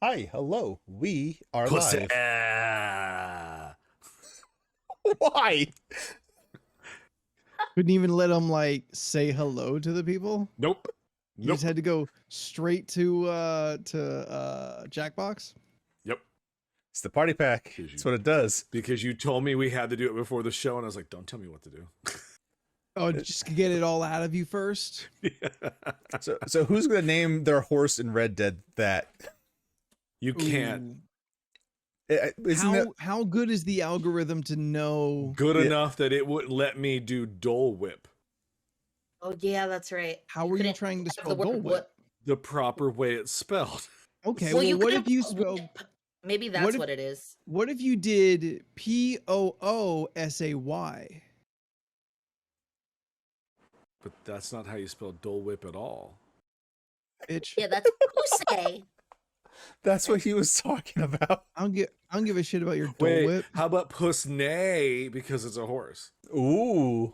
Hi, hello. We are Pussy. live. Why? Couldn't even let them like say hello to the people. Nope. You just had to go straight to Jackbox. Yep. It's the party pack. That's what it does. Because you told me we had to do it before the show, and I was like, don't tell me what to do. Oh, just get it all out of you first. So who's gonna name their horse in Red Dead that? You can't. How good is the algorithm to know? Good enough that it wouldn't let me do Dole Whip. Oh yeah, that's right. How are you trying to spell Dole Whip? The proper way it's spelled. Okay, well what if you spelled... Maybe that's what it is. What if you did Poosay? But that's not how you spell Dole Whip at all. Bitch. Yeah, that's Poosay. That's what he was talking about. I don't give a shit about your Dole Whip. How about Puss Neigh because it's a horse? Ooh.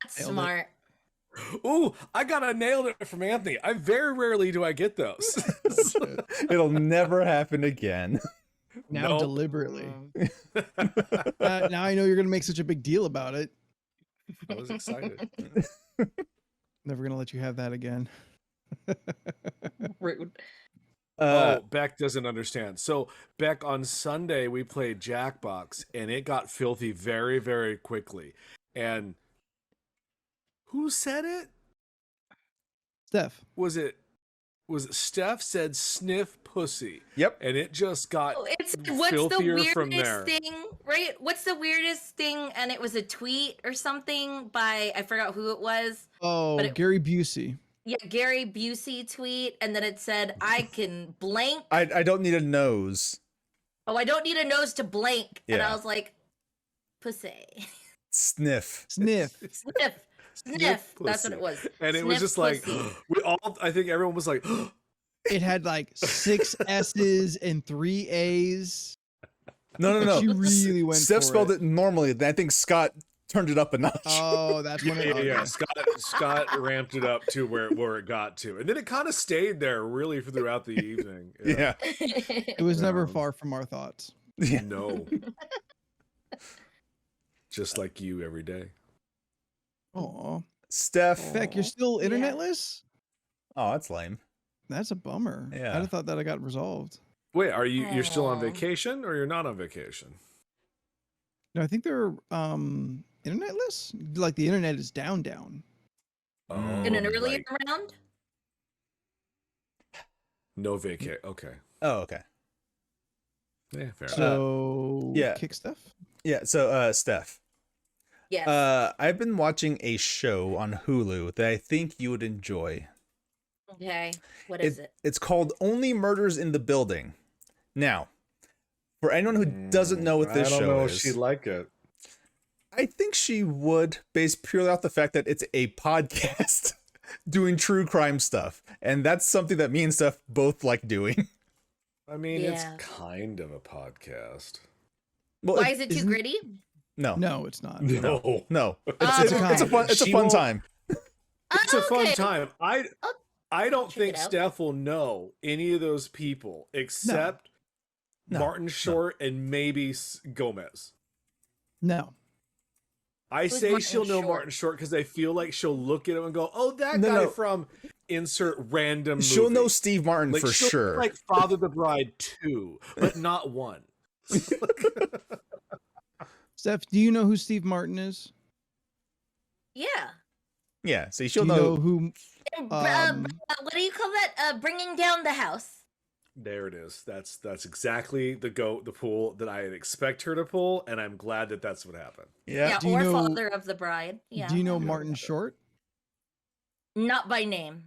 That's smart. Ooh, I got a nailed it from Anthony. I very rarely do I get those. It'll never happen again. Now deliberately. Now I know you're gonna make such a big deal about it. I was excited. Never gonna let you have that again. Rude. Beck doesn't understand. So Beck, on Sunday we played Jackbox and it got filthy very, very quickly. And who said it? Steph. Was it Steph said sniff pussy? Yep. And it just got What's the filthier from weirdest there. thing, right? What's the weirdest thing? And it was a tweet or something by, I forgot who it was. Oh, Gary Busey. Yeah, Gary Busey tweet, and then it said, I can blank. I don't need a nose. Oh, I don't need a nose to blank. And Yeah. I was like, pussy. Sniff. Sniff. Sniff. Sniff. That's what it was. And it Sniff was just like, we all, I think everyone was like, It had like 6 S's and 3 A's. No. She really went Steph for spelled it normally. I think Scott turned it up a notch. Oh, that's when it yeah. Scott ramped it up to where it got to, and then it kind of stayed there really throughout the evening. Yeah. It was never far from our thoughts. Yeah. No. Just like you every day. Oh, Steph. Beck, you're still internetless? Oh, that's lame. That's a bummer. Yeah. I'd have thought that I got resolved. Wait, you're still on vacation or you're not on vacation? No, I think they're internetless. Like the internet is down. Oh, In an earlier round? No vacate. Okay. Oh, okay. Yeah, fair enough. So kick stuff. Yeah. So Steph. Yes. I've been watching a show on Hulu that I think you would enjoy. Okay. What is it? It's called Only Murders in the Building. Now, for anyone who doesn't know what this show is, I don't know if she'd like it. I think she would, based purely off the fact that it's a podcast doing true crime stuff, and that's something that me and Steph both like doing. I mean, it's kind of a podcast. Well, Why is it too gritty? No, it's not. No. It's a fun time. It's a fun time. I don't check think it out. Steph will know any of those people except Martin Short and maybe Gomez. No. I say Martin she'll know Short? Martin Short because I feel like she'll look at him and go, "Oh, that guy from insert random movie." She'll know Steve Martin like, for she'll sure. Like Father the Bride 2, but not 1. Steph, do you know who Steve Martin is? Yeah. Yeah, so Do she'll you know who. What do you call that? Bringing down the house. There it is. That's exactly the pool that I expect her to pull, and I'm glad that that's what happened. Yeah. Do you Or know- Father of the Bride. Yeah. Do you know Martin Short? Not by name.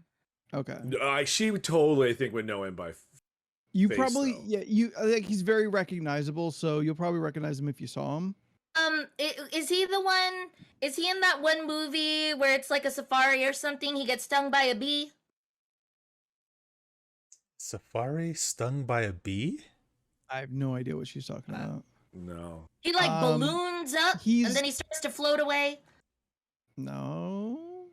Okay. She totally, I think, would know him by. You face, probably, though. I think he's very recognizable, so you'll probably recognize him if you saw him. Is he the one? Is he in that one movie where it's like a safari or something? He gets stung by a bee. Safari stung by a bee? I have no idea what she's talking about. No. He like balloons up, and then he starts to float away. No.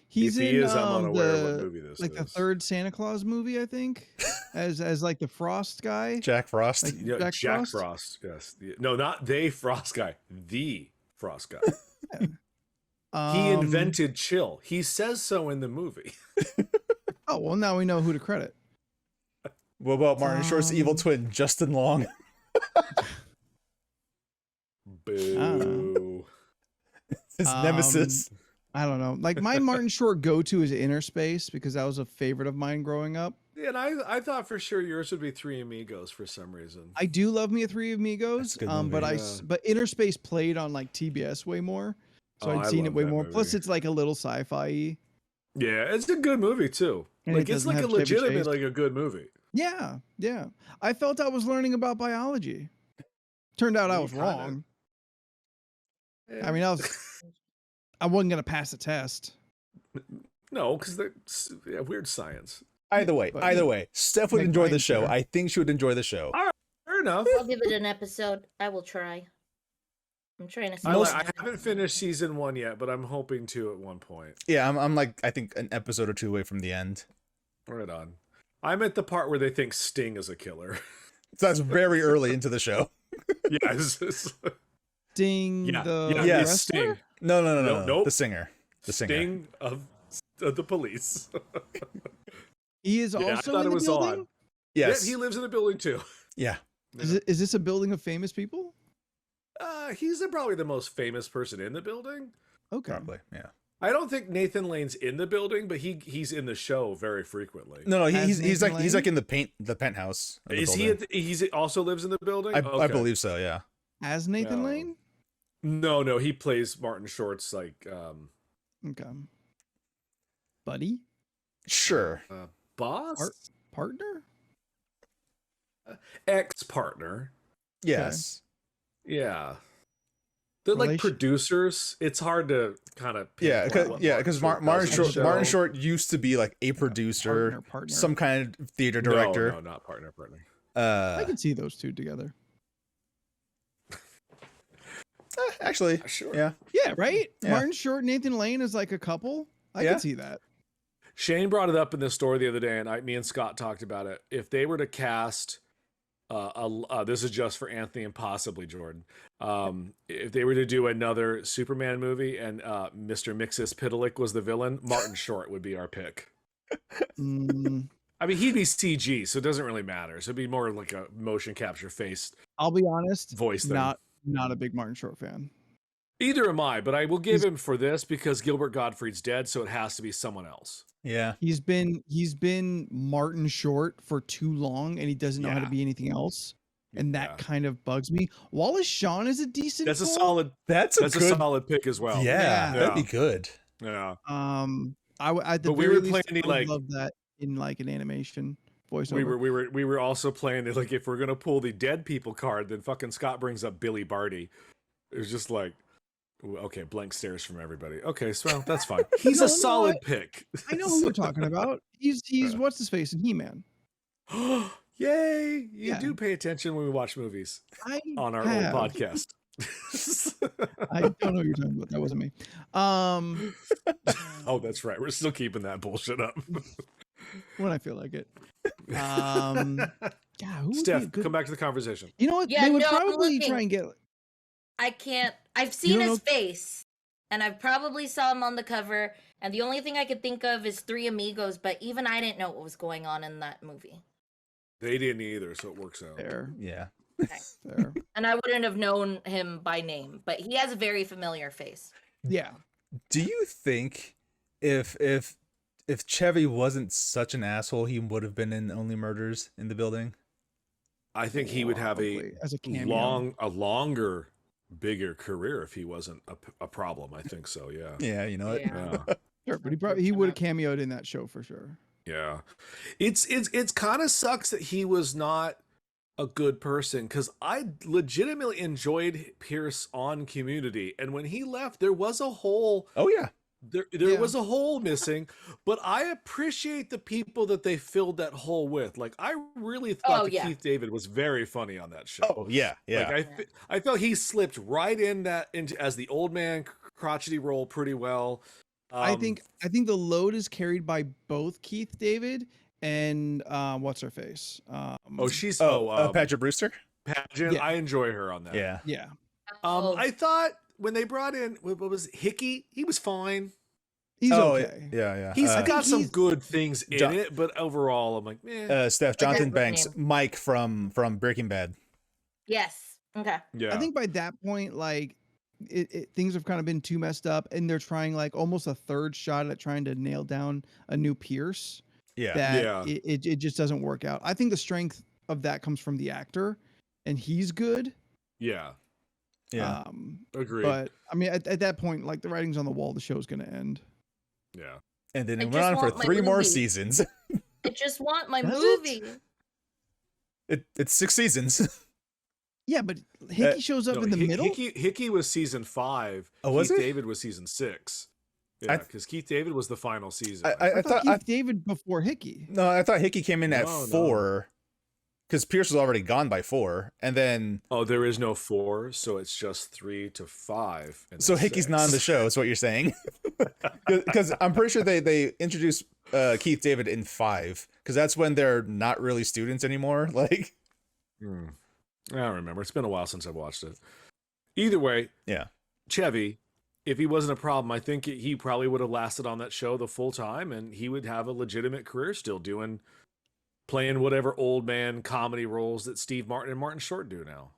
He's If he in is, I'm unaware of what the movie this like is. the third Santa Claus movie, I think. as like the Frost guy. Jack Frost. Like Yeah, Jack Jack Frost? Frost. Yes. No, not they Frost guy. The Frost guy. He invented chill. He says so in the movie. Oh well, now we know who to credit. What about Martin Short's evil twin, Justin Long? Boo. His nemesis. I don't know. Like my Martin Short go-to is Inner Space because that was a favorite of mine growing up. And I thought for sure yours would be Three Amigos for some reason. I do love me a Three Amigos, That's a good movie, but but Inner Space played on like TBS way more, so I'd seen it way more. Plus, it's like a little sci-fi. Yeah, it's a good movie too. And Like it it's doesn't like a have Chevy legitimate, Chase. like a good movie. Yeah, yeah. I felt I was learning about biology. Turned out I was wrong. I mean, I wasn't gonna pass a test. No, because that's weird science. Either way, Steph would Make enjoy the mine show. fair. I think she would enjoy the show. Fair enough. I'll give it an episode. I will try. I'm trying to see. I haven't finished season 1 yet, but I'm hoping to at one point. Yeah, I'm like, I think an episode or two away from the end. Right on. I'm at the part where they think Sting is a killer. So that's very early into the show. Yes. Sting the Yes. wrestler? Sting. No. Nope. The singer. The singer. Sting of the police. He is Yeah, I also thought in it the was building. odd. Yes. Yeah, he lives in a building too. Yeah. Is this a building of famous people? He's probably the most famous person in the building. Okay. Probably. Yeah. I don't think Nathan Lane's in the building, but he's in the show very frequently. No, As he's Nathan like Lane? in the penthouse. Of the Is building. he also lives in the building? I Okay. believe so. Yeah. As Nathan No. Lane? No, he plays Martin Short's like Okay. Buddy? Sure. boss, Partner? ex-partner. Yes. Yeah. They're like Relation- producers. It's hard to kind of Yeah, because Martin Short Short used to be like a producer, Partner. some kind of theater director. No, not partner. I can see those two together. Actually, Sure. yeah. Yeah, right? Yeah. Martin Short, Nathan Lane is like a couple. I Yeah. can see that. Shane brought it up in the store the other day, and me and Scott talked about it. If they were to cast, this is just for Anthony and possibly Jordan. If they were to do another Superman movie and Mr. Mixus Pitalik was the villain, Martin Short would be our pick. Mm, I mean, he'd be CG, so it doesn't really matter. So it'd be more like a motion capture face I'll be honest. voice thing. Not a big Martin Short fan. Either am I, but I will give him for this because Gilbert Gottfried's dead, so it has to be someone else. Yeah. He's been Martin Short for too long, and he doesn't know how to Yeah. be anything else, and that Yeah. kind of bugs me. Wallace Shawn is a decent. That's a pull. solid. That's a That's good. a solid pick as well. Yeah, Yeah. that'd be good. Yeah. At the But we very were least, planning, I would like- love that in like an animation voiceover. We were also playing it like if we're gonna pull the dead people card, then fucking Scott brings up Billy Barty. It was just like, okay, blank stares from everybody. Okay, so well, that's fine. He's No, a no, solid pick. I know who you're talking about. He's what's his face in He-Man. Yay! You Yeah. do pay attention when we watch movies I on our have. old podcast. I don't know what you're talking about. That wasn't me. Oh, that's right. We're still keeping that bullshit up. When I feel like it. God, who would be a Steph, good... come back to the conversation. You know what? Yeah, they would no, I'm probably looking. try and get. I can't. I've seen don't his know- face, and I probably saw him on the cover. And the only thing I could think of is Three Amigos, but even I didn't know what was going on in that movie, They didn't either, so it works out. Fair, Yeah. fair. and I wouldn't have known him by name. But he has a very familiar face. Yeah. Do you think if Chevy wasn't such an asshole, he would have been in Only Murders in the Building? I think he would have Probably, as a cameo. longer, bigger career if he wasn't a problem. I think so. Yeah. Yeah, you know it. Yeah. Yeah. Sure, but he would have cameoed in that show for sure. Yeah. It's kind of sucks that he was not a good person because I legitimately enjoyed Pierce on Community, and when he left, there was a hole. Oh yeah. There Yeah. was a hole missing, but I appreciate the people that they filled that hole with. Like I really thought that yeah. Keith David was very funny on that show. Oh yeah. Yeah. Like I felt he slipped right into as the old man crotchety role pretty well. I think the load is carried by both Keith David and what's her face? She's Patrick Brewster. Pageant. Yeah. I enjoy her on that. Yeah. Yeah. Oh, I thought when they brought in what was it, Hickey, he was fine. He's Oh, okay. Yeah. He's think got some he's- good things in Jo- it, but overall, I'm like, eh. Steph, What's that Jonathan book Banks, name? Mike from Breaking Bad. yes. Okay. Yeah. I think by that point, like things have kind of been too messed up, and they're trying like almost a third shot at trying to nail down a new Pierce. Yeah. That Yeah. it just doesn't work out. I think the strength of that comes from the actor, and he's good. Yeah. Yeah. Agreed. But I mean, at that point, like the writing's on the wall. The show's gonna end. Yeah. And then I it went just on for want my 3 more movie. seasons. I just want my Does it? movie. It's 6 seasons. Yeah, but Hickey shows up No, in the middle. Hickey was season 5. Oh, was Keith he? David was season 6. Yeah, I- because Keith David was the final season. I thought Keith David before Hickey. No, I thought Hickey came in at No, no. 4 because Pierce was already gone by 4, and then Oh, there is no 4, so it's just 3 to 5. And so then Hickey's 6. not on the show. Is what you're saying? Because I'm pretty sure they introduced Keith David in 5 because that's when they're not really students anymore. Like, I don't remember. It's been a while since I've watched it. Either way, yeah, Chevy, if he wasn't a problem, I think he probably would have lasted on that show the full time, and he would have a legitimate career still playing whatever old man comedy roles that Steve Martin and Martin Short do now.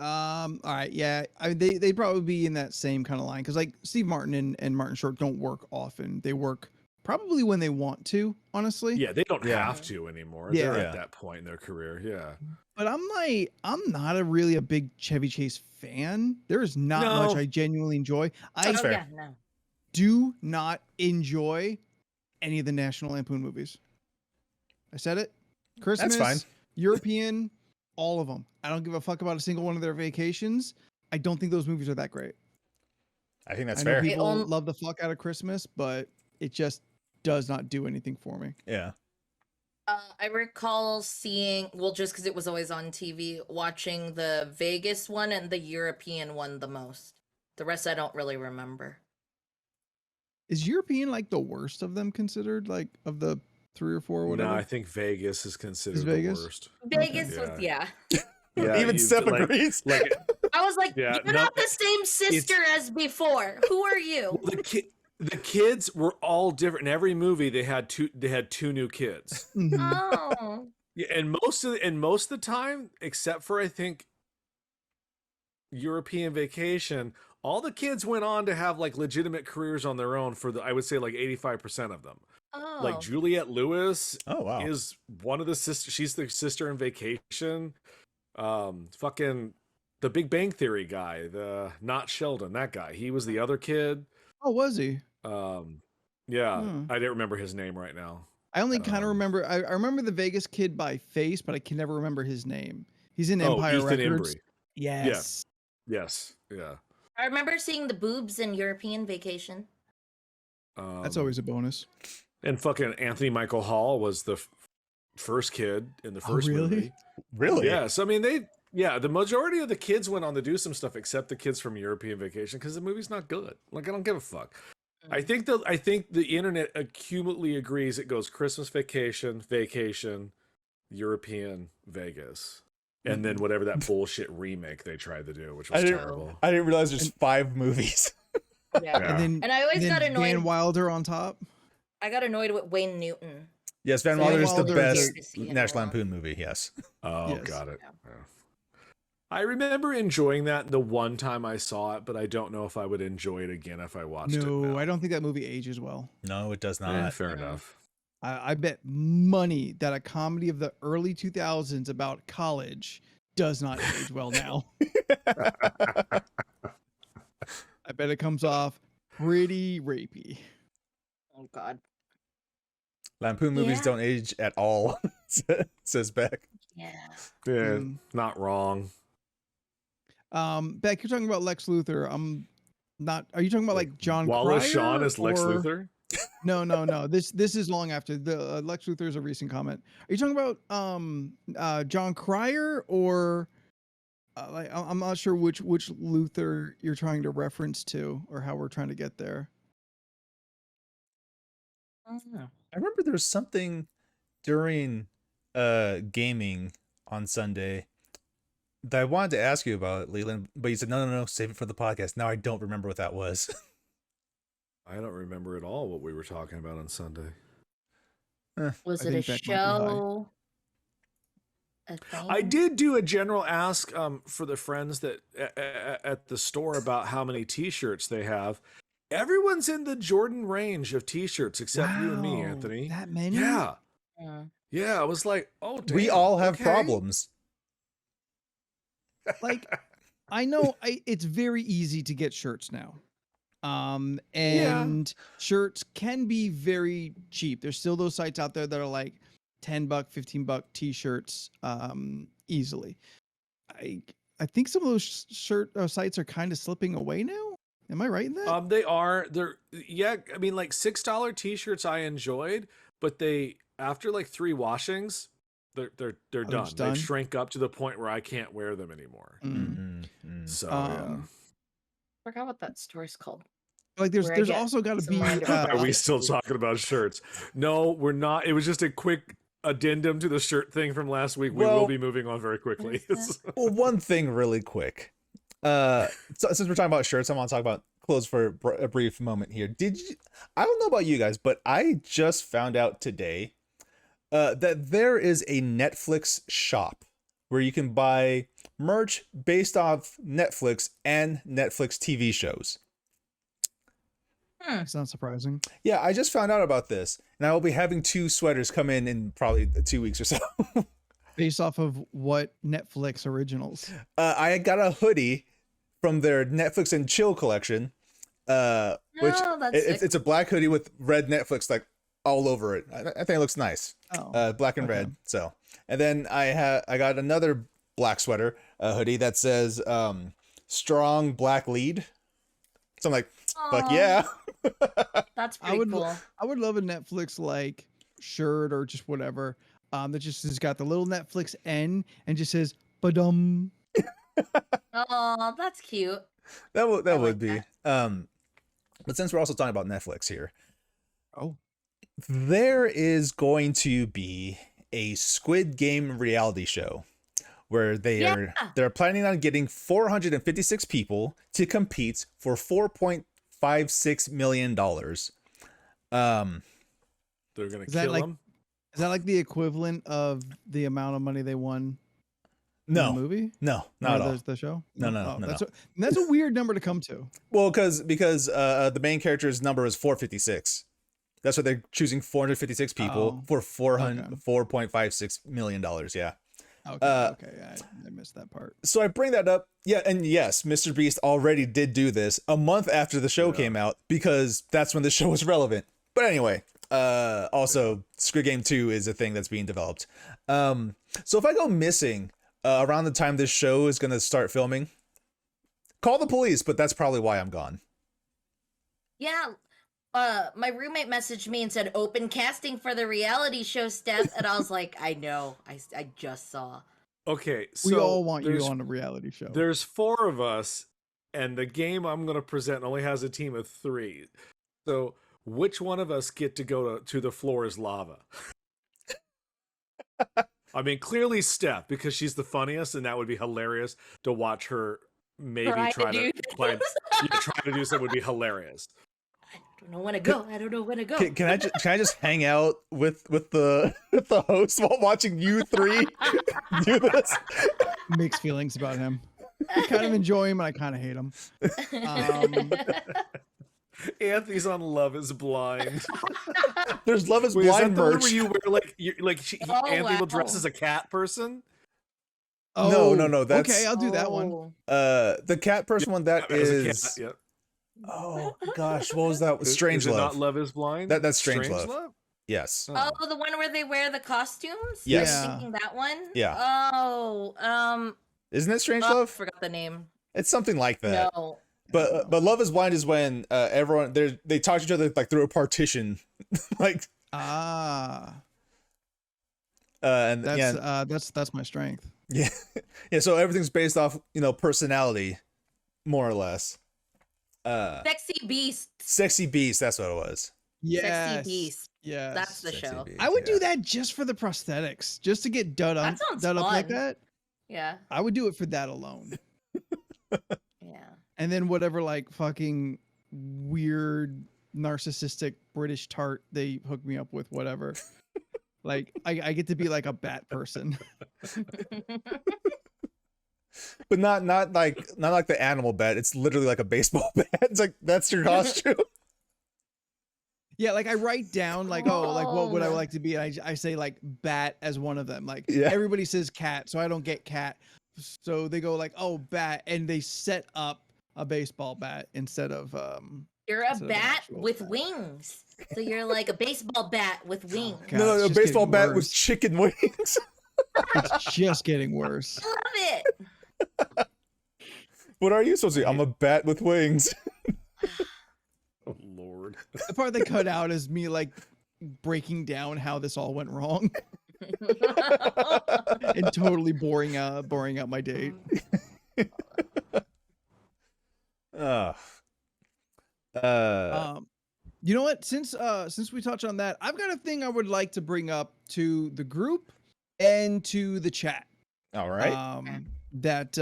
All right, yeah, they'd probably be in that same kind of line because like Steve Martin and Martin Short don't work often. They work probably when they want to, honestly. Yeah, they don't Yeah. have to anymore. Yeah. They're Yeah. at that point in their career. Yeah. But I'm not really a big Chevy Chase fan. There is not No. much I genuinely enjoy. I That's fair. Yeah, no. do not enjoy any of the National Lampoon movies. I said it. Christmas, fine. European, all of them. I don't give a fuck about a single one of their vacations. I don't think those movies are that great. I think that's I know fair. people It love the fuck out of Christmas, but it just does not do anything for me. Yeah, I recall seeing, well, just because it was always on TV, watching the Vegas one and the European one the most. The rest I don't really remember. Is European like the worst of them considered, like of the 3 or 4 or whatever? No, I think Vegas is considered the Vegas? worst. Vegas Okay. was, yeah. Yeah, even Steph agrees. Like I was like, Yeah, you're no, not the same sister as before. Who are you? the kids were all different. In every movie, they had two new kids. Mhm. Oh. Yeah, and most of the time, except for I think European Vacation, all the kids went on to have like legitimate careers on their own for I would say like 85% of them. Oh. Like Juliette Lewis Oh wow. is one of the sisters. She's the sister in Vacation. Fucking the Big Bang Theory guy, the not Sheldon, that guy. He was the other kid. Oh, was he? Yeah, Hmm. I didn't remember his name right now. I only kind of Um, remember. I remember the Vegas kid by face, but I can never remember his name. He's in Oh, Empire Ethan Records. Embry. Yes. Yes, yeah. I remember seeing the boobs in European Vacation. That's always a bonus. And fucking Anthony Michael Hall was the first kid in the Oh, first really? movie. Really? Yeah, so I mean the majority of the kids went on to do some stuff except the kids from European Vacation because the movie's not good. Like I don't give a fuck. I think the internet accumulately agrees it goes Christmas Vacation, European, Vegas. And then whatever that bullshit remake they tried to do, which was terrible. I didn't realize there's 5 movies. Yeah. Yeah. And I always then got annoyed. Van Wilder on top. I got annoyed with Wayne Newton. Yes, Van Van Wilder is the Wilder best is a- National Lampoon movie. Yes. Oh, Yes. got it. Yeah. Yeah. I remember enjoying that the one time I saw it, but I don't know if I would enjoy it again if I watched it. No, now. I don't think that movie ages well. No, it does Eh, not. fair Mhm. enough. I bet money that a comedy of the early 2000s about college does not age well now. I bet it comes off pretty rapey. Oh God. Lampoon movies Yeah. don't age at all, says Beck. Yeah. Yeah, Mm. not wrong. Beck, you're talking about Lex Luthor. I'm not. Are you talking about like John Wallace Cryer Shawn as Lex or- Luthor? No. This is long after the Lex Luthor is a recent comment. Are you talking about John Cryer or like I'm not sure which Luthor you're trying to reference to or how we're trying to get there. I don't know. I remember there was something during gaming on Sunday that I wanted to ask you about, Leland, but you said no, save it for the podcast. Now I don't remember what that was. I don't remember at all what we were talking about on Sunday. Was I it a think Beck might be high. show? A thing? I did do a general ask for the friends that at the store about how many T-shirts they have. Everyone's in the Jordan range of T-shirts except you and me, Wow, Anthony. That many? Yeah, Yeah. yeah. I was like, oh, damn, We all have okay. problems. Like, I know it's very easy to get shirts now. And shirts can be very cheap. There's still those sites out there that are like $10, $15 t-shirts easily. I think some of those shirt sites are kind of slipping away now. Am I right in that? They are. Yeah. I mean, like $6 T-shirts I enjoyed, but they after like 3 washings, they're done. just They done? shrink up to the point where I can't wear them anymore. So yeah. Forgot what that store's called. Like where I there's get also got to some be random Are we still talking about shirts? No, we're not. It was just a quick addendum to the shirt thing from last week. We Well- will be moving on very quickly. Well, one thing really quick. So since we're talking about shirts, I want to talk about clothes for a brief moment here. I don't know about you guys, but I just found out today that there is a Netflix shop where you can buy merch based off Netflix and Netflix TV shows. It's not surprising. Yeah, I just found out about this, and I will be having 2 sweaters come in probably 2 weeks or so. Based off of what Netflix originals? I got a hoodie from their Netflix and Chill collection, which Oh, that's sick. it's a black hoodie with red Netflix like all over it. I think it looks nice, Oh, black and okay. red. So, and then I got another black sweater, a hoodie that says "Strong Black Lead." So I'm like, fuck Aw, yeah. That's I pretty would cool. I would love a Netflix like shirt or just whatever that just has got the little Netflix N and just says "badum." Oh, that's cute. That I would like be. that. But since we're also talking about Netflix here, Oh, there is going to be a Squid Game reality show where they're planning on getting 456 people to compete for $4.56 million. They're gonna Is that kill like- them. is that like the equivalent of the amount of money they won in the No, movie? no, not at Or all. the show? No, no, no, That's a weird number to come to. Well, because the main character's number is 456. That's why they're choosing 456 people Oh, for $4.56 million. Yeah. Okay, I missed that part. So I bring that up. Yeah, and yes, Mr. Beast already did do this a month after the show came out because that's when the show was relevant. But anyway, also Squid Game 2 is a thing that's being developed. So if I go missing around the time this show is going to start filming, call the police, but that's probably why I'm gone. Yeah. My roommate messaged me and said, "Open casting for the reality show, Steph." And I was like, I know. I just saw. Okay, so We all want you there's- on a reality show. There's 4 of us, and the game I'm going to present only has a team of 3. So which one of us get to go to the floor is lava? I mean, clearly Steph, because she's the funniest, and that would be hilarious to watch her maybe Try to try do to do something would be hilarious. I don't know when to go. I don't know when to go. Can I just hang out with the host while watching you 3 do this? Mixed feelings about him. I kind of enjoy him and I kind of hate him. Anthony's on Love Is Blind. There's Love Is Wait, is that Blind the one merch. where you wear Oh, Anthony will dress wow. as a cat person? No, that's- okay. I'll do that one. Oh. The cat person one that As a is. cat, yeah. Oh gosh, what was that? Is Strange it Love. Not Love Is Blind. That's Strange Love. Yes. Oh. Oh, the one where they wear the costumes? Yes. Yeah. Thinking that one? Yeah. Oh, Isn't it Strange I Love? forgot the name. It's something like that. No. But Love Is Blind is when everyone they talk to each other like through a partition, like and That's my strength. yeah. So everything's based off personality, more or less. Sexy Beast. Sexy Beast, that's what it was. Yes. Sexy Beast. Yes. That's the Sexy show. beach, I would yeah. do that just for the prosthetics, just to get done That sounds up like fun. that. Yeah. I would do it for that alone. Yeah. And then whatever like fucking weird narcissistic British tart they hook me up with, whatever. Like I get to be like a bat person. But not like the animal bat. It's literally like a baseball bat. It's like that's your costume. Yeah, like I write down like, oh, like what would I Oh. like to be? And I say like bat as one of them. Like Yeah. everybody says cat, so I don't get cat. So they go like, oh, bat, and they set up a baseball bat instead of You're a instead of an bat actual with bat. wings. So you're like a baseball bat with wings. God, No, it's a just baseball getting bat with worse. chicken wings. It's just getting worse. I love it. What are you supposed to be? I'm a bat with wings. Oh Lord. The part they cut out is me like breaking down how this all went wrong and totally boring out my date. Ugh. You know what? Since we touched on that, I've got a thing I would like to bring up to the group and to the chat. All right. That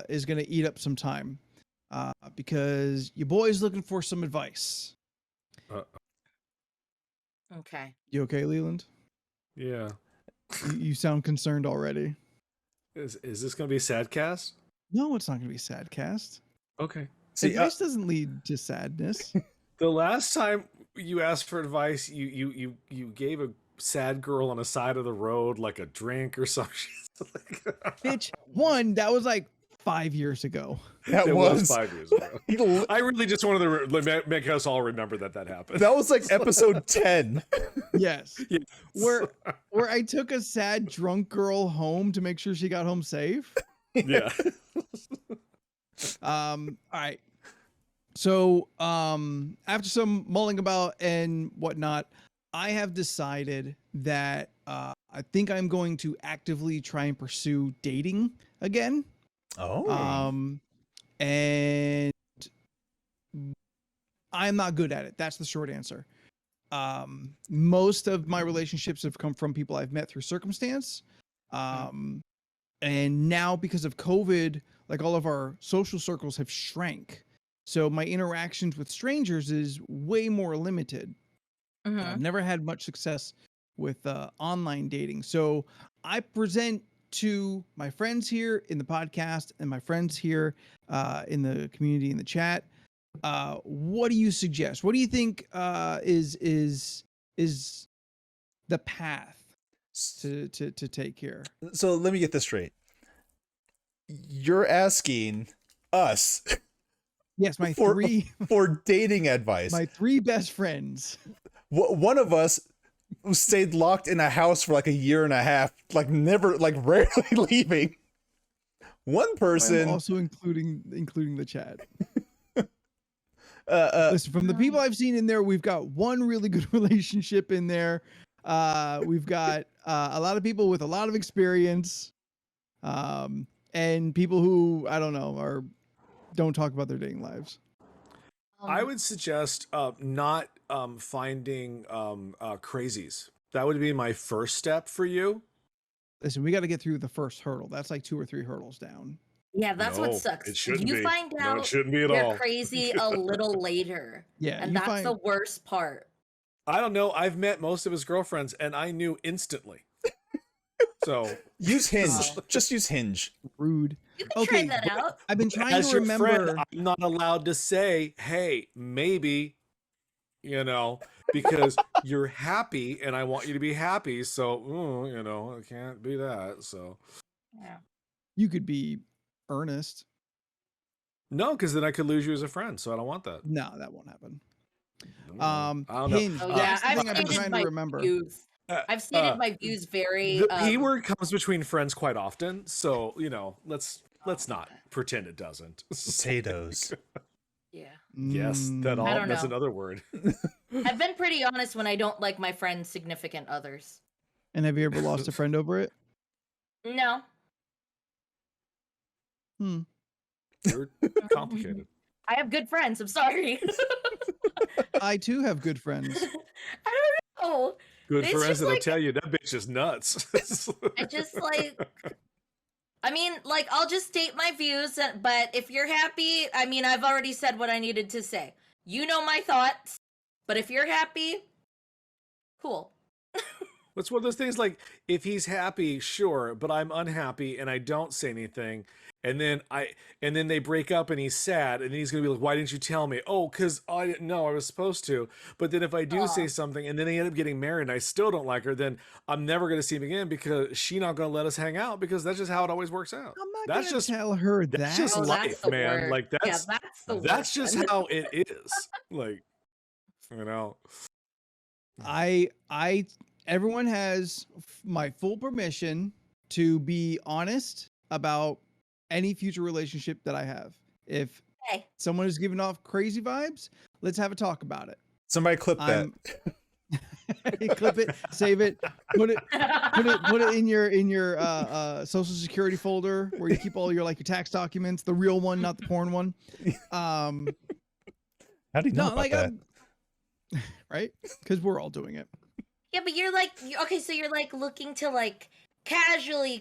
is going to eat up some time because your boy's looking for some advice. Okay. You okay, Leland? Yeah. You sound concerned already. Is this gonna be Sadcast? No, it's not going to be sadcast. Okay. See, Advice doesn't lead to sadness. The last time you asked for advice, you gave a sad girl on the side of the road like a drink or some shit. Bitch, one, that was like 5 years ago. that It was 5 years ago. I really just wanted to make us all remember that happened. that was like episode 10. Yes. Yes. Where I took a sad drunk girl home to make sure she got home safe. Yeah. All right. So, after some mulling about and whatnot, I have decided that I think I'm going to actively try and pursue dating again. Oh. And I'm not good at it. That's the short answer. Most of my relationships have come from people I've met through circumstance. And now because of COVID, like all of our social circles have shrank. So my interactions with strangers is way more limited. I've never had much success with online dating. So I present to my friends here in the podcast and my friends here in the community in the chat. What do you suggest? What do you think is the path to take here? So let me get this straight. You're asking us Yes, my for three dating advice. my three best friends. One of us stayed locked in a house for like a year and a half, like never, like rarely leaving. One I'm person, also including the chat. Listen, from the people I've seen in there, we've got one really good relationship in there. We've got a lot of people with a lot of experience, and people who I don't know don't talk about their dating lives. I would suggest not finding crazies. That would be my first step for you. Listen, we got to get through the first hurdle. That's like 2 or 3 hurdles down. Yeah, that's what No, sucks. it shouldn't You be. find No, out it shouldn't be at you're all. crazy a little later. Yeah, And you that's find the worst part. I don't know. I've met most of his girlfriends, and I knew instantly. So use Hinge. Oh. Just use Hinge. rude. You can Okay, try that out. I've been trying as to your remember. friend, I'm not allowed to say, "Hey, maybe," because you're happy, and I want you to be happy. So, I can't be that. So, Yeah. You could be earnest. no, because then I could lose you as a friend. So I don't want that. No, that won't happen. I don't know. Hinge. Oh, That's yeah. the thing I've been trying to remember. I've stated my views very. The P word comes between friends quite often, so let's not pretend it doesn't. Potatoes. Yeah. Yes, Mm, that's know. another word. I've been pretty honest when I don't like my friends' significant others. And have you ever lost a friend over it? No. You're complicated. I have good friends. I'm sorry. I too have good friends. I don't Oh, Good it's friends just that'll like tell you that bitch is nuts. I just like. I mean, like, I'll just state my views, but if you're happy, I mean, I've already said what I needed to say. You know my thoughts, but if you're happy, cool. It's one of those things like, if he's happy, sure, but I'm unhappy and I don't say anything. And then they break up and he's sad and he's gonna be like, why didn't you tell me? Oh, because I didn't know I was supposed to. But then if I do say something and then they end up getting married and I still don't like her, then I'm never gonna see him again because she's not gonna let us hang out, because that's just how it always works out. I'm not That's gonna just tell her that. that's just that's life, the man. worst. Like Yeah, that's the that's worst just one. how it is. Like, you know. Everyone has my full permission to be honest about any future relationship that I have. If Okay. someone is giving off crazy vibes, let's have a talk about it. Somebody clip that. Clip it, save it, put it in your social security folder where you keep all your like your tax documents, the real one, not the porn one. How do you know about that? Right? Because we're all doing it. Yeah, but you're like, okay, so you're like looking to like casually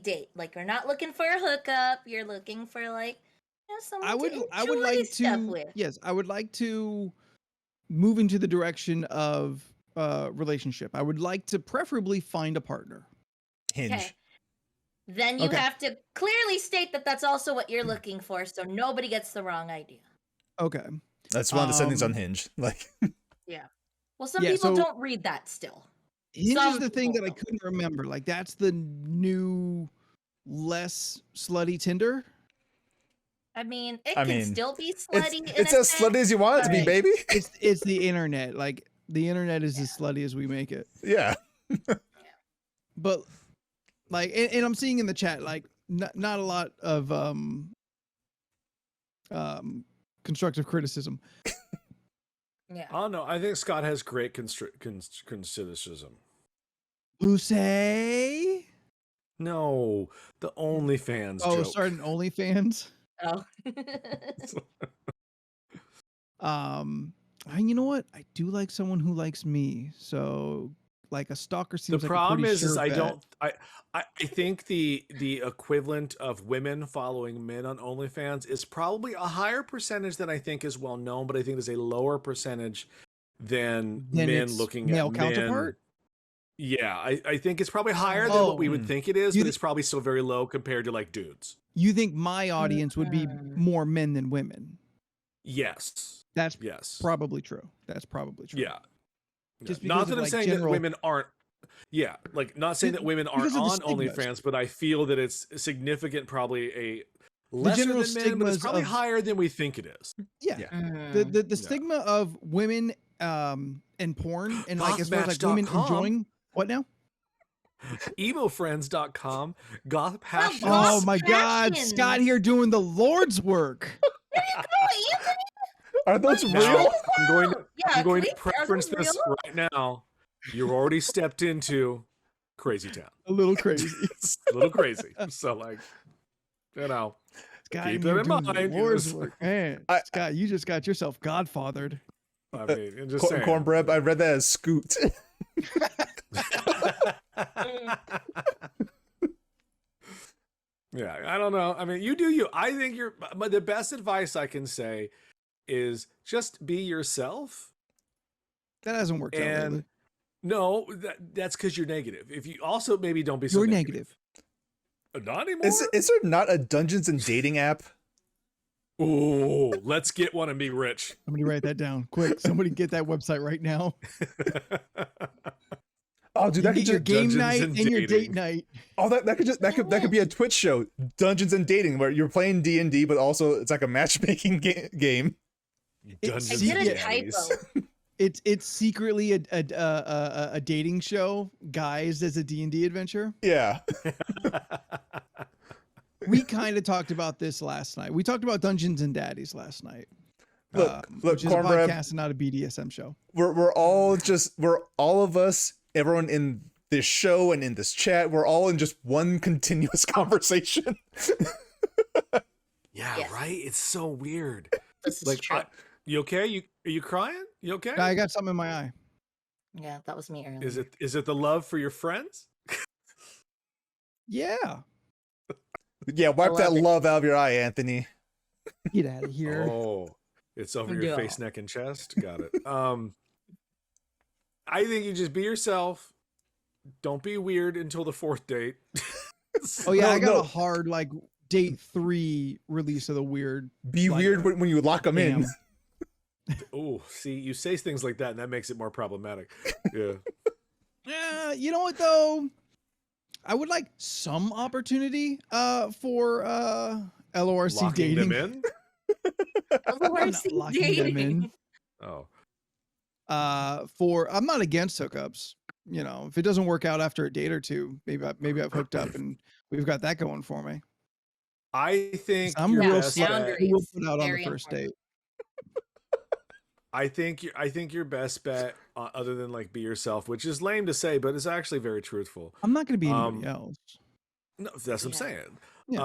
date. Like, you're not looking for a hookup. You're looking for like, you know, someone I would enjoy like stuff to with. yes, I would like to move into the direction of relationship. I would like to preferably find a partner. Hinge. Okay. Then you Okay. have to clearly state that that's also what you're looking for, so nobody gets the wrong idea. Okay. That's one of the settings on Hinge. Like, Yeah. Well, some Yeah, people so- don't read that still. Hinge Some is the thing people that I don't. couldn't remember. Like that's the new less slutty Tinder. I mean, it I can mean, still be slutty. it's as slutty as you want it to be, but- baby. It's the internet. Like the internet is as slutty as we make it. Yeah. But like, and I'm seeing in the chat like not a lot of constructive criticism. Yeah. Oh no, I think Scott has great criticism. Who say? No, the OnlyFans Oh, joke. starting OnlyFans. Oh. You know what? I do like someone who likes me. So like a stalker The seems like problem a pretty is sure I bet. don't. I think the equivalent of women following men on OnlyFans is probably a higher percentage than I think is well known, but I think there's a lower percentage than Then men it's looking male at men. counterpart? Yeah, I think it's probably higher than what we would think it is, You but it's probably still very low compared to like dudes. You think my audience would be more men than women? Yes. That's Yes. probably true. That's probably true. Yeah. Just Not because that of, I'm like, saying that general- women aren't. Yeah, like not saying that women aren't because of the on stigmas. OnlyFans, but I feel that it's significant, probably a lesser general than men, but it's stigmas probably of- higher than we think it is. Yeah. Mm. The stigma of women and porn and like as far as like women Gothmatch.com. enjoying what now? Emofriends.com, goth Oh, hashtags. Oh my God, Passion. Scott here doing the Lord's work. There you go, Anthony. Are those Now, real? I'm going to, Yeah, I'm going to are preference those this real? right now. You've already stepped into crazy town. A little crazy. It's a little crazy. So like, you know, Scott, keep you're it in doing the mind. Lord's It's work. like- Man, Scott, you just got yourself godfathered. I mean, I'm just saying. Cornbread. I read that as scoot. Yeah, I don't know. I mean, you do you. I think but the best advice I can say is just be yourself. That hasn't worked out lately. And no, that's because you're negative. If you also maybe don't be so You're negative. Not anymore. Is there not a Dungeons and Dating app? Oh, let's get one and be rich. Somebody write that down quick. Somebody get that website right now. Oh, dude, You that could get your just game Dungeons night and and your date dating. night. that could be a Twitch show, Dungeons and Dating, where you're playing D&D, but also it's like a matchmaking game. I Dungeons did and a Daddies. typo. It's secretly a dating show guised as a D&D adventure. Yeah. We kind of talked about this last night. We talked about Dungeons and Daddies last night. Look, which is a Cornbread, podcast and not a BDSM show. we're all of us, everyone in this show and in this chat, we're all in just one continuous conversation. Yeah, Yes. right. It's so weird. This is Like, true. you okay? Are you crying? You okay? I got something in my eye. Yeah, that was me earlier. Is it the love for your friends? Yeah. Yeah, wipe that love it. love out of your eye, Anthony. Get out of here. Oh, it's over your Yeah. face, neck, and chest. Got it. I think you just be yourself. Don't be weird until the 4th date. Oh yeah, No, I got no. a hard like date 3 release of the weird. Be Like, weird when you lock them in. Damn. Oh, see, you say things like that, and that makes it more problematic. Yeah. Yeah, you know what though? I would like some opportunity for LORC Locking dating. them in. LoRC locking them in. dating. Oh, I'm not against hookups. You know, if it doesn't work out after a date or two, maybe I've hooked up and we've got that going for me. I think I'm your real best slow. bet. Who will put out on the Very first important. date? I think your best bet, other than like be yourself, which is lame to say, but it's actually very truthful. I'm not going to be anybody else. No, that's what I'm Yeah. saying. Yeah.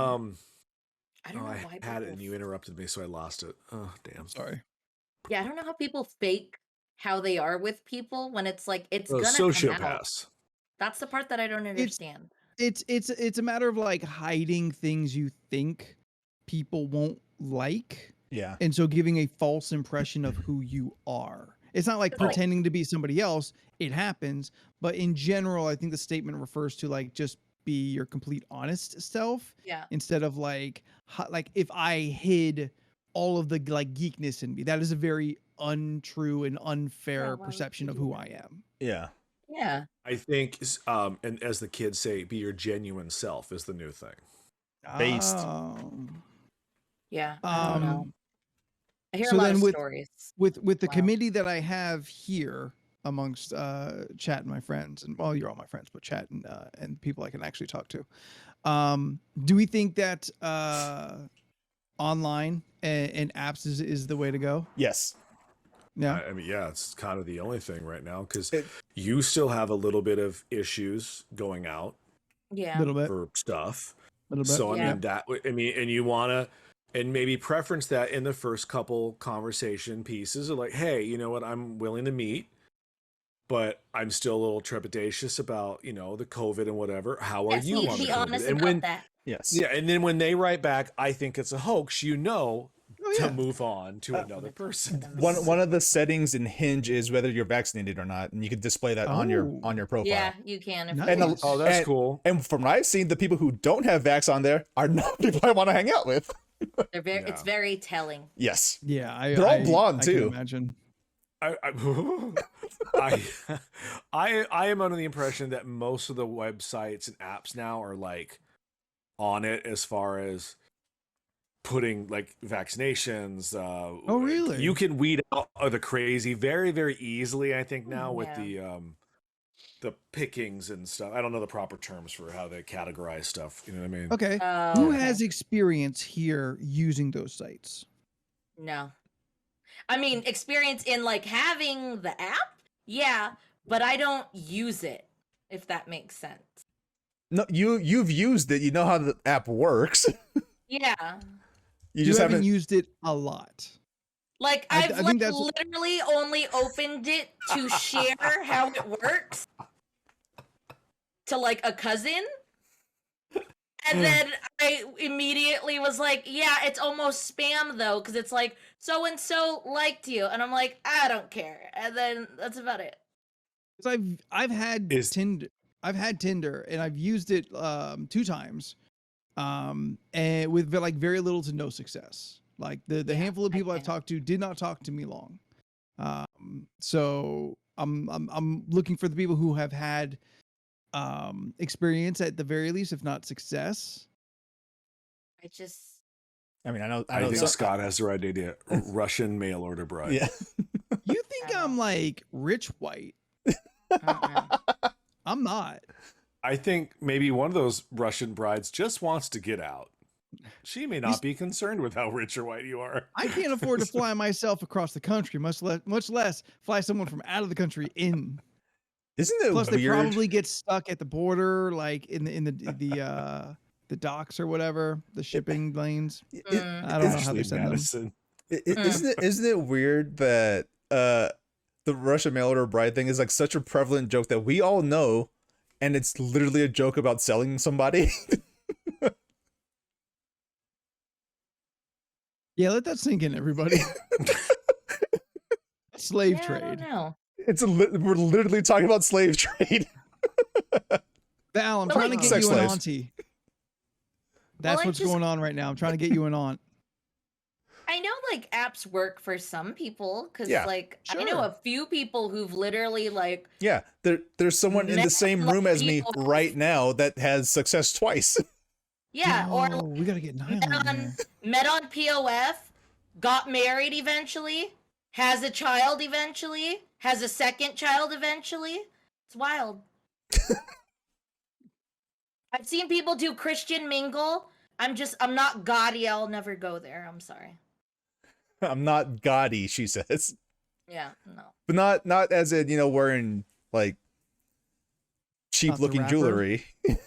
I don't know I why had it people and you interrupted me, so I lost it. Oh, damn. Sorry. Yeah, I don't know how people fake how they are with people when it's like it's Oh, gonna come out. sociopaths. That's the part that I don't understand. It's a matter of like hiding things you think people won't like, Yeah. and so giving a false impression of who you are. It's not like But, like- pretending to be somebody else. It happens, but in general, I think the statement refers to like just be your complete honest self Yeah. instead of like if I hid all of the like geekness in me. That is a very untrue and unfair why would perception you of do who that? I am. Yeah. Yeah. I think, and as the kids say, be your genuine self is the new thing. Based. Yeah. I don't know. I hear so a lot then of with- stories. With the Wow. committee that I have here amongst chat and my friends, and well, you're all my friends, but chat and people I can actually talk to. Do we think that online and apps is the way to go? Yes. Yeah. I mean, yeah, it's kind of the only thing right now because It- you still have a little bit of issues going out Yeah. A little bit. for stuff. Little bit. So I Yeah. mean and you wanna and maybe preference that in the first couple conversation pieces of like, hey, you know what, I'm willing to meet, but I'm still a little trepidatious about, the COVID and whatever. How are Yes, you be, on the be COVID? honest And about when that. Yes. yeah, and then when they write back, I think it's a hoax, Oh, yeah. to move on to another person. One of the settings in Hinge is whether you're vaccinated or not, and you can display that on Oh. your profile. Yeah, you can. If Nice. you And want. Oh, that's and- cool. And from what I've seen, the people who don't have vax on there are not people I want to hang out with. They're very. It's Yeah. very telling. Yes. Yeah. They're all blonde, I can too. imagine. I am under the impression that most of the websites and apps now are like on it as far as putting like vaccinations. Oh, really? You can weed out the crazy very, very easily. I think now with Yeah. the pickings and stuff. I don't know the proper terms for how they categorize stuff. You know what I mean? Okay. Oh, Who okay. has experience here using those sites? No. I mean, experience in like having the app? Yeah, but I don't use it, if that makes sense. No, you've used it. You know how the app works. Yeah. You just haven't. used it a lot. Like I I've think like that's- literally only opened it to share how it works to like a cousin. And then I immediately was like, yeah, it's almost spam though, because it's like so and so liked you. And I'm like, I don't care. And then that's about it. 'Cause I've had Is- Tinder. I've had Tinder and I've used it 2 times. And with like very little to no success. Like the Yeah, handful of I people I've can. talked to did not talk to me long. So I'm looking for the people who have had experience at the very least, if not success. I just I mean, I know. I know think some- Scott has the right idea. Russian mail order bride. Yeah. You think I I'm know. like rich white? I'm not. I think maybe one of those Russian brides just wants to get out. She may not be concerned with how rich or white you are. I can't afford to fly myself across the country, much less fly someone from out of the country in. Isn't it Plus, weird? they probably get stuck at the border, like in the docks or whatever, the shipping lanes. I don't know how they Ashley send them. Madison. Isn't it weird that the Russian mail order bride thing is like such a prevalent joke that we all know, and it's literally a joke about selling somebody. Yeah, let that sink in, everybody. Slave Yeah, I trade. don't know. We're literally talking about slave trade. Val, I'm But, trying like, to get sex you an slaves. auntie. That's Well, I what's just- going on right now. I'm trying to get you an aunt. I know like apps work for some people because Yeah, like I know sure. a few people who've literally like Yeah, there's someone in the Met same like room as me people- right now that has success twice. yeah, or Oh, we gotta get Niall met in on, here. met on POF, got married eventually, has a child eventually, has a second child eventually. It's wild. I've seen people do Christian mingle. I'm not gaudy. I'll never go there. I'm sorry. I'm not gaudy, she says, Yeah, no. but not as in, you know, wearing like cheap Not the looking rapper? jewelry. I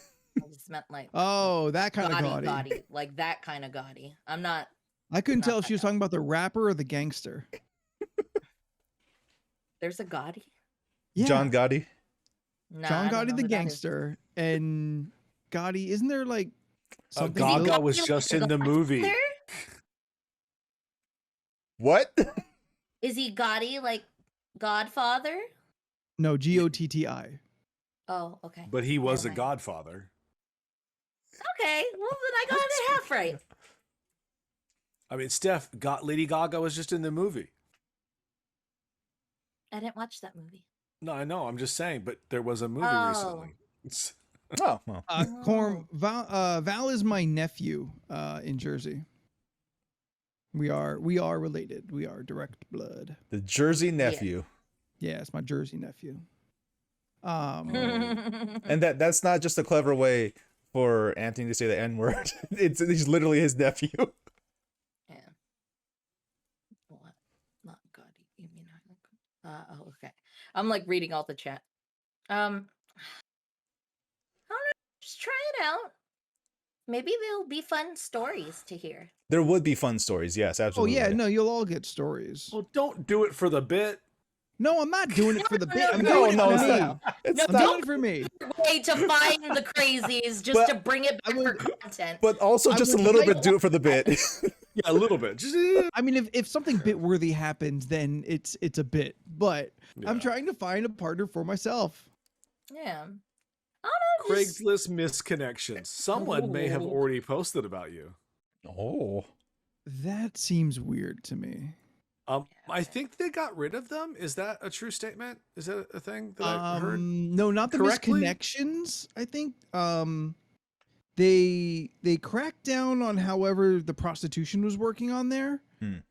just meant like Oh, that kind of gaudy, gaudy. gaudy, like that kind of gaudy. I'm not. I couldn't Not tell if that she was gaudy. talking about the rapper or the gangster. There's a gaudy. Yeah, John Gotti. No, John I don't Gotti know the who that is. gangster and Gotti. Isn't there like something? Gaga else? was just in the movie. Godfather? What? Is he gaudy like Godfather? No, Gotti. Oh, okay. But he was a Never mind. godfather. Okay, well then I got it half right. I mean, Steph, Lady Gaga was just in the movie. I didn't watch that movie. No, I know. I'm just saying, but there was a movie Oh. recently. It's- Oh, well. Corm, Val is my nephew in Jersey. We are related. We are direct blood. The Jersey nephew. Yeah, it's my Jersey nephew. And that's not just a clever way for Anthony to say the N-word. He's literally his nephew. Yeah. What? Not gaudy. You mean oh, okay. I'm like reading all the chat. I don't know. Just try it out. Maybe there'll be fun stories to hear. There would be fun stories, yes, Oh absolutely. yeah, no, you'll all get stories. well, don't do it for the bit. No, I'm not doing it for the bit. I'm No, doing no, it it's for me. not. It's I'm not. doing it for me. Way to find the crazies just But to bring it I back for would- content. But also I just a would little like- bit do it for the bit. Yeah, a little bit. Just, I mean, if something bit worthy happens, then it's a bit. But I'm Yeah. trying to find a partner for myself. Yeah. I don't know. Just, Craigslist misconnections. Someone may have Ooh. already posted about you. Oh. That seems weird to me. I think they got rid of them. Is that a true statement? Is that a thing that I heard? No, not the correctly? misconnections. I think they cracked down on however the prostitution was working on there,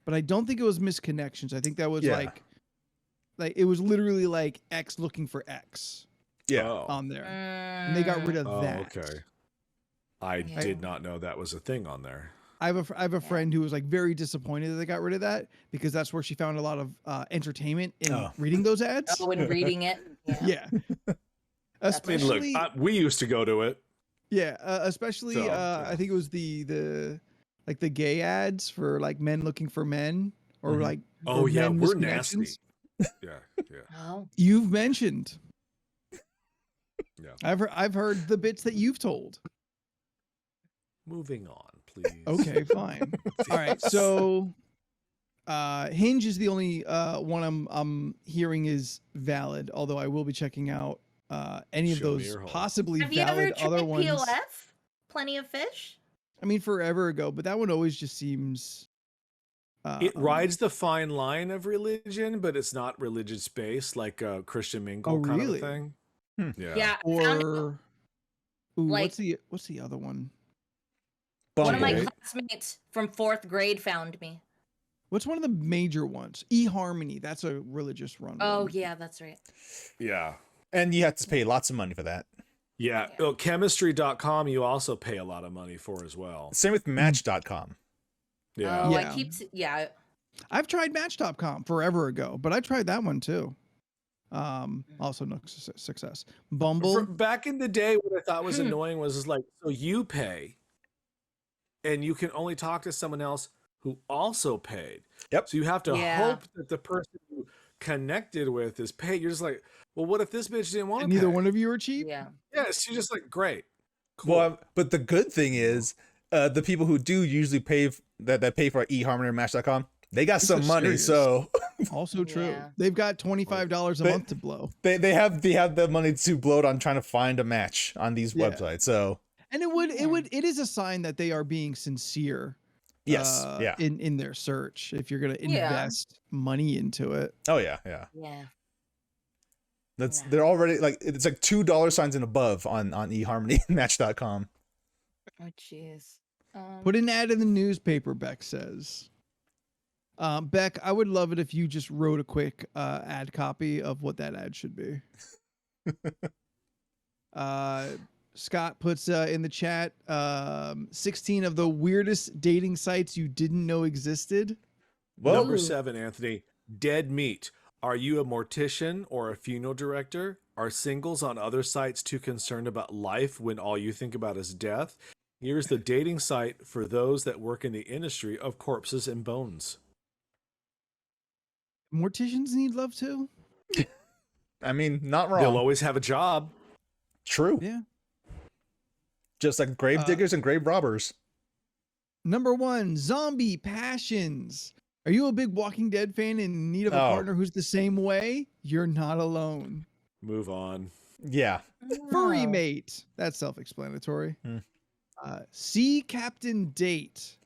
but I don't think it was misconnections. I think that was Yeah. like it was literally like X looking for X Yeah. Oh. on there, and they got rid of Oh, that. okay. I Yeah. did not know that was a thing on there. I have a friend who was like very disappointed that they got rid of that because that's where she found a lot of entertainment in Oh. reading those ads. Oh, and reading it. Yeah. Yeah. I mean, Especially, look, we used to go to it. yeah, especially So, yeah. I think it was the like the gay ads for like men looking for men or Mhm. like Oh or yeah, men we're misconnections. nasty. Yeah, yeah, Oh. You've mentioned. yeah. I've heard the bits that you've told. Moving on, please. Okay, fine. All right, so Hinge is the only one I'm hearing is valid. Although I will be checking out any of Show me those your hole. possibly Have you ever valid tried other ones. POF? Plenty of fish? I mean, forever ago, but that one always just seems. It rides the fine line of religion, but it's not religious based, like a Christian mingle Oh, kind really? of a thing. Hmm. Yeah. Yeah. I found Or ooh, like- what's the other one? one of my Bumble. classmates from 4th grade found me. What's one of the major ones? eHarmony. That's a religious run. Oh, one. yeah, that's right. Yeah. And you have to pay lots of money for that. Yeah. Yeah. Oh, chemistry.com you also pay a lot of money for as well. Same with Match.com. Yeah. Oh, Yeah. I keep. Yeah. I've tried Match.com forever ago, but I tried that one too. Also no success. Bumble. Back in the day, what I thought was annoying was like, so you pay and you can only talk to someone else who also paid. Yep. So you have to Yeah. hope that the person who connected with is pay. You're just like, well, what if this bitch didn't want to And neither pay? one of you are cheap. Yeah. Yes, she's just like, great. Cool. Well, but the good thing is, the people who do usually pay that pay for eHarmony or Match.com, they got These some are money. serious. So Also true. Yeah. They've got $25 a They- month to blow. they have the money to bloat on trying to find a match on these Yeah. websites. So And it is a sign that they are being sincere. yes, yeah. In their search, if you're gonna Yeah. invest money into it. Oh yeah, yeah. Yeah. That's Yeah. they're already like it's like $2 and above on eHarmony and Match.com. Oh jeez. Put an ad in the newspaper, Beck says. Beck, I would love it if you just wrote a quick ad copy of what that ad should be. Scott puts in the chat 16 of the weirdest dating sites you didn't know existed. Well, Number 7, Anthony, dead meat. Are you a mortician or a funeral director? Are singles on other sites too concerned about life when all you think about is death? Here's the dating site for those that work in the industry of corpses and bones. Morticians need love too. I mean, not wrong. They'll always have a job. True. Yeah. Just like grave diggers and grave robbers. Number 1, Zombie Passions. Are you a big Walking Dead fan in need of a Oh. partner who's the same way? You're not alone. Move on. Yeah. Furry No. mate. That's self-explanatory. Hmm. Sea Captain Date.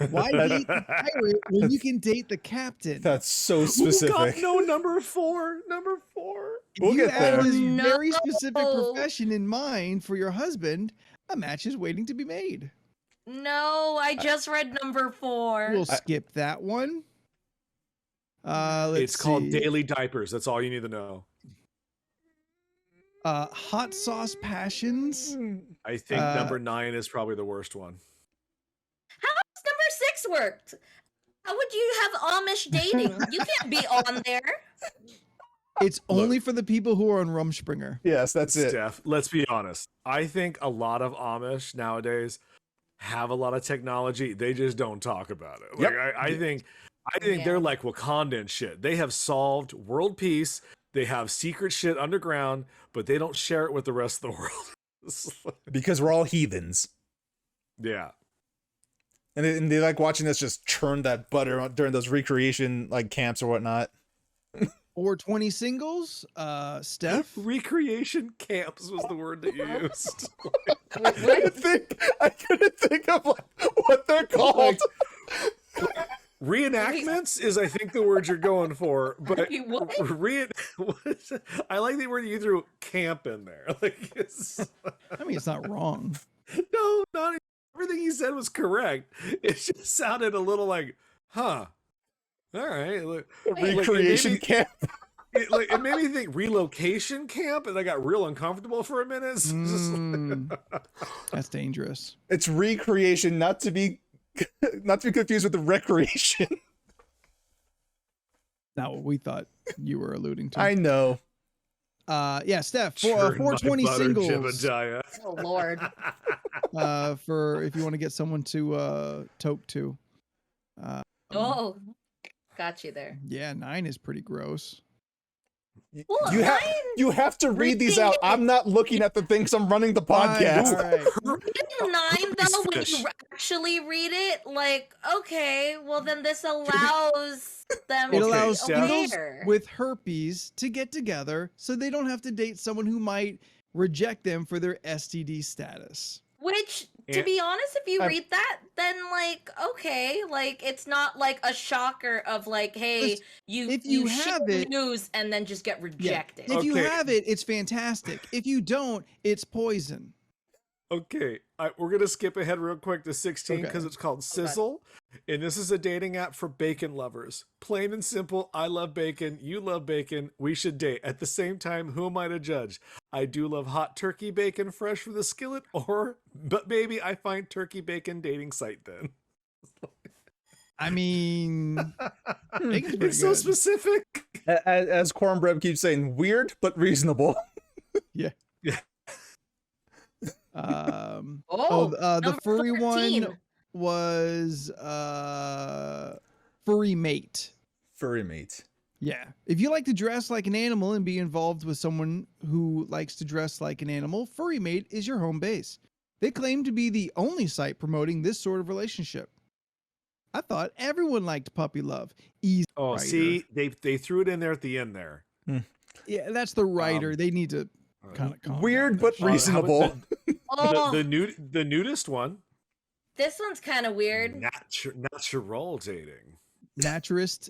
Why date the pirate when you can date the captain? That's so Who specific. got no number 4? Number 4. If We'll you get have there. this No. very specific profession in mind for your husband, a match is waiting to be made. No, I just read number 4. We'll skip that one. Let's It's called see. Daily Diapers. That's all you need to know. Hot Sauce Passions. I think Uh, number 9 is probably the worst one. How does number 6 work? How would you have Amish dating? You can't be on there. It's only for the people who are on Rumspringer. Yes, that's it. Steph, let's be honest. I think a lot of Amish nowadays have a lot of technology. They just don't talk about it. Like, Yep. I think Yeah. they're like Wakanda and shit. They have solved world peace. They have secret shit underground, but they don't share it with the rest of the world. It's like- Because we're all heathens. yeah. And they like watching us just churn that butter during those recreation like camps or whatnot. Or 20 singles. Steph. Recreation camps was the word that you used. I couldn't think of like, what they're called. Reenactments is, I think, the word you're going for, but What? I like the word you threw camp in there. Like, I mean, it's not wrong. no, not everything he said was correct. It just sounded a little like, huh? All right, like, Recreation camp. it made me think relocation camp, and I got real uncomfortable for a minute. So it's just like- Mm, that's dangerous. It's recreation, not to be confused with the recreation. Not what we thought you were alluding to. I know. Yeah, Steph, Churn my 420 butter, singles. Jebediah. Oh Lord. For if you want to get someone to toke to. Oh, got you there. Yeah, 9 is pretty gross. Well, You have to read these out. I'm not looking at the things. I'm running the podcast. All right. Reading 9 though, when Fish. you actually read it, like, okay, well then this allows them It to allows be singles aware. with herpes to get together so they don't have to date someone who might reject them for their STD status. Which, to And- be honest, if you I'm- read that, then like, okay, like it's not like a shocker of like, hey, Listen, you if you share have it- news and then just get rejected. If you Okay. have it, it's fantastic. If you don't, it's poison. Okay, we're gonna skip ahead real quick to 16 Okay. because it's called Sizzle, and this is a dating app for bacon lovers. Plain and simple. I love bacon. You love bacon. We should date. At the same time, who am I to judge? I do love hot turkey bacon fresh from the skillet, but maybe I find turkey bacon dating site then. I mean, bacon's pretty It's so good. specific. As Cornbread keeps saying, weird but reasonable. The number furry 13. one was furry mate. Furry mate. Yeah. If you like to dress like an animal and be involved with someone who likes to dress like an animal, Furry Mate is your home base. They claim to be the only site promoting this sort of relationship. I thought everyone liked puppy love. Easy. Oh, writer. see, they threw it in there at the end there. Yeah, that's the writer. They need to kind of Weird but reasonable. The nudist one. This one's kind of weird. Natural dating. naturist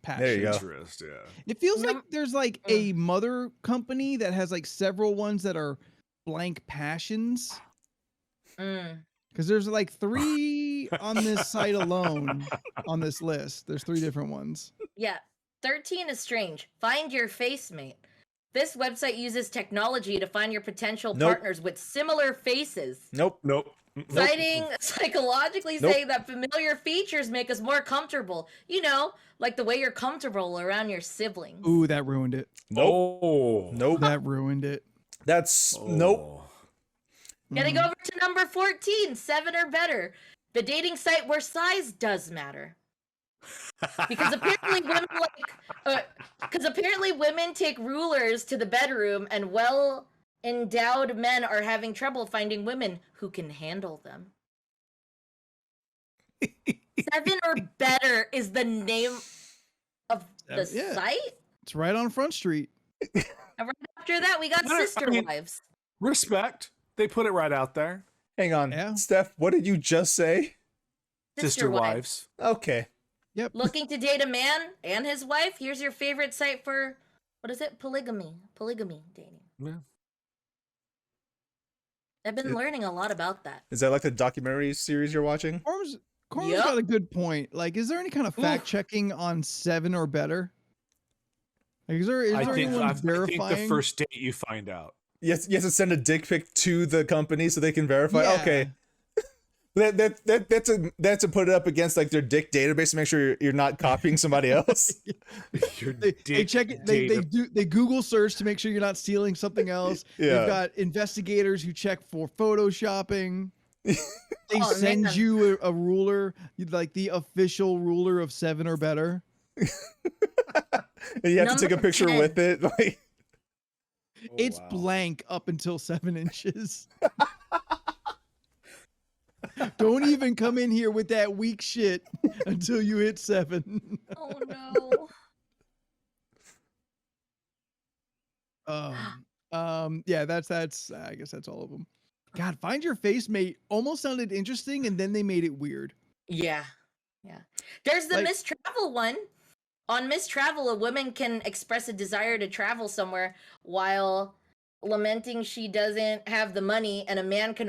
passion. There you go. Interest, yeah. It feels like there's like a mother company that has like several ones that are blank passions. Because there's like 3 on this site alone on this list. There's 3 different ones. Yeah. 13 is strange. Find your face mate. This website uses technology to find your potential partners with similar faces. Nope. Citing psychologically saying that familiar features make us more comfortable. You know, like the way you're comfortable around your siblings. Ooh, that ruined it. Nope. That ruined it. That's nope. Getting over to number 14, 7 or better. The dating site where size does matter. Because apparently women take rulers to the bedroom, and well-endowed men are having trouble finding women who can handle them. 7 or better is the name of the site. It's right on Front Street. And right after that, we got Sister Wives. Respect. They put it right out there. Hang on. Yeah. Steph, what did you just say? Sister Wives. Okay. Yep. Looking to date a man and his wife? Here's your favorite site for, what is it? Polygamy dating. Yeah. I've been learning a lot about that. Is that like the documentary series you're watching? Corm's got a good point. Like, is there any kind of fact checking on 7 or better? Like, is there anyone verifying? I think the first date you find out. Yes, you have to send a dick pic to the company so they can verify. Yeah. Okay. That's to put it up against like their dick database to make sure you're not copying somebody else. They check it. They Google search to make sure you're not stealing something else. Yeah. They've got investigators who check for photoshopping. They send you a ruler, like the official ruler of 7 or better. And you have to take a picture 10. with it. Like, It's blank up until 7 inches. Don't even come in here with that weak shit until you hit 7. Oh no. Yeah, that's I guess that's all of them. God, find your face mate almost sounded interesting, and then they made it weird. Yeah. There's the Miss Travel one. On Miss Travel, a woman can express a desire to travel somewhere while lamenting she doesn't have the money, and a man can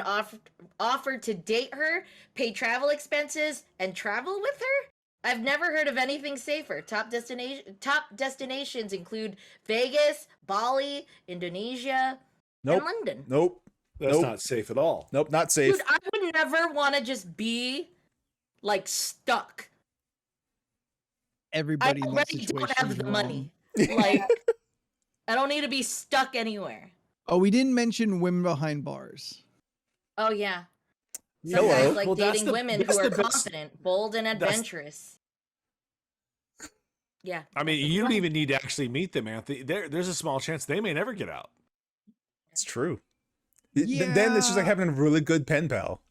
offer to date her, pay travel expenses, and travel with her. I've never heard of anything safer. Top destinations include Vegas, Bali, Indonesia, and London. That's not safe at all. Nope, not safe. Dude, I would never want to just be like stuck. Everybody I in that already situation don't have is the wrong. money. Like, I don't need to be stuck anywhere. Oh, we didn't mention women behind bars. Oh yeah. Hello. Some guys like Well, that's dating the- women that's who are the best- confident, bold, and adventurous. Yeah. I mean, you don't even need to actually meet them, Anthony. There's a small chance they may never get out. It's true. Yeah. Then it's just like having a really good pen pal.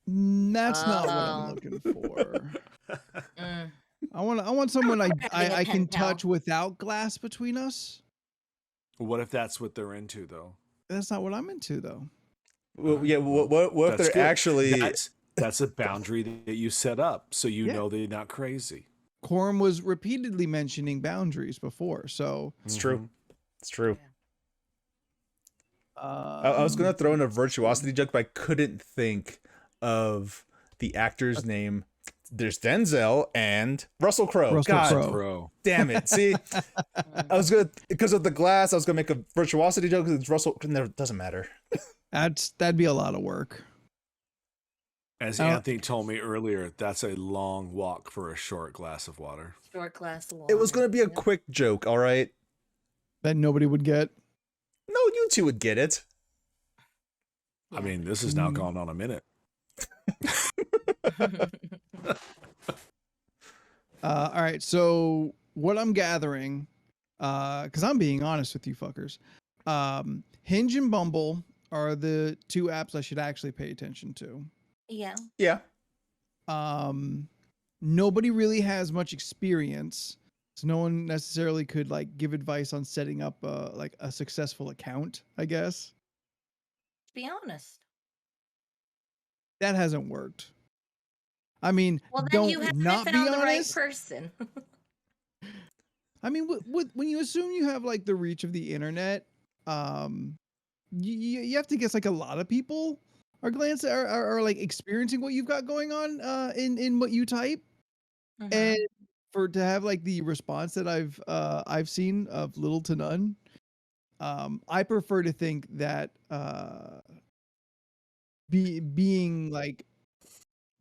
That's not what I'm looking for. I want someone I can touch without glass between us. What if that's what they're into, though? That's not what I'm into, though. Well, yeah. What if That's they're good. actually? That's a boundary that you set up, so you know they're not crazy. Corm was repeatedly mentioning boundaries before, so It's true. It's true. I was gonna throw in a virtuosity joke, but I couldn't think of the actor's name. There's Denzel and Russell Crowe. Russell God Crowe. damn it! See, I was gonna, because of the glass, I was gonna make a virtuosity joke because it's Russell. It doesn't matter. that'd be a lot of work. As Anthony told me earlier, that's a long walk for a short glass of water. Short glass of water. It was gonna be a quick joke, all right. That nobody would get. No, you two would get it. I mean, this has now gone on a minute. All right, so what I'm gathering, because I'm being honest with you fuckers, Hinge and Bumble are the two apps I should actually pay attention to. Yeah. Yeah. Nobody really has much experience, so no one necessarily could like give advice on setting up like a successful account, I guess. To be honest. That hasn't worked. I mean, Well, then don't you haven't not found be the right honest. person. I mean, when you assume you have like the reach of the internet, you have to guess like a lot of people are like experiencing what you've got going on in what you type. Mhm. And for to have like the response that I've seen of little to none, I prefer to think that being like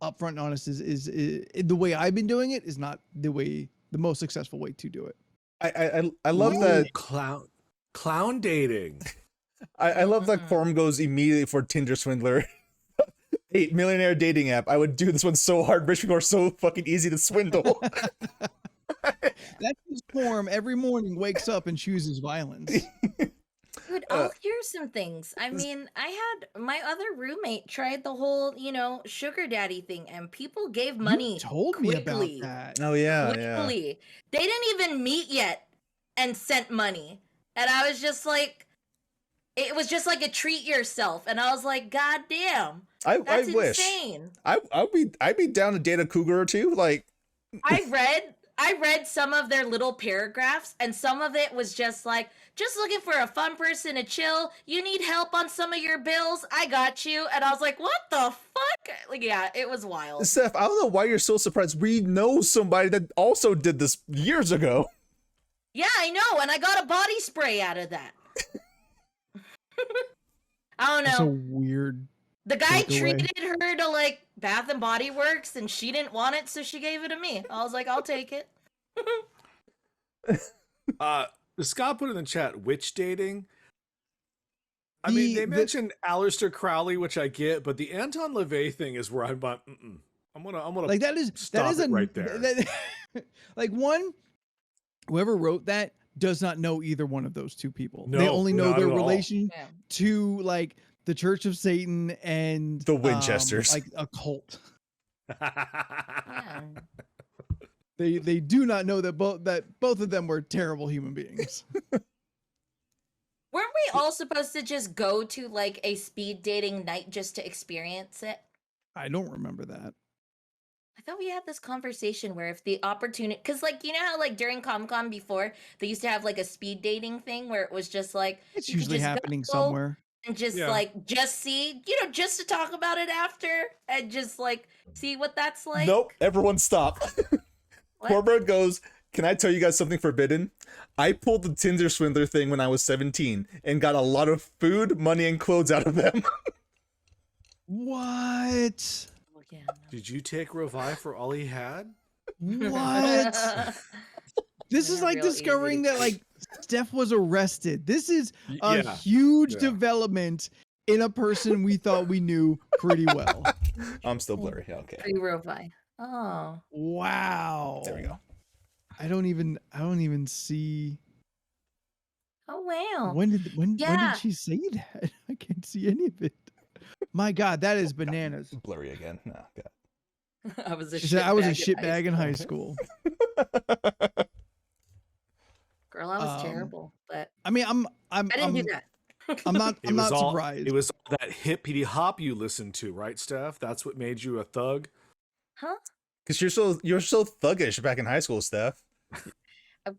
upfront and honest is the way I've been doing it is not the most successful way to do it. I love Ooh, that clown dating. I love that Quorum goes immediately for Tinder swindler. Hey, Millionaire Dating App. I would do this one so hard. Rich people are so fucking easy to swindle. That's his form. Every morning wakes up and chooses violence. Dude, I'll hear some things. I mean, I had my other roommate tried the whole, sugar daddy thing, and people gave money You told quickly. me about that. Oh yeah, yeah. Quickly. They didn't even meet yet and sent money. And I was just like, it was just like a treat yourself. And I was like, God damn. I That's wish. insane. I'd be down to date a cougar or two. Like I read some of their little paragraphs, and some of it was just like, just looking for a fun person to chill. You need help on some of your bills? I got you. And I was like, what the fuck? Like, yeah, it was wild. Steph, I don't know why you're so surprised. We know somebody that also did this years ago. Yeah, I know, and I got a body spray out of that. I don't That's a know. weird. The guy takeaway. treated her to like Bath and Body Works, and she didn't want it, so she gave it to me. I was like, I'll take it. Scott put in the chat, witch dating. I mean, they mentioned Aleister Crowley, which I get, but the Anton LaVey thing is where I'm gonna Like that is right there. Like whoever wrote that does not know either one of those two people. No, they only know not their at all. relation Yeah. to like the Church of Satan and The Winchesters. like a cult. Yeah. They do not know that both of them were terrible human beings. Weren't we all supposed to just go to like a speed dating night just to experience it? I don't remember that. I thought we had this conversation where if the opportunity, because like, you know how like during Comic-Con before, they used to have like a speed dating thing where it was just like, It's you could usually just happening go somewhere. and just Yeah. like, just see, just to talk about it after and just like see what that's like. Nope, everyone stop. What? Corbett goes, can I tell you guys something forbidden? I pulled the Tinder swindler thing when I was 17 and got a lot of food, money, and clothes out of them. What? Oh, yeah, Did you take Revive for all he had? What? no. This is Yeah, like real discovering easy. that like Steph was arrested. This is a Yeah. huge Yeah. development in a person we thought we knew pretty well. I'm still blurry. Yeah, okay. Free Rovi. Oh. Wow. There we go. I don't even see Oh wow. when did Yeah. she say that? I can't see any of it. My God, that is bananas. Blurry again. No, God. I was a She said I was a shitbag in high shitbag in school. high school. Girl, I was terrible, but I mean, I didn't do that. I'm not It was all surprised. it was all that hippity hop you listened to, right, Steph? That's what made you a thug. Huh? Because you're so thuggish back in high school, Steph.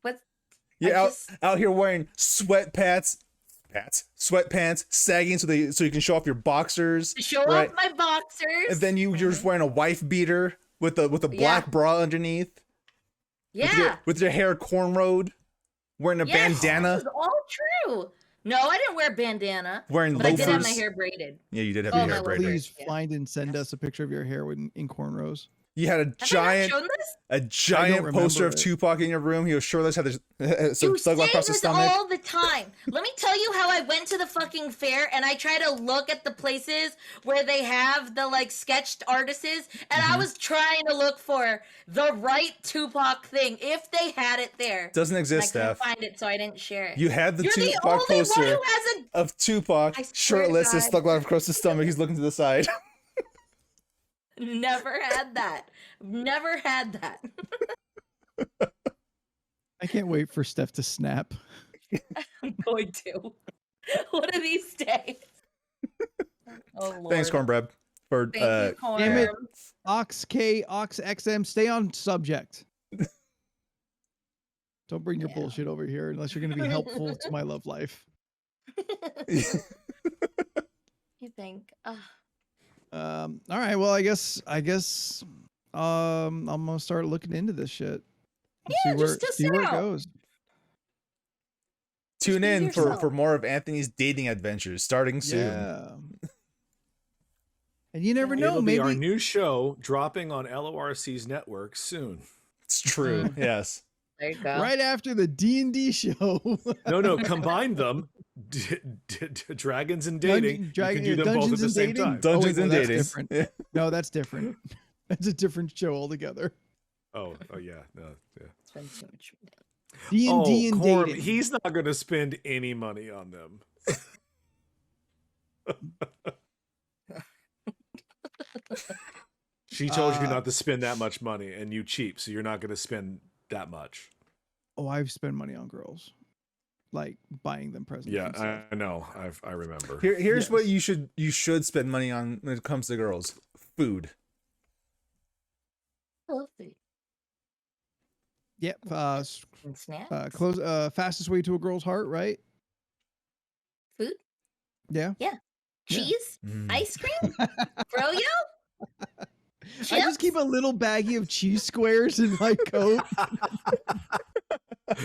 What? You're I out just- out here wearing sweatpants, sagging so you can show off your boxers. To show right? off my boxers. And then you're just wearing a wife beater with a black bra underneath. yeah. With your hair cornrowed, wearing a Yes, bandana, This is all true. No, I didn't wear bandana, wearing but I loafers. did have my hair braided. Yeah, you did have Oh, your my hair Lord. braided. Please Yeah. find and send us a picture of your hair in cornrows. You had Have I not shown this? a giant poster remember of it. Tupac in your room. He was shirtless, had some You thug say life across his this stomach. all the time. Let me tell you how I went to the fucking fair and I try to look at the places where they have the like sketched artists, and I was trying to look for the right Tupac thing if they had it there. Doesn't And I exist, couldn't Steph. find it, so I didn't share it. You had the You're the Tupac only poster one who has a. of Tupac, I swear to shirtless, his God. thug life across his stomach. He's looking to the side. Never had that. Never had that. I can't wait for Steph to snap. I'm going to. One of these days. Oh Lord. Thanks, Cornbread, for Thank you, Corn. Damn it. Ox K, Ox XM, stay on subject. Don't bring your Yeah. bullshit over here unless you're going to be helpful to my love life. You think? All right. Well, I guess I'm gonna start looking into this shit. Yeah, just test see it where it out. goes. Tune be in yourself. for more of Anthony's dating adventures starting soon. Yeah. And you never know, It'll be our maybe new show dropping on LORC's network soon. It's true. Yes. There you go. right after the D&D show. No, combine them. Dragons and dating. You can do them both at Dungeons the and same Dating? time. Dungeons wait, and no, that's dating. different. Yeah. No, that's different. That's a different show altogether. Oh yeah, no, yeah. Spend too much time. D&D and Corm, dating. he's not going to spend any money on them. She told you not to spend that much money, and you cheap, so you're not going to spend that much. Oh, I've spent money on girls, like buying them presents. Yeah, and stuff. I know. I remember. Here's Yes. what you should spend money on when it comes to girls: food. I love food Yep. and snacks. Fastest way to a girl's heart, right? Food, Yeah. cheese, Mm. ice cream, froyo. I just keep a little baggie of cheese squares in my coat.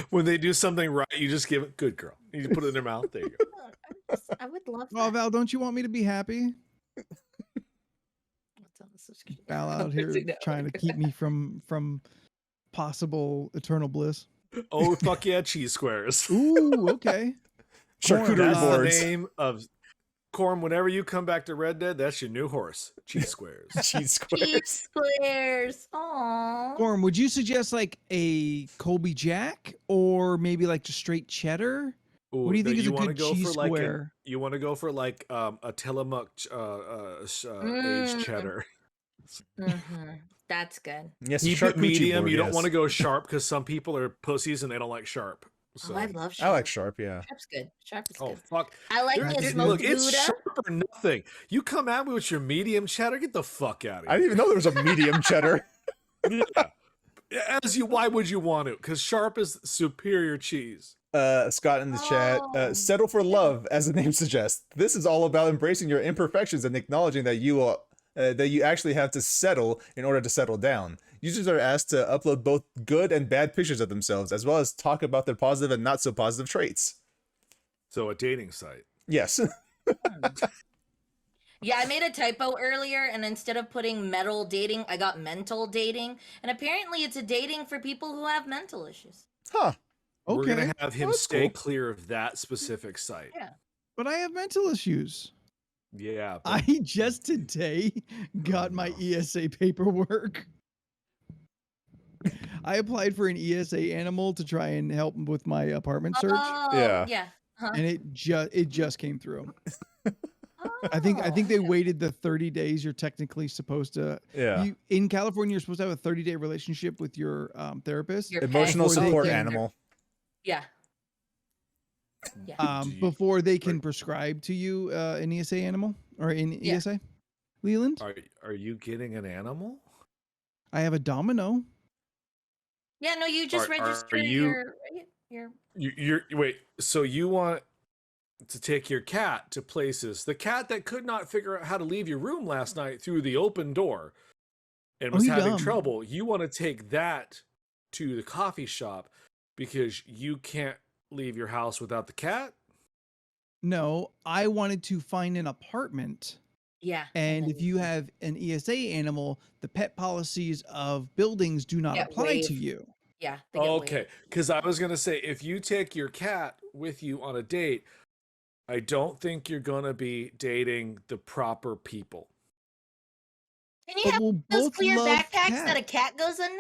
When they do something right, you just give it. Good girl. You just put it in their mouth. There you go. I would love Oh, that. Val, don't you want me to be happy? What's on the subscription? Val out here trying to keep me from possible eternal bliss. Oh fuck yeah, cheese squares. Ooh, okay. Charcuterie That's the boards. name of Corm. Whenever you come back to Red Dead, that's your new horse. Cheese squares. Cheese squares. Cheese squares. Aww. Gorm, would you suggest like a Colby Jack or maybe like just straight cheddar? Ooh, What do you think no, is a wanna good go cheese for like square? you want to go for like a Tillamook aged cheddar. That's good. Yes, Keep it charcuterie medium. board, You don't yes. want to go sharp because some people are pussies and they don't like sharp. So. Oh, I love sharp. I like sharp. Yeah. Sharp's good. Sharp is Oh good. fuck! I like There- the it- smoked look, it's Gouda. sharp or nothing. You come at me with your medium cheddar. Get the fuck out of I here. didn't even know there was a medium cheddar. Yeah. Why would you want to? Because sharp is superior cheese. Scott in the chat, Oh. settle for love, as the name suggests. This is all about embracing your imperfections and acknowledging that you actually have to settle in order to settle down. Users are asked to upload both good and bad pictures of themselves, as well as talk about their positive and not so positive traits. So a dating site. Yes. Yeah, I made a typo earlier, and instead of putting metal dating, I got mental dating. And apparently, it's a dating for people who have mental issues. Huh. We're Okay, gonna have him That's stay cool. clear of that specific site. Yeah. but I have mental issues. Yeah. but- I just today got Oh, my no. ESA paperwork. I applied for an ESA animal to try and help with my apartment search, Oh, Yeah. yeah. Huh? and it just came through. I think Oh. they waited the 30 days you're technically supposed to. Yeah. In California, you're supposed to have a 30-day relationship with your therapist. Your Emotional pet. Before they support can- animal. Yeah. Yeah. Do you- Before they can prescribe to you an ESA animal or an Yeah. ESA. Leland, Are you getting an animal? I have a domino. Yeah, no, you just Are register you- your You're wait. So you want to take your cat to places? The cat that could not figure out how to leave your room last night through the open door and was you having dumb. trouble. You want to take that to the coffee shop because you can't leave your house without the cat? No, I wanted to find an apartment Yeah. And then if you have an ESA animal, the pet policies of buildings do not get apply to waived. you. Yeah. They get Okay, waived. because I was gonna say if you take your cat with you on a date, I don't think you're gonna be dating the proper people. Can you But have we'll those both clear love backpacks that a cats. cat goes in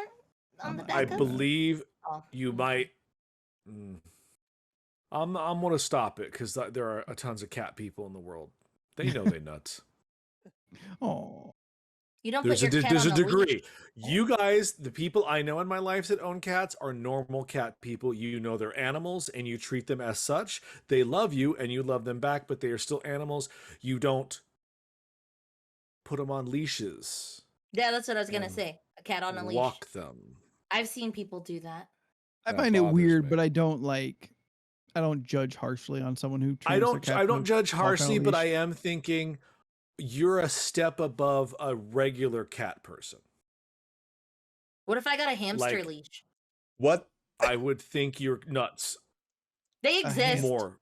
I'm on the not I back doing of? that. believe Oh, you okay. might. I'm gonna stop it because there are a tons of cat people in the world. They know they nuts. Oh, You don't There's put your cat there's on a a leash. degree. You guys, the people I know in my life that own cats, are normal cat people. You know they're animals and you treat them as such. They love you and you love them back, but they are still animals. You don't put them on leashes. Yeah, that's what I was gonna and say. A cat on a leash. walk them. I've seen people do that. I That find it bothers weird, me. but I don't judge harshly on someone who trains their cat I don't to judge walk on a harshly, but I leash. am thinking you're a step above a regular cat person. What if I got a hamster Like- leash? What? I would think you're nuts. They A exist. More.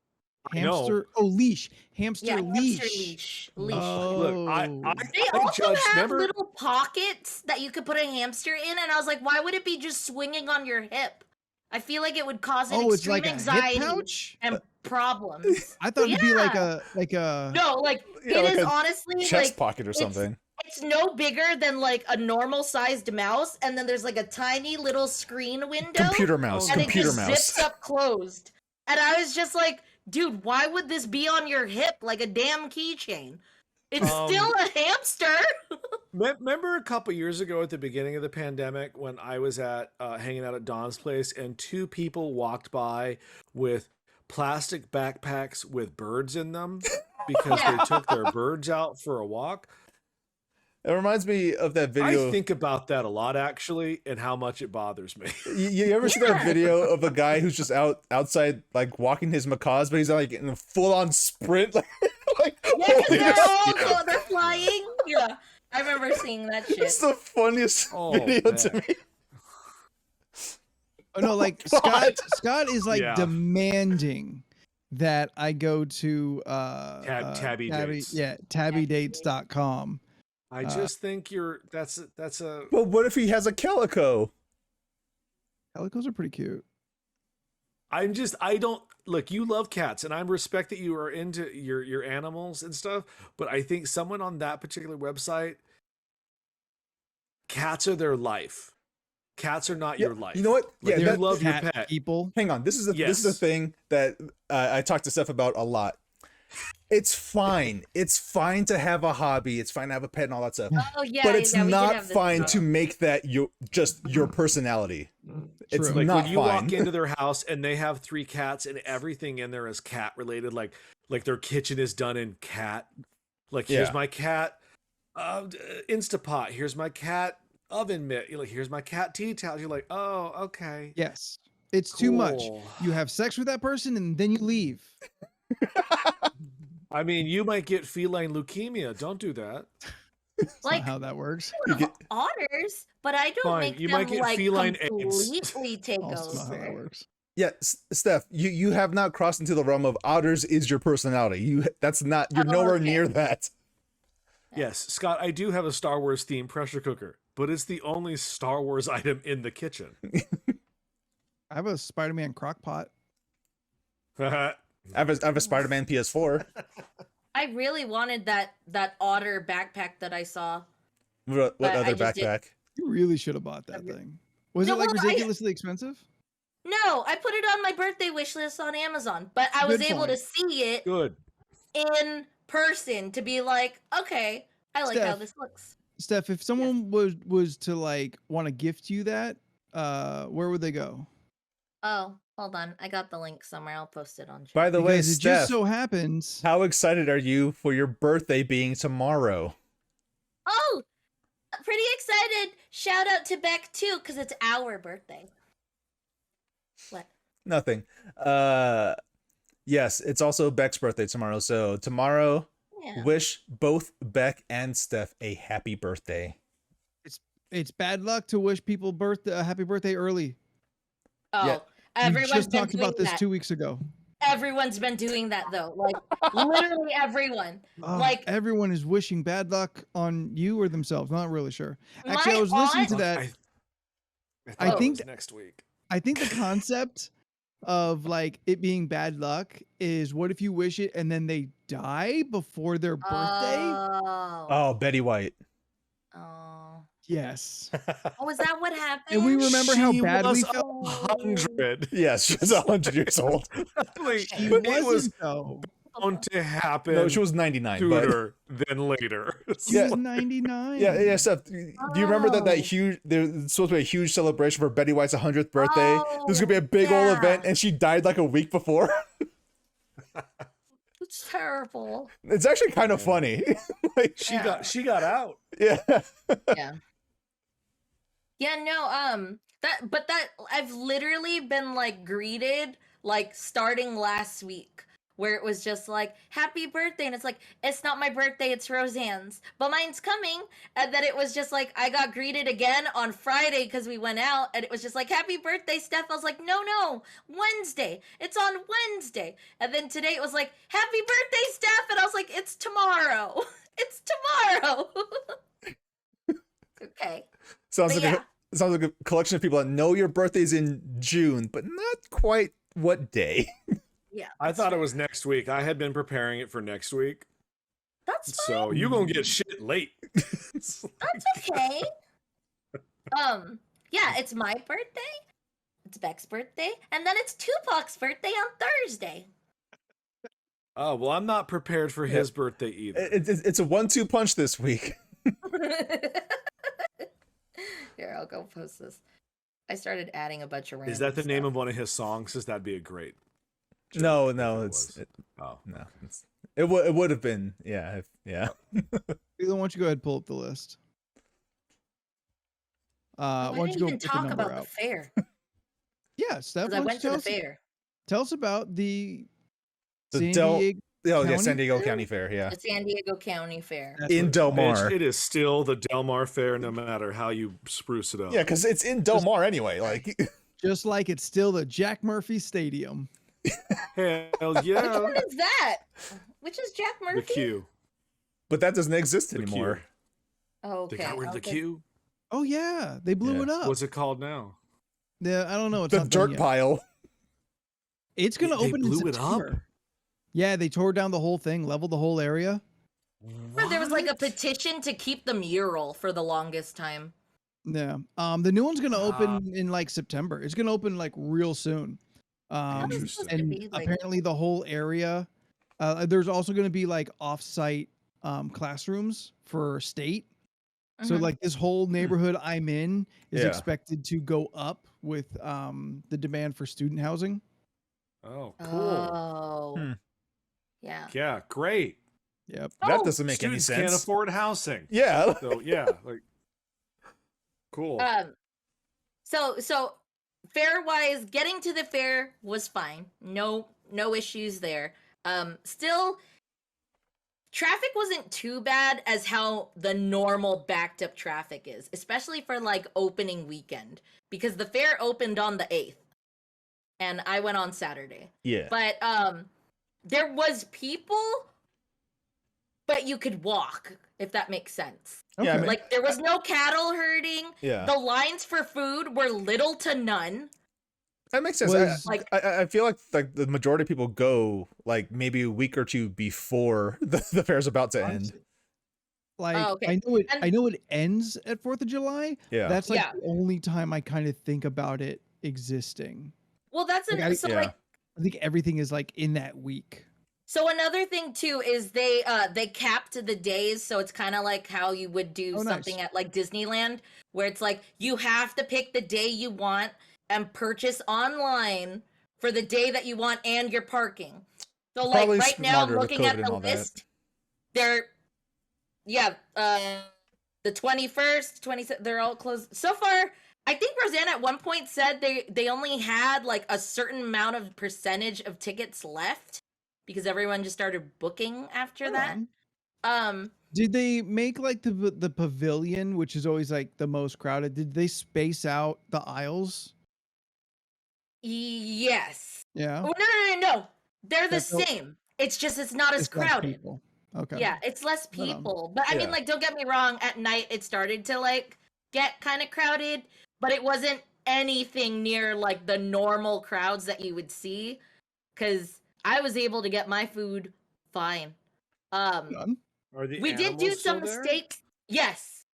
I know. Hamster, oh leash, hamster Yeah, leash. hamster leash. Leash. Look, I Oh. They I also judge have never. little pockets that you could put a hamster in, and I was like, why would it be just swinging on your hip? I feel like it would cause an Oh, it's extreme like a anxiety hip pouch. and problems. I thought it'd be like Yeah. a. No, like Yeah, it like is a honestly chest like pocket or something. it's no bigger than like a normal sized mouse, and then there's like a tiny little screen window. Computer mouse. and Computer it just mouse. zips up closed. And I was just like, dude, why would this be on your hip like a damn keychain? It's still a hamster. Remember a couple years ago at the beginning of the pandemic when I was at hanging out at Don's place and two people walked by with plastic backpacks with birds in them because Yeah. they took their birds out for a walk? It reminds me of that video. I think about that a lot actually and how much it bothers me. You ever see that video of a guy who's just outside, like walking his macaws, but he's like in a full-on sprint, like Yeah, because holy shit. they're flying. Yeah, I remember seeing that shit. It's the funniest Oh, video to man. me. Oh no, like God. Scott is like Yeah. demanding that I go to Tabby Dates. Yeah, tabbydates.com. I just think that's a Well, what if he has a calico? Calicos are pretty cute. I don't look, you love cats and I respect that you are into your animals and stuff, but I think someone on that particular website, cats are their life. Cats are not Yeah, your life. you know what? Like, Yeah, you that- love your Cat pet. people. Hang on, this is a Yes. thing that I talk to Steph about a lot. It's fine. It's fine to have a hobby. It's fine to have a pet and all that stuff. Oh yeah, But it's yeah, we did not have this fine talk. to make that your personality. It's True. Like not when you fine. walk into their house and they have 3 cats and everything in there is cat related, like their kitchen is done in cat. Like here's Yeah. my cat Instapot. Here's my cat oven mitt. You're like, here's my cat tea towels. You're like, oh, okay. Yes. It's too much. Cool. You have sex with that person and then you leave. I mean, you might get feline leukemia. Don't do that. That's Like- not how that works. You get- otters, but I don't Fine, make you them might get like feline AIDS. completely take Also not how that over. works. Yeah, Steph, you have not crossed into the realm of otters is your personality. You're Oh, nowhere okay. near that. Yes, Scott, I do have a Star Wars themed pressure cooker, but it's the only Star Wars item in the kitchen. I have a Spider-Man crock pot. I have a Spider-Man PS4. I really wanted that otter backpack that I saw. What But I other just didn't. backpack? You really should have bought that thing. Was No, it like well, I- ridiculously expensive? No, I put it on my birthday wish list on Amazon, but I was Good able to point. see it Good. in person to be like, okay, I like how Steph. this looks. Steph, if someone was to like want to gift you that, where would they go? Oh, hold on. I got the link somewhere. I'll post it on chat. By the way, Because it Steph, just so happens. how excited are you for your birthday being tomorrow? Oh, pretty excited. Shout out to Beck too, because it's our birthday. What? Nothing. Yes, it's also Beck's birthday tomorrow. So tomorrow, Yeah. wish both Beck and Steph a happy birthday. It's bad luck to wish people a happy birthday early. Oh, Yeah. We everyone's just been talked about doing this that. 2 weeks ago. Everyone's been doing that though. Like literally everyone. Like everyone is wishing bad luck on you or themselves. Not really sure. Actually, I my was listening to aunt- that. I I think it was next week. I think the concept of like it being bad luck is what if you wish it and then they die before their birthday? Oh. Oh, Betty White. Oh. Yes. Oh, is that what happened? And we remember how She bad we was felt. 100. Yes, she's 100 years old. Like, She it was wasn't though. bound to happen. No, she was 99. But sooner than later. She Yeah. was 99. yeah, Steph. Do you remember that Oh. huge? There's supposed to be a huge celebration for Betty White's 100th birthday. There's gonna be a big old yeah. event, and she died like a week before. It's terrible. It's actually kind of funny. Like, She got out. yeah. Yeah. Yeah, no, that I've literally been like greeted like starting last week where it was just like happy birthday and it's like it's not my birthday, it's Roseanne's, but mine's coming. And then it was just like I got greeted again on Friday because we went out and it was just like happy birthday, Steph. I was like, no, Wednesday, it's on Wednesday. And then today it was like happy birthday, Steph, and I was like it's tomorrow. It's tomorrow. Okay. Sounds But like yeah. sounds like a collection of people that know your birthday's in June, but not quite what day. Yeah. I thought it was next week. I had been preparing it for next week. That's fine. So you gonna get shit late. That's okay. Yeah, it's my birthday, it's Beck's birthday, and then it's Tupac's birthday on Thursday. Oh, well, I'm not prepared for his birthday either. It's a 1-2 punch this week. Here, I'll go post this. I started adding a bunch of random Is that the name stuff. of one of his songs? Because that'd be a great. No, joke if it's was. Oh. no. It would have been, yeah, yeah. Why don't you go ahead and pull up the list? I Why don't didn't you go even pick a talk number about the out? fair Yeah, Steph, because I why went don't to you the fair. tell us about the The San Diego San County Diego Fair? County Fair, yeah. The San Diego County Fair. That's In what- Del Bitch, Mar. it is still the Del Mar Fair, no matter how you spruce it up. Yeah, because it's in Del Mar anyway. Like, Just like it's still the Jack Murphy Stadium. Hell Which yeah. one is that? Which is Jack The Murphy? Q. but that doesn't exist The anymore. Q. Oh, okay. They got rid of the okay. Q. Oh yeah, they blew Yeah. it up. What's it called now? Yeah, I don't know. It's The not done dirt yet. pile. It's gonna They open in blew it up? September. Yeah, they tore down the whole thing, leveled the whole area. Remember there was like a What? petition to keep the mural for the longest time. Yeah. The new one's gonna Ah. open in like September. It's gonna open like real soon. That was Interesting. supposed to And be like apparently the whole area. There's also gonna be like off-site classrooms for state. So Mhm. like this whole neighborhood I'm in is Yeah. expected to go up with the demand for student housing. Oh, cool. Oh. Hmm. Yeah. Yeah, great. Yep. That Oh, doesn't make any Students sense. can't afford housing. Yeah. So yeah, like cool. So fair wise, getting to the fair was fine. No issues there. Still traffic wasn't too bad as how the normal backed up traffic is, especially for like opening weekend because the fair opened on the 8th and I went on Saturday. Yeah. But there was people but you could walk if that makes sense. Yeah, I Okay. mean- Like there was no cattle herding. Yeah. The lines for food were little to none. That makes sense. Was- I feel like the majority of people go like maybe a week or two before the fair's about to end. Like Oh, okay. I know it. And- I know it ends at 4th of July. Yeah. That's like Yeah. the only time I kind of think about it existing. Well, that's Like, so yeah. like I think everything is like in that week. so another thing too is they capped the days, so it's kind of like how you would do Oh, nice. something at like Disneyland, where it's like you have to pick the day you want and purchase online for the day that you want and your parking. So like Probably right now, I'm smarter with looking at COVID and the all that. list. They're the 21st, 27th, they're all closed so far. I think Roseanne at one point said they only had like a certain amount of percentage of tickets left because everyone just started booking after that. Did they make like the pavilion, which is always like the most crowded? Did they space out the aisles? Yes. Yeah. Oh, no. They're the That's all- same. It's just it's not as It's less crowded. people. Okay. Yeah, it's less Right on. people. But I mean, Yeah. like, don't get me wrong, at night it started to like get kind of crowded, but it wasn't anything near like the normal crowds that you would see. Cause I was able to get my food fine. Done. Are the We did do animals still some there? mistakes. Yes.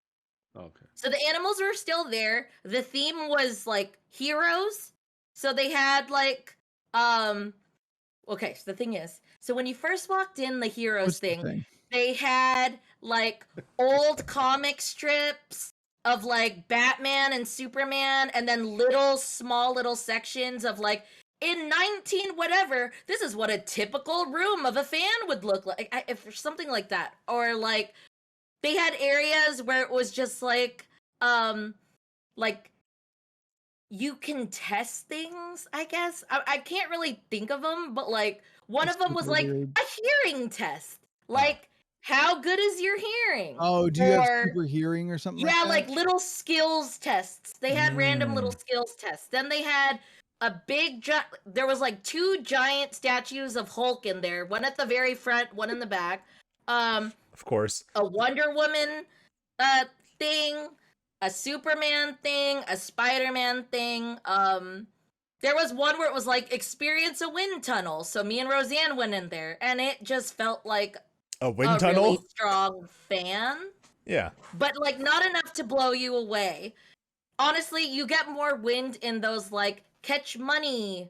Okay. So the animals were still there. The theme was like heroes. So they had like okay, so the thing is, so when you first walked in the heroes What's the thing, thing? they had like old comic strips of like Batman and Superman, and then small little sections of like in 19 whatever, this is what a typical room of a fan would look like, if something like that. Or like they had areas where it was just like you can test things, I guess. I can't really think of them, but like one That's of them was super like weird. a hearing test. Like, how good is your hearing? Oh, do you have Or super hearing or something yeah, like that? like little skills tests. They had random little Mm. skills tests. Then they had a there was like 2 giant statues of Hulk in there, one at the very front, one in the back. Of course. A Wonder Woman thing, a Superman thing, a Spider-Man thing. There was one where it was like experience a wind tunnel. So me and Roseanne went in there, and it just felt like A wind a tunnel? really strong fan, Yeah. but like not enough to blow you away. Honestly, you get more wind in those like catch money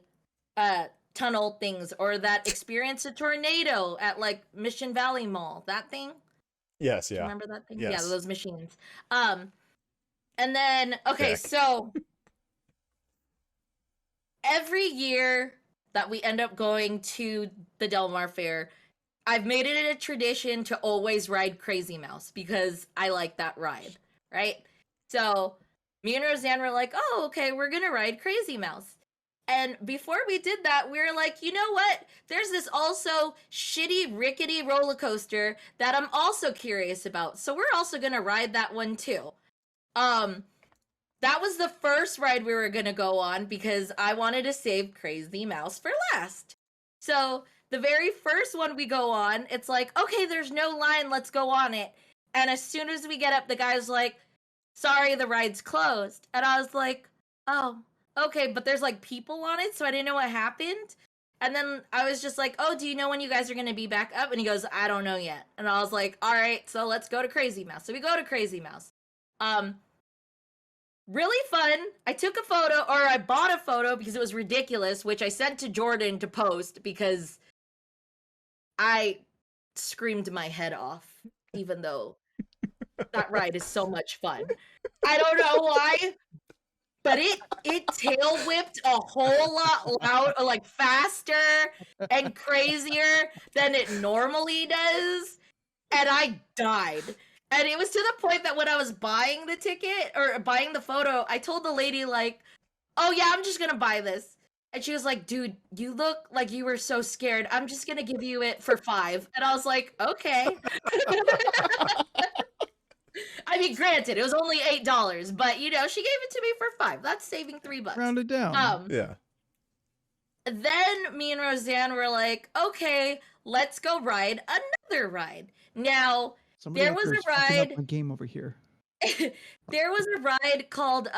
tunnel things, or that experience a tornado at like Mission Valley Mall. That thing? Yes, Do you yeah. remember that thing? Yeah, Yes. those machines. And then okay, Heck. so every year that we end up going to the Del Mar Fair, I've made it a tradition to always ride Crazy Mouse because I like that ride, right? So me and Roseanne were like, oh, okay, we're gonna ride Crazy Mouse. And before we did that, we were like, you know what? There's this also shitty, rickety roller coaster that I'm also curious about. So we're also gonna ride that one too. That was the first ride we were gonna go on because I wanted to save Crazy Mouse for last. So the very first one we go on, it's like, okay, there's no line, let's go on it. And as soon as we get up, the guy's like, sorry, the ride's closed. And I was like, oh, okay, but there's like people on it, so I didn't know what happened. And then I was just like, oh, do you know when you guys are gonna be back up? And he goes, I don't know yet. And I was like, all right, so let's go to Crazy Mouse. So we go to Crazy Mouse. Really fun. I took a photo, or I bought a photo because it was ridiculous, which I sent to Jordan to post because I screamed my head off, even though that ride is so much fun. I don't know why, but it tail whipped a whole lot like faster and crazier than it normally does, and I died. And it was to the point that when I was buying the ticket or buying the photo, I told the lady like, "Oh yeah, I'm just gonna buy this." And she was like, "Dude, you look like you were so scared. I'm just gonna give you it for $5." And I was like, "Okay." I mean, granted, it was only $8, but you know, she gave it to me for $5. That's saving $3. Round it down. Yeah. Then me and Roseanne were like, "Okay, let's go ride another ride." Now, Somebody there out was there a is fucking up ride. my game over here. There was a ride called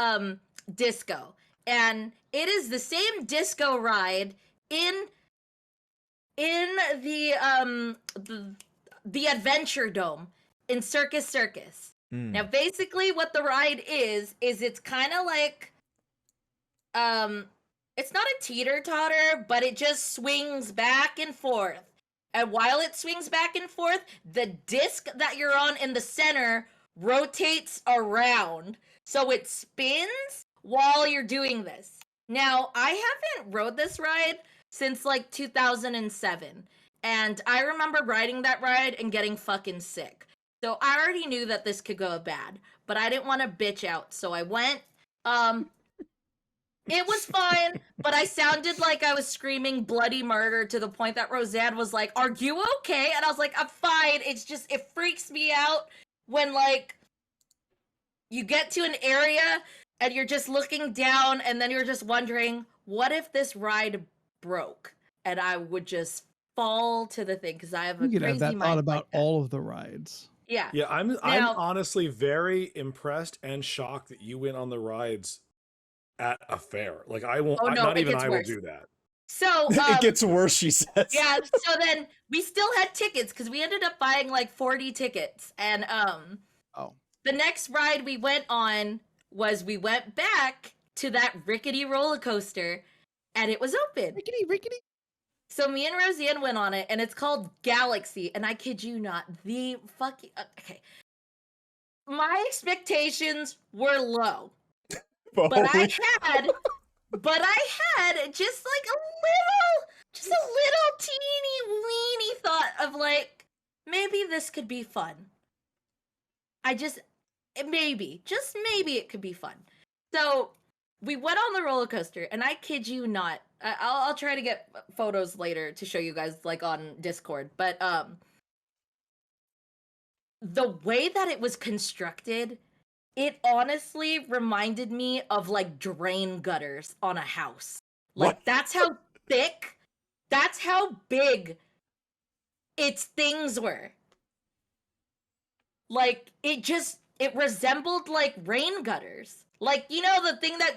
Disco, and it is the same disco ride in the Adventure Dome in Circus Circus. Now, basically, what the ride is it's kind of like it's not a teeter-totter, but it just swings back and forth. And while it swings back and forth, the disc that you're on in the center rotates around. So it spins while you're doing this. Now, I haven't rode this ride since like 2007. And I remember riding that ride and getting fucking sick. So I already knew that this could go bad, but I didn't want to bitch out. So I went. It was fine, but I sounded like I was screaming bloody murder to the point that Roseanne was like, "Are you okay?" And I was like, "I'm fine. It's just, it freaks me out when, like, you get to an area and you're just looking down and then you're just wondering, what if this ride broke? and I would just fall to the thing because I have a You could crazy have that mind thought like about that. all of the rides. Yeah. Yeah, I'm Now- honestly very impressed and shocked that you went on the rides at a fair. Like I won't. Oh, no, not it even gets I will worse. do that. So It gets worse, she says. yeah, so then we still had tickets because we ended up buying like 40 tickets. And Oh, the next ride we went on was we went back to that rickety roller coaster and it was open. rickety. So me and Roseanne went on it and it's called Galaxy. And I kid you not, the fucking okay. My expectations were low. But I had just like a little teeny weeny thought of like, maybe this could be fun. Maybe it could be fun. So we went on the roller coaster and I kid you not, I'll try to get photos later to show you guys like on Discord, but the way that it was constructed, it honestly reminded me of like drain gutters on a house. Like What? that's how thick, that's how big its things were. Like it resembled like rain gutters. Like, you know, the thing that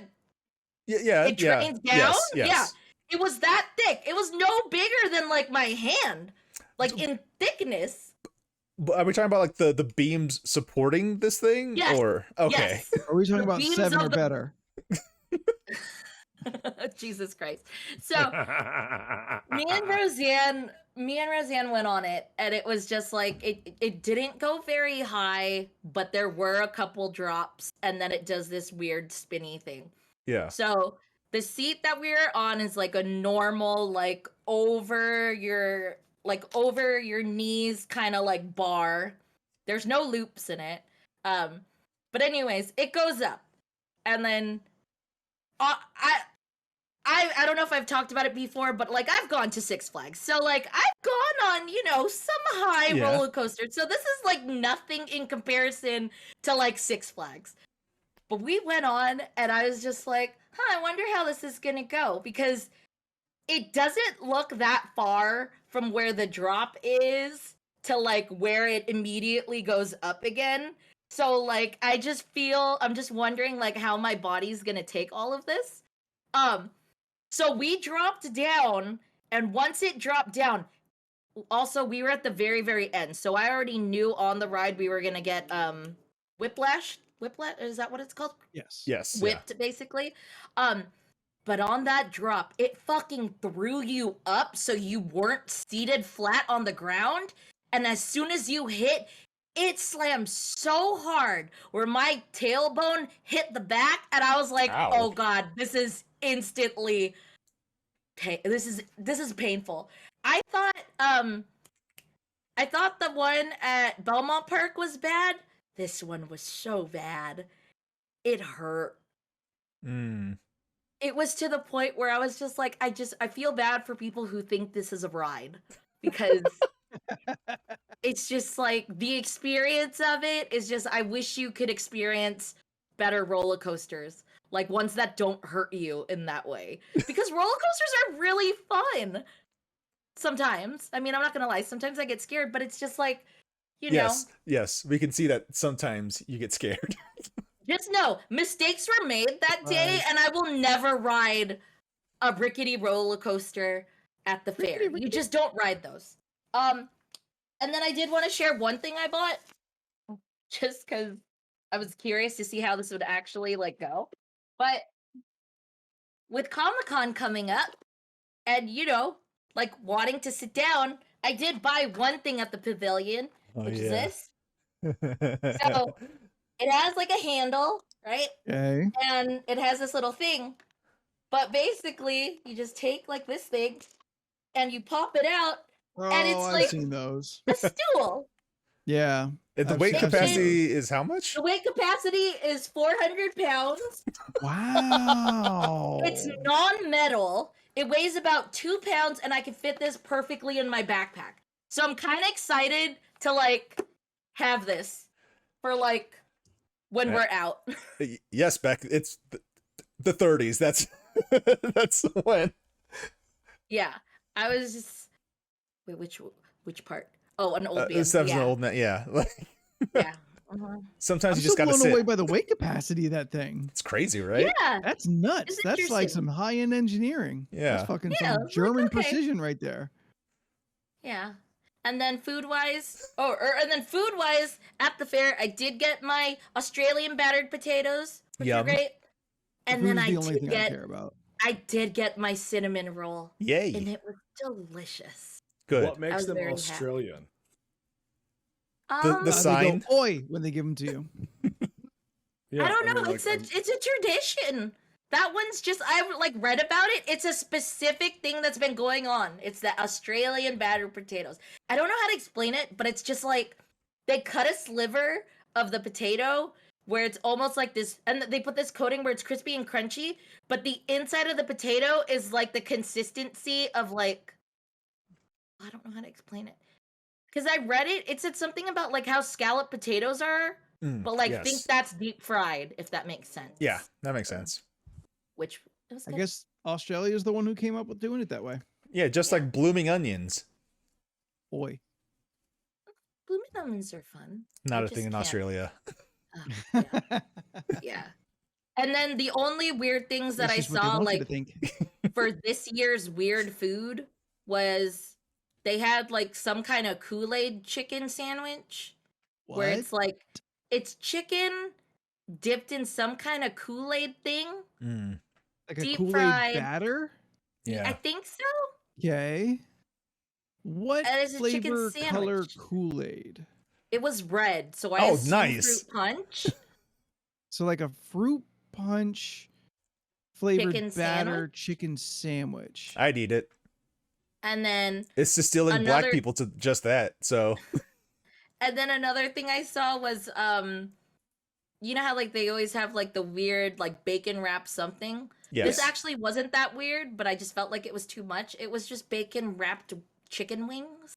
Yeah. it drains down? Yes. Yeah. It was that thick. It was no bigger than like my hand, like in thickness. But are we talking about like the beams supporting this thing? Yes. Or okay. Yes. Are we talking The about beams 7 of or the- better? Jesus Christ. So me and Roseanne went on it and it was just like it didn't go very high, but there were a couple drops and then it does this weird spinny thing. Yeah. So the seat that we were on is like a normal like over your knees kind of like bar. There's no loops in it. But anyways, it goes up. And then I don't know if I've talked about it before, but like I've gone to Six Flags. So like I've gone on, you know, some high Yeah. roller coasters. So this is like nothing in comparison to like Six Flags. But we went on and I was just like, I wonder how this is gonna go. Because it doesn't look that far from where the drop is to like where it immediately goes up again. So like I'm just wondering like how my body's gonna take all of this. So we dropped down, and once it dropped down, also we were at the very, very end. So I already knew on the ride we were gonna get whiplash. Whiplash, is that what it's called? Yes. Yes. Whipped, basically. But on that drop, it fucking threw you up so you weren't seated flat on the ground. And as soon as you hit, it slammed so hard where my tailbone hit the back, and I was like, Ow. "Oh God, this is instantly this is painful." I thought the one at Belmont Park was bad. This one was so bad. It hurt. Mm. It was to the point where I was just like, I feel bad for people who think this is a ride because it's just like the experience of it is just, I wish you could experience better roller coasters, like ones that don't hurt you in that way. Because roller coasters are really fun sometimes. I mean, I'm not gonna lie, sometimes I get scared, but it's just like, you know. Yes, we can see that sometimes you get scared. Just know, mistakes were made that day, and I will never ride a rickety roller coaster at the fair. You just don't ride those. And then I did want to share one thing I bought, just because I was curious to see how this would actually like go. But with Comic-Con coming up, and you know, like wanting to sit down, I did buy one thing at the pavilion, which is this. So it has like a handle, right? Okay. And it has this little thing. But basically, you just take like this thing and you pop it out, Oh, and it's I've like seen those. a stool. Yeah. And the I've weight seen- I've seen capacity is how much? The weight capacity is 400 pounds. Wow. It's non-metal. It weighs about 2 pounds, and I can fit this perfectly in my backpack. So I'm kind of excited to like have this for like when we're out. Yes, Beck. It's the 30s. That's that's when. Yeah. I was just wait, which part? Oh, an old man. Stuff's an Yeah, old man. Yeah. yeah. Uh-huh. Sometimes I'm you just still gotta blown away sit. by the weight capacity of that thing. It's crazy, right? Yeah, That's nuts. it's That's like interesting. some high-end engineering. Yeah. That's fucking Yeah, some like, German okay. precision right there. Yeah. And then food-wise, at the fair, I did get my Australian battered potatoes, which Yum. are great. And Food then is I the only did thing I get care about. my cinnamon roll, and Yay. it was delicious. Good. What makes was them very happy. Australian? The They sign. go oi when they give them to you. Yeah, I don't know. mean, It's a tradition. That one's just I like read about it. It's a specific thing that's been going on. It's the Australian battered potatoes. I don't know how to explain it, but it's just like they cut a sliver of the potato where it's almost like this, and they put this coating where it's crispy and crunchy, but the inside of the potato is like the consistency of like I don't know how to explain it. Because I read it, it said something about like how scalloped potatoes are, but like think yes. that's deep fried, if that makes sense. Yeah, that makes sense. Which it was I good. guess Australia is the one who came up with doing it that way. Yeah, just Yeah. like blooming onions. Oi. Blooming onions are fun. Not I a thing just in can't- Australia. yeah, yeah. And then the only weird things that That's I just what they saw want you to like think. for this year's weird food was they had like some kind of Kool-Aid chicken sandwich where What? it's like it's chicken dipped in some kind of Kool-Aid thing. Mm, Like a deep Kool-Aid fried. batter? I yeah. think so. Okay. What And it's a chicken flavor, color sandwich. Kool-Aid? It was red, so I Oh, assume nice. fruit punch. So like a fruit punch flavored Chicken batter sandwich? chicken sandwich. I'd eat it. And then It's distilling black Another- people to just that. So another thing I saw was you know how like they always have like the weird like bacon wrap something? yes. This actually wasn't that weird, but I just felt like it was too much. It was just bacon wrapped chicken wings.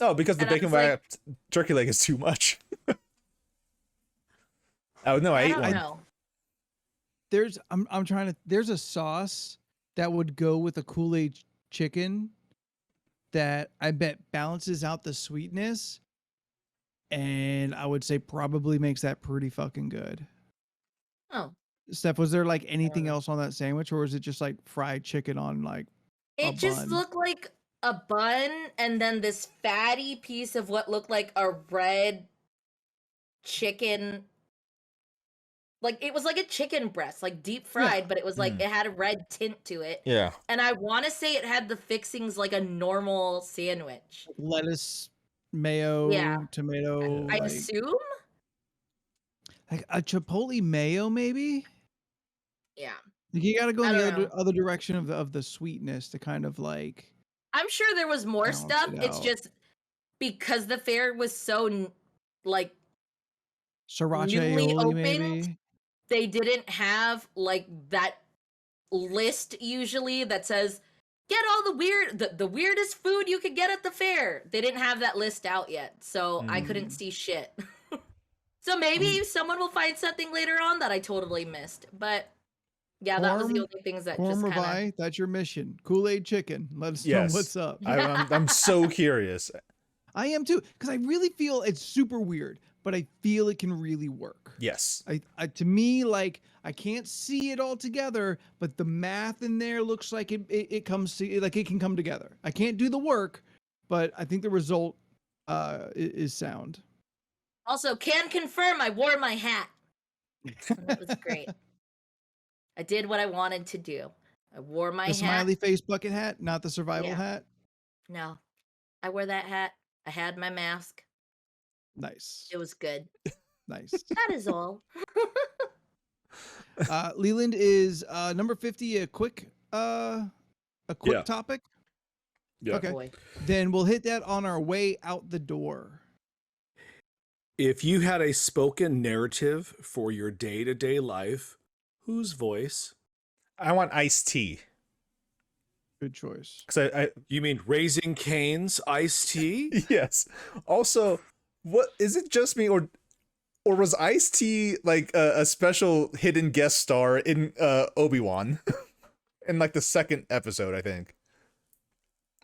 Oh, because the and I bacon was like- wrapped turkey leg is too much. Oh no, I ate don't one. know. I'm trying to there's a sauce that would go with a Kool-Aid chicken that I bet balances out the sweetness and I would say probably makes that pretty fucking good. Oh. Steph, was there like anything know. else on that sandwich or is it just like fried chicken on like a It just bun? looked like a bun and then this fatty piece of what looked like a red chicken. Like it was like a chicken breast, like deep fried, but it was like Mm. it had a red tint to it. Yeah. And I want to say it had the fixings like a normal sandwich. lettuce, mayo, Yeah. tomato, I like assume? a chipotle mayo maybe? Yeah. Like, you got to go I in the don't other, know. other direction of the sweetness to kind of like I'm sure there was more Balance stuff. it It's out. just because the fair was so like sriracha newly aioli opened. maybe. they didn't have like that list usually that says get all the weirdest food you could get at the fair. They didn't have that list out yet, so I couldn't see shit. So maybe someone will find something later on that I totally missed. But yeah, that was the Corm- only things that Corm just kind of Revi, that's your mission. Kool-Aid chicken. Let us Yes. know what's up. I'm so curious. I am too, because I really feel it's super weird, but I feel it can really work. Yes. I to me, like I can't see it all together, but the math in there looks like it comes to like it can come together. I can't do the work, but I think the result is sound. Also, can confirm I wore my hat. And it was great. I did what I wanted to do. I wore my The hat. smiley face bucket hat, not the survival Yeah. hat. No, I wore that hat. I had my mask. Nice, It was good. nice. That is all. Leland is number 50. A quick Yeah. topic. Yeah. Okay. Boy. Then we'll hit that on our way out the door. If you had a spoken narrative for your day-to-day life, whose voice? I want iced tea. Good choice. Because I You mean Raising Cane's iced tea? yes. Also, what is it just me or was Ice T like a special hidden guest star in Obi-Wan in like the second episode, I think.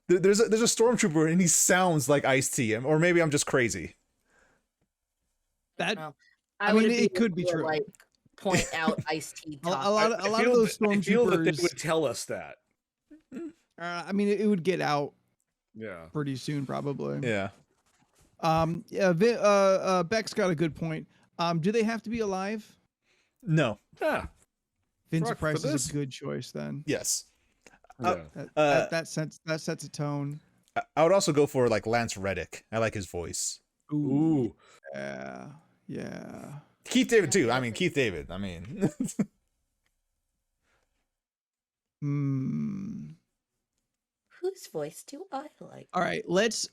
There's a stormtrooper and he sounds like Ice-T, or maybe I'm just crazy. That Well, I mean, would it could be able to, true. Like point out Ice-T. a lot of those stormtroopers. I feel that they would tell us that. I mean, it would get out Yeah. pretty soon, probably. Yeah. Beck's got a good point. Do they have to be alive? No. Yeah. Vincent Fuck for Price is this. a good choice then. Yes. Yeah. That sets a tone. I would also go for like Lance Reddick. I like his voice. Ooh. Yeah. Keith David too. I mean, Keith David. I mean, Whose voice do I like? All right, let's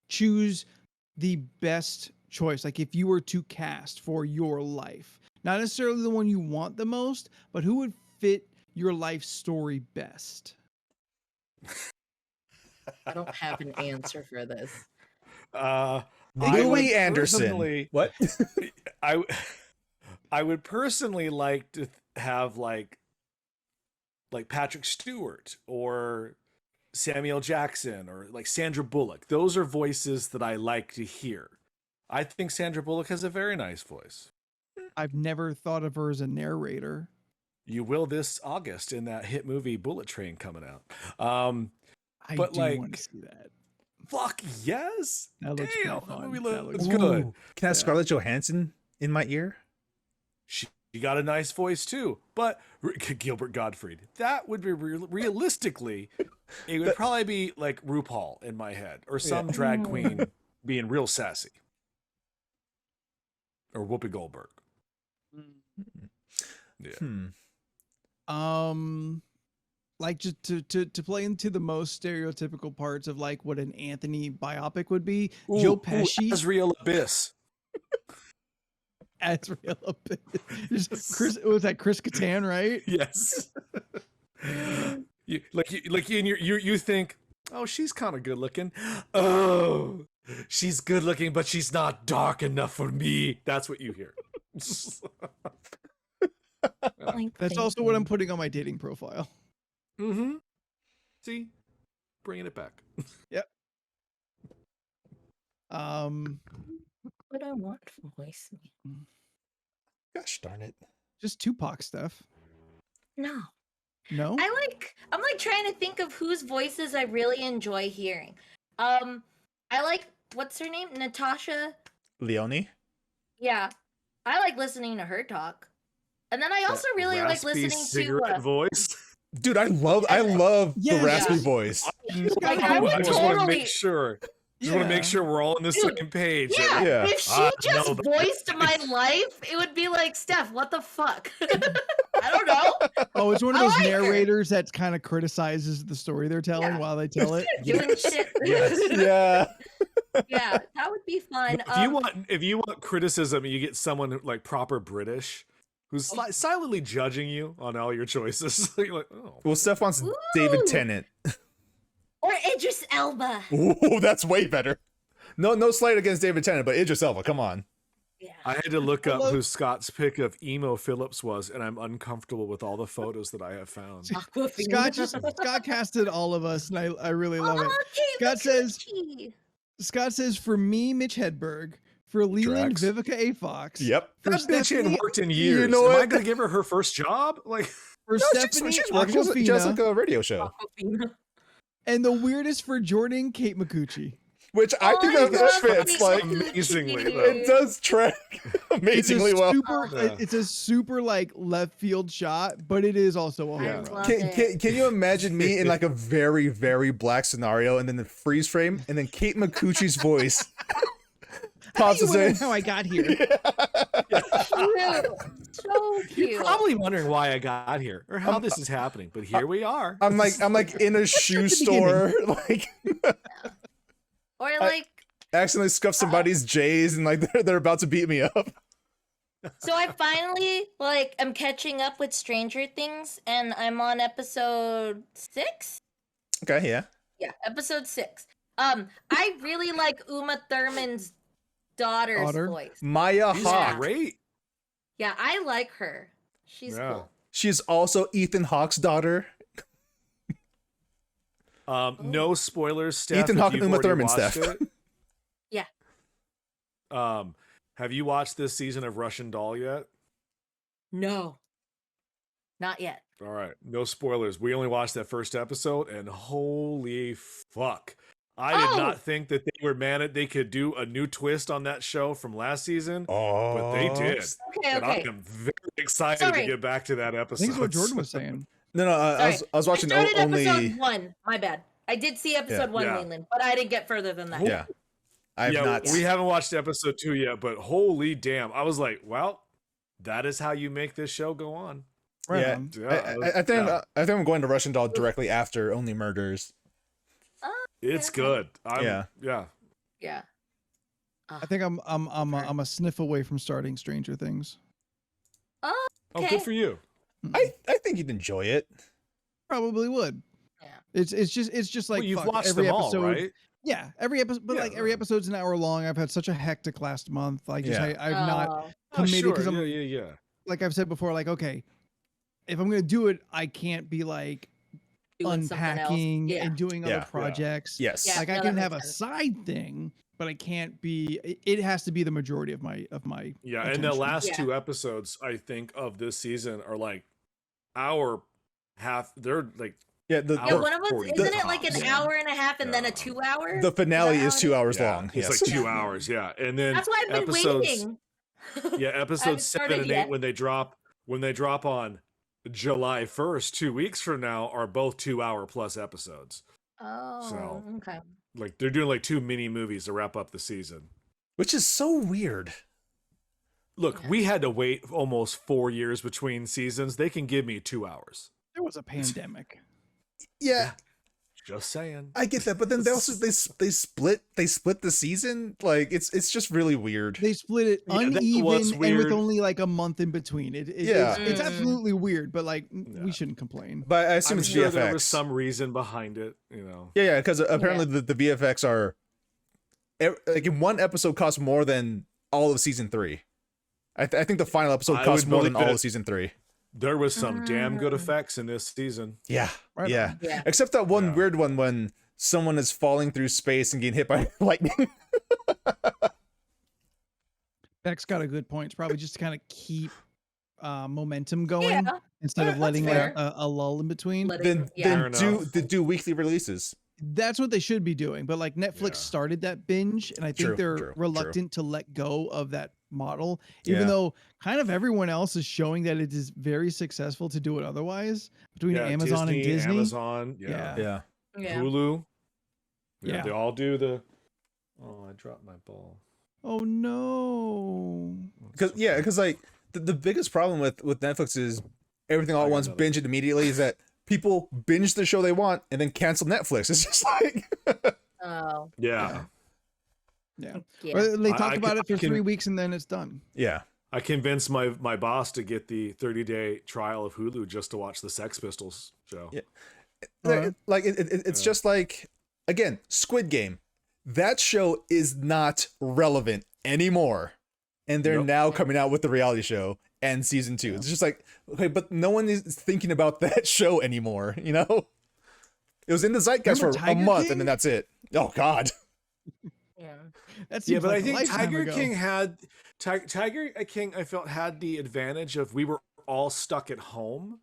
choose the best choice. Like if you were to cast for your life, not necessarily the one you want the most, but who would fit your life story best? I don't have an answer for this. Louis Anderson. personally- What? I would personally like to have like Patrick Stewart or Samuel Jackson or like Sandra Bullock. Those are voices that I like to hear. I think Sandra Bullock has a very nice voice. I've never thought of her as a narrator. You will this August in that hit movie Bullet Train coming out. I But, do like, want to see that. Fuck yes. That looks pretty Damn, fun. that movie That looks looks good. Ooh, can I have Yeah. Scarlett Johansson in my ear? She got a nice voice too, but Gilbert Gottfried. That would be realistically, it would probably be like RuPaul in my head, or some drag queen being real sassy, or Whoopi Goldberg. Yeah. Like just to play into the most stereotypical parts of like what an Anthony biopic would be. Joe Pesci as Real Abyss. as real Chris, was that Chris Kattan, right? Yes. you think, oh, she's kind of good looking. Oh, she's good looking, but she's not dark enough for me. That's what you hear. That's also what I'm putting on my dating profile. Mm-hmm. See, bringing it back. Yep. What I want for voice. Gosh darn it. Just Tupac stuff. No. No. I'm like trying to think of whose voices I really enjoy hearing. I like, what's her name? Natasha. Leone? Yeah. I like listening to her talk. And then I also really like Raspy listening cigarette to voice. Dude, I love Yeah. the raspy Yeah. voice. Like, I would I just want to totally- make sure. Just want to make sure we're all on the Dude, same page. Yeah, Yeah. if she I just know that. voiced my life, it would be like, Steph, what the fuck? I don't know. Oh, it's one of I those like her. narrators that kind of criticizes the story they're telling Yeah. while they tell it. Doing shit. Yes. Yeah. Yeah, that would be fun. If you want criticism, you get someone like proper British who's silently judging you on all your choices. You're like, oh, Well, Steph wants David Ooh. Tennant. Or Idris Elba. Ooh, that's way better. No slight against David Tennant, but Idris Elba, come on. Yeah. I had to look up Hello. who Scott's pick of emo Phillips was, and I'm uncomfortable with all the photos that I have found. Scott casted all of us, and I really love it. Okay, Scott says for me, Mitch Hedberg. For Leland, Drax. Vivica A. Fox. Yep. For That bitch Stephanie, hadn't worked in years. You know Am I what? going to give her her first job? Like, for No, Stephanie, she's working just like Awkwafina, a radio show. and the weirdest for Jordan, Kate McCucci. Which I think I that love fits Kate like amazingly, McCucci. though. it does track amazingly well. Yeah. It's a super like left field shot, but it is also a home Yeah. run. Love Can, it. can you imagine me in like a very, very black scenario and then the freeze frame and then Kate McCucci's voice pops You us wondering in? how I got here? Cute. So cute. probably wondering why I got here or how this is happening, but here we are. I'm like in a shoe the store, like Or like, accidentally scuff somebody's J's and like they're about to beat me up. so I finally like am catching up with Stranger Things, and I'm on episode 6. Okay, yeah. Yeah, episode 6. I really like Uma Thurman's daughter's Daughter? voice. Maya She's Hawke. great. Yeah, I like her. She's Yeah. cool. She's also Ethan Hawke's daughter. No spoilers, Steph. Ethan if Hawke you've and Uma already Thurman, watched Steph. it. Yeah. Have you watched this season of Russian Doll yet? No. Not yet. All right, no spoilers. We only watched that first episode, and holy fuck. I did not think that they could do a new twist on that show from last season, but they did. Okay, And I okay. am very excited Sorry. to get back to that I episode. think it's what Jordan was saying. No, I was watching I started only. episode 1. My bad. I did see episode 1, Yeah. Leland, but I didn't get further than that. Yeah, I've not. We haven't watched episode 2 yet, but holy damn. I was like, well, that is how you make this show go on. Right Yeah. on. I think I'm going to Russian Doll directly after Only Murders. It's good. Yeah. Yeah. I think I'm a sniff away from starting Stranger Things. Oh, Okay. good for you. I think you'd enjoy it. Probably would. Yeah. It's just like Well, you've fuck, watched every them episode. all, right? Yeah, every episode, but Yeah, like every right. episode's an hour long. I've had such a hectic last month. Like, just Yeah. I've not Oh. committed because I'm Yeah. like I've said before. Like, okay, if I'm gonna do it, I can't be like Doing something else. unpacking Yeah. and doing Yeah. other projects. Yes. Yeah. Like no, I that can makes have a sense. side thing, but I can't be. It has to be the majority of my Yeah, and the attention. last Yeah. 2 episodes, I think, of this season are like hour half. They're like Yeah, the Yeah, hour one of us 40 isn't it like an tops. hour and a half and then a Yeah. 2 hour? the finale is 2 hours Yeah, long. It's Yes. like 2 hours. Yeah, and then That's why I've been episodes. waiting. Yeah, I episodes haven't 7 started and 8 yet. when they drop on July 1st, 2 weeks from now, are both 2-hour plus episodes. Oh, So- okay. Like they're doing like 2 mini movies to wrap up the season. Which is so weird. Look, Yeah. we had to wait almost 4 years between seasons. They can give me 2 hours. There was a pandemic. Yeah, Just saying. I get that, but then they also they split the season. Like it's just really weird. They split it Yeah, that uneven was and with weird. only like a month in between. Yeah. It's Mm. absolutely weird, but like Yeah. we shouldn't complain. But I assume I'm it's sure VFX. there was some reason behind it, you know. Yeah, because apparently the VFX are like in one episode cost more than all of season 3. I think the final episode I cost would more believe than all that- of season 3. There was some damn good Mm. effects in this season. Yeah, Right yeah. on. Yeah. Except that one Yeah. weird one when someone is falling through space and getting hit by lightning. Beck's got a good point. It's probably just to kind of keep momentum going Yeah. instead Yeah, of letting that's like fair. a lull in between. then Fair do weekly releases. That's what they should be doing. But like Netflix Yeah. started that binge, and I think True, they're true. reluctant to let go of that model, even Yeah. though kind of everyone else is showing that it is very successful to do it otherwise between Yeah, Amazon and Disney. Amazon, Yeah. Yeah. Yeah. Hulu. Yeah, Yeah. they all do the. Oh, I dropped my ball. Oh no. Because like the biggest problem with Netflix is everything all I at got once, another binge it immediately. Is that people binge the show they want and then cancel Netflix? It's just like Oh, Yeah. Yeah. yeah. Or they I- talk I about can- it for I can- 3 weeks and then it's done. yeah. I convinced my boss to get the 30-day trial of Hulu just to watch the Sex Pistols show. Yeah. Alright. Like it's Yeah. just like, again, Squid Game. That show is not relevant anymore, and they're Nope. now coming out with the reality show and season 2. It's just like, okay, but no one is thinking about that show anymore. You know, it was in the zeitgeist Remember for a Tiger month, King? and then that's it. Oh God. Yeah. That Yeah, seems but like I a think lifetime Tiger ago. King had Tiger King. I felt had the advantage of we were all stuck at home.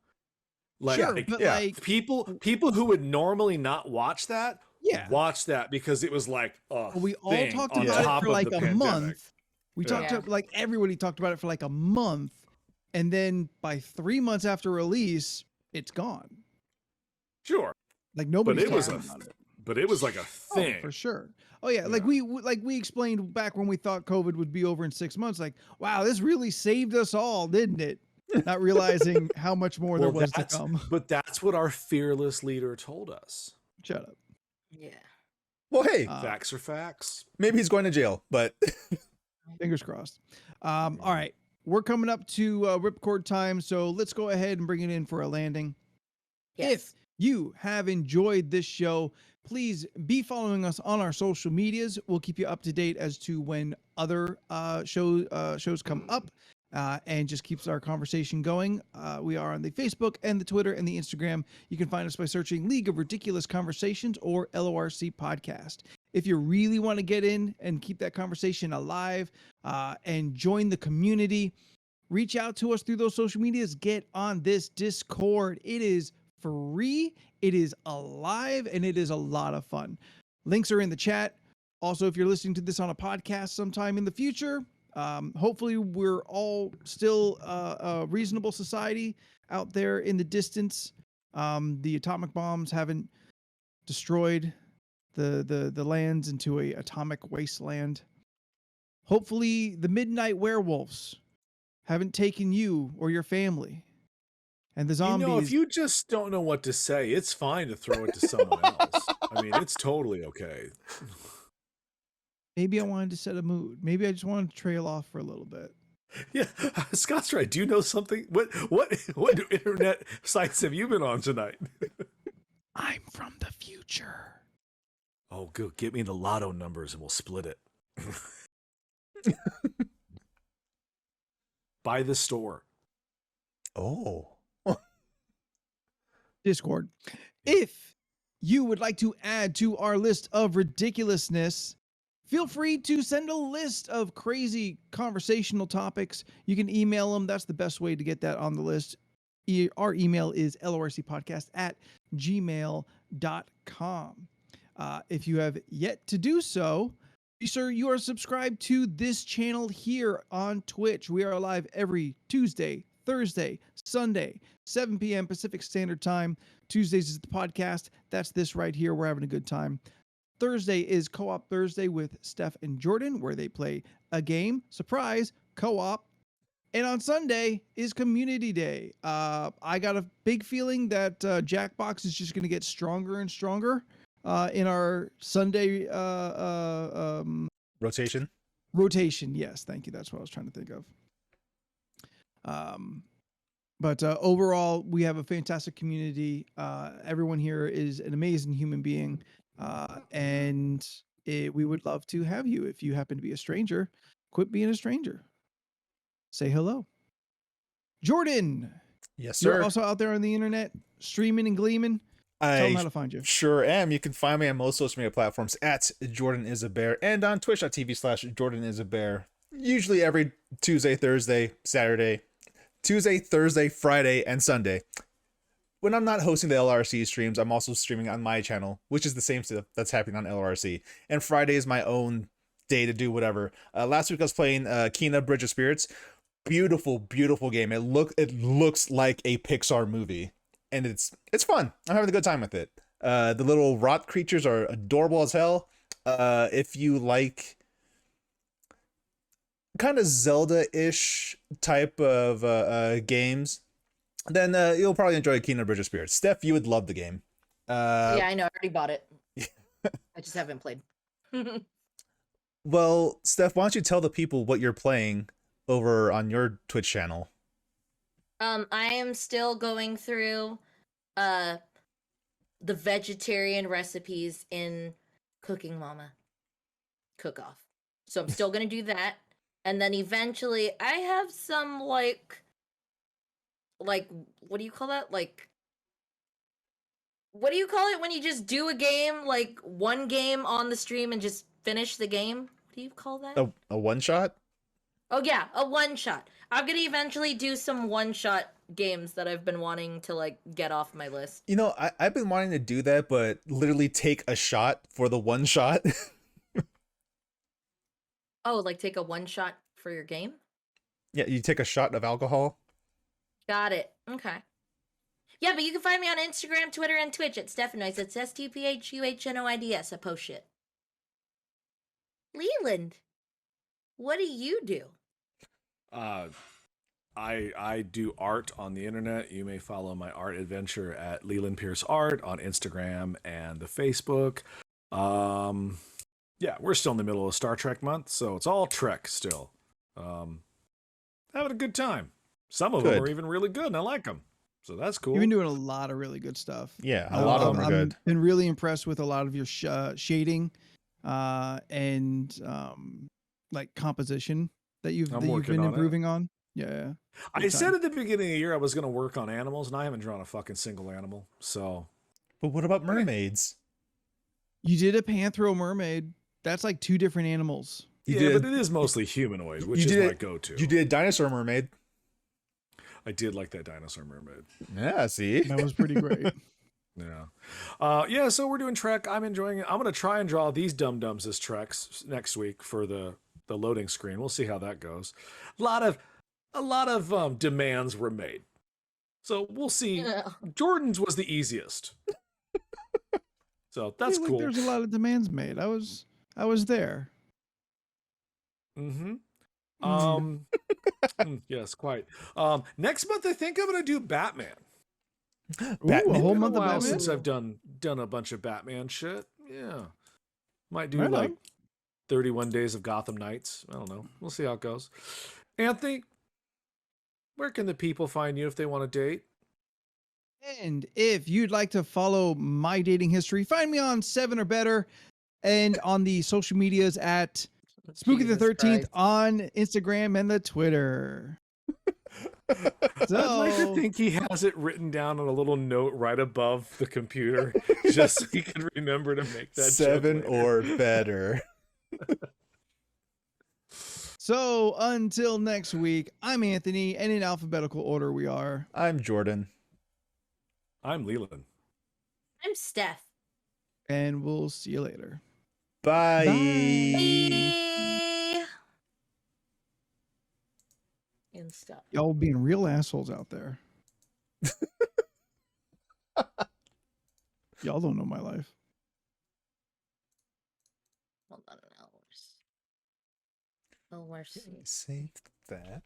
Like Sure, but yeah. like people who would normally not watch that yeah. watch that because it was like We all thing talked on about top it for of like the a pandemic. month. We Yeah. talked to, like everybody talked about it for like a month, and then by 3 months after release, it's gone. Sure, Like nobody's it was talking a about it. but it was like a Oh, thing. for sure. Oh yeah, like Yeah. we explained back when we thought COVID would be over in 6 months. Like, wow, this really saved us all, didn't it? Not realizing how much more there Well, was to that's- come. But that's what our fearless leader told us. Shut up. Yeah. Well, hey, Facts are facts. maybe he's going to jail, but Fingers crossed. All right, we're coming up to ripcord time, so let's go ahead and bring it in for a landing. Yes. If you have enjoyed this show, please be following us on our social medias. We'll keep you up to date as to when other shows come up. and just keeps our conversation going. We are on the Facebook and the Twitter and the Instagram. You can find us by searching League of Ridiculous Conversations or LORC Podcast. If you really want to get in and keep that conversation alive and join the community, reach out to us through those social medias. Get on this Discord. It is free, it is alive, and it is a lot of fun. Links are in the chat. Also, if you're listening to this on a podcast sometime in the future, hopefully we're all still a reasonable society out there in the distance. The atomic bombs haven't destroyed the lands into a atomic wasteland. Hopefully the midnight werewolves haven't taken you or your family. And the zombies. You know, if you just don't know what to say, it's fine to throw it to someone else. I mean, it's totally okay. Maybe I wanted to set a mood. Maybe I just wanted to trail off for a little bit. Yeah, Scott's right. Do you know something? What internet sites have you been on tonight? I'm from the future. Oh, good. Get me the lotto numbers and we'll split it. By the store. Oh. Discord. If you would like to add to our list of ridiculousness, feel free to send a list of crazy conversational topics. You can email them. That's the best way to get that on the list. Our email is lorcpodcast@gmail.com. If you have yet to do so, be sure you are subscribed to this channel here on Twitch. We are live every Tuesday, Thursday, Sunday, 7 p.m. Pacific Standard Time. Tuesdays is the podcast. That's this right here. We're having a good time. Thursday is Co-op Thursday with Steph and Jordan, where they play a game. Surprise, co-op. And on Sunday is Community Day. I got a big feeling that Jackbox is just going to get stronger and stronger in our Sunday Rotation. rotation. Yes, thank you. That's what I was trying to think of. But overall, we have a fantastic community. Everyone here is an amazing human being. And we would love to have you. If you happen to be a stranger, quit being a stranger. Say hello. Jordan. Yes, sir. You're also out there on the internet streaming and gleaming. Tell them how to find you. Sure am. You can find me on most social media platforms at Jordan is a Bear and on twitch.tv/Jordan is a Bear. Usually every Tuesday, Thursday, Saturday, Tuesday, Thursday, Friday, and Sunday. When I'm not hosting the LRC streams, I'm also streaming on my channel, which is the same stuff that's happening on LRC. And Friday is my own day to do whatever. Last week I was playing Kena Bridge of Spirits. Beautiful, beautiful game. It looks like a Pixar movie, and it's fun. I'm having a good time with it. The little rot creatures are adorable as hell. If you like kind of Zelda-ish type of games, then you'll probably enjoy Kena Bridge of Spirits. Steph, you would love the game. Yeah, I know. I already bought it. I just haven't played. Well, Steph, why don't you tell the people what you're playing over on your Twitch channel? I am still going through the vegetarian recipes in Cooking Mama cook-off. So I'm still gonna do that. And then eventually I have some like what do you call that? Like, what do you call it when you just do a game, like one game on the stream and just finish the game? What do you call that? A one-shot? Oh yeah, a one-shot. I'm gonna eventually do some one-shot games that I've been wanting to like get off my list. You know, I've been wanting to do that, but literally take a shot for the one shot. Oh, like take a one-shot for your game? Yeah, you take a shot of alcohol. Got it. Okay. Yeah, but you can find me on Instagram, Twitter, and Twitch at Stephanoids. It's STPHUHNOIDS. I post shit. Leland, what do you do? I do art on the internet. You may follow my art adventure at Leland Pierce Art on Instagram and the Facebook. Yeah, we're still in the middle of Star Trek month, so it's all Trek still. Having a good time. Some of them are even really good, and I like them. So that's cool. You've been doing a lot of really good stuff. Yeah, a lot of them are good. I've been really impressed with a lot of your shading and like composition that you've been improving on. Yeah. I Big said time. at the beginning of the year I was going to work on animals, and I haven't drawn a fucking single animal. So But what about mermaids? You did a panthro mermaid. That's like 2 different animals. You yeah, did but it is mostly humanoid, which you is did my it- go-to. You did a dinosaur mermaid. I did like that dinosaur mermaid. Yeah, see? That was pretty great. Yeah. Yeah, so we're doing Trek. I'm enjoying it. I'm going to try and draw these dum-dums as Treks next week for the loading screen. We'll see how that goes. A lot of demands were made. So we'll see. Yeah. Jordan's was the easiest. So I that's feel like cool. There's a lot of demands made. I was there. Mm-hmm. Mm. Yes, quite. Next month I think I'm gonna do Batman. Ooh, a Batman? whole Been a month of while Batman. since I've done a bunch of Batman shit. Yeah. Might do Right like on. 31 days of Gotham Knights. I don't know. We'll see how it goes. Anthony, where can the people find you if they want to date? And if you'd like to follow my dating history, find me on 7 or Better and on the social medias at Spooky the Jesus 13th Christ. on Instagram and the Twitter. I'd like to So, think he has it written down on a little note right above the computer just so he can remember to make that 7 joke later. or better. so until next week, I'm Anthony, and in alphabetical order we are. I'm Jordan. I'm Leland. I'm Steph. And we'll see you later. Bye. Bye. And stuff. Y'all being real assholes out there. Y'all don't know my life. Hold on, LoRC. Save that.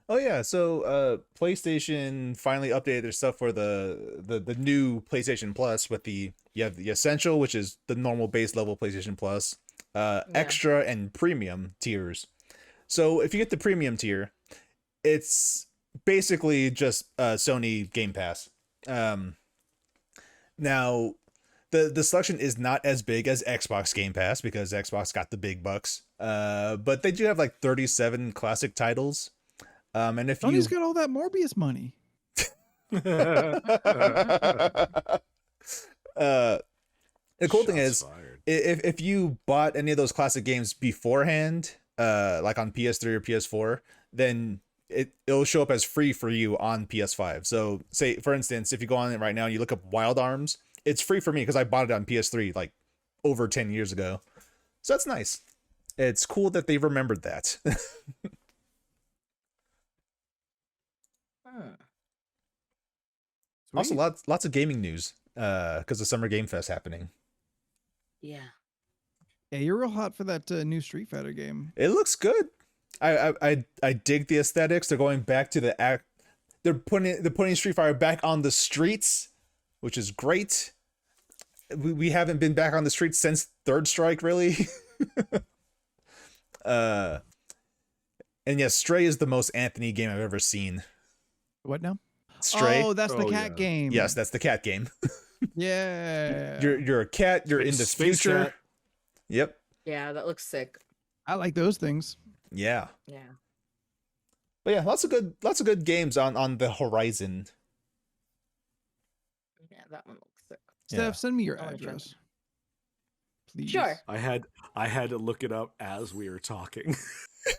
Oh yeah, so PlayStation finally updated their stuff for the new PlayStation Plus with you have the Essential, which is the normal base level PlayStation Plus, Extra and Premium tiers. So if you get the Premium tier, it's basically just Sony Game Pass. Now the selection is not as big as Xbox Game Pass because Xbox got the big bucks. But they do have like 37 classic titles. And if Sony's you got all that Morbius money. the cool thing Shots is fired. if you bought any of those classic games beforehand, like on PS3 or PS4, then it'll show up as free for you on PS5. So say for instance, if you go on it right now and you look up Wild Arms, it's free for me because I bought it on PS3 like over 10 years ago. So that's nice. It's cool that they remembered that. Also, lots of gaming news because of Summer Game Fest happening. Yeah. Yeah, you're real hot for that new Street Fighter game. It looks good. I dig the aesthetics. They're going back to the act. They're putting Street Fighter back on the streets, which is great. We haven't been back on the streets since Third Strike, really. And yes, Stray is the most Anthony game I've ever seen. What now? Stray. Oh, that's the Oh, cat yeah. game. Yes, that's the cat game. Yeah. You're a cat. You're in the Space future. cat. Yep. Yeah, that looks sick. I like those things. Yeah. Yeah. But yeah, lots of good games on the horizon. Yeah, that one looks sick. Steph, Yeah. send me your I wanna try address. Please. Sure. I had to look it up as we were talking.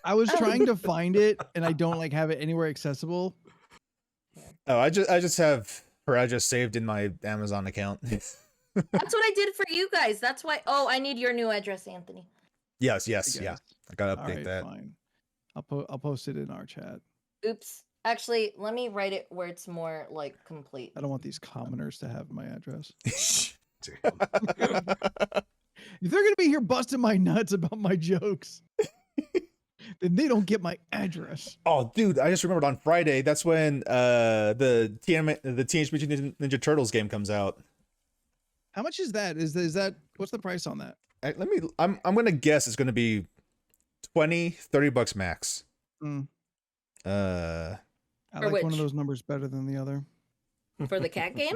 I was trying to find it and I don't like have it anywhere accessible. Oh, I just have her address saved in my Amazon account. That's what I did for you guys. That's why. Oh, I need your new address, Anthony. yes, I yeah. guess. I gotta All update right, that. fine. I'll post it in our chat. Oops. Actually, let me write it where it's more like complete. I don't want these commoners to have my address. Damn. If they're gonna be here busting my nuts about my jokes, then they don't get my address. Oh, dude, I just remembered on Friday. That's when the Teenage Mutant Ninja Turtles game comes out. How much is that? Is that what's the price on that? I'm gonna guess it's gonna be $20-$30 max. Mm, Uh, I For like one which? of those numbers better than the other. For the cat game?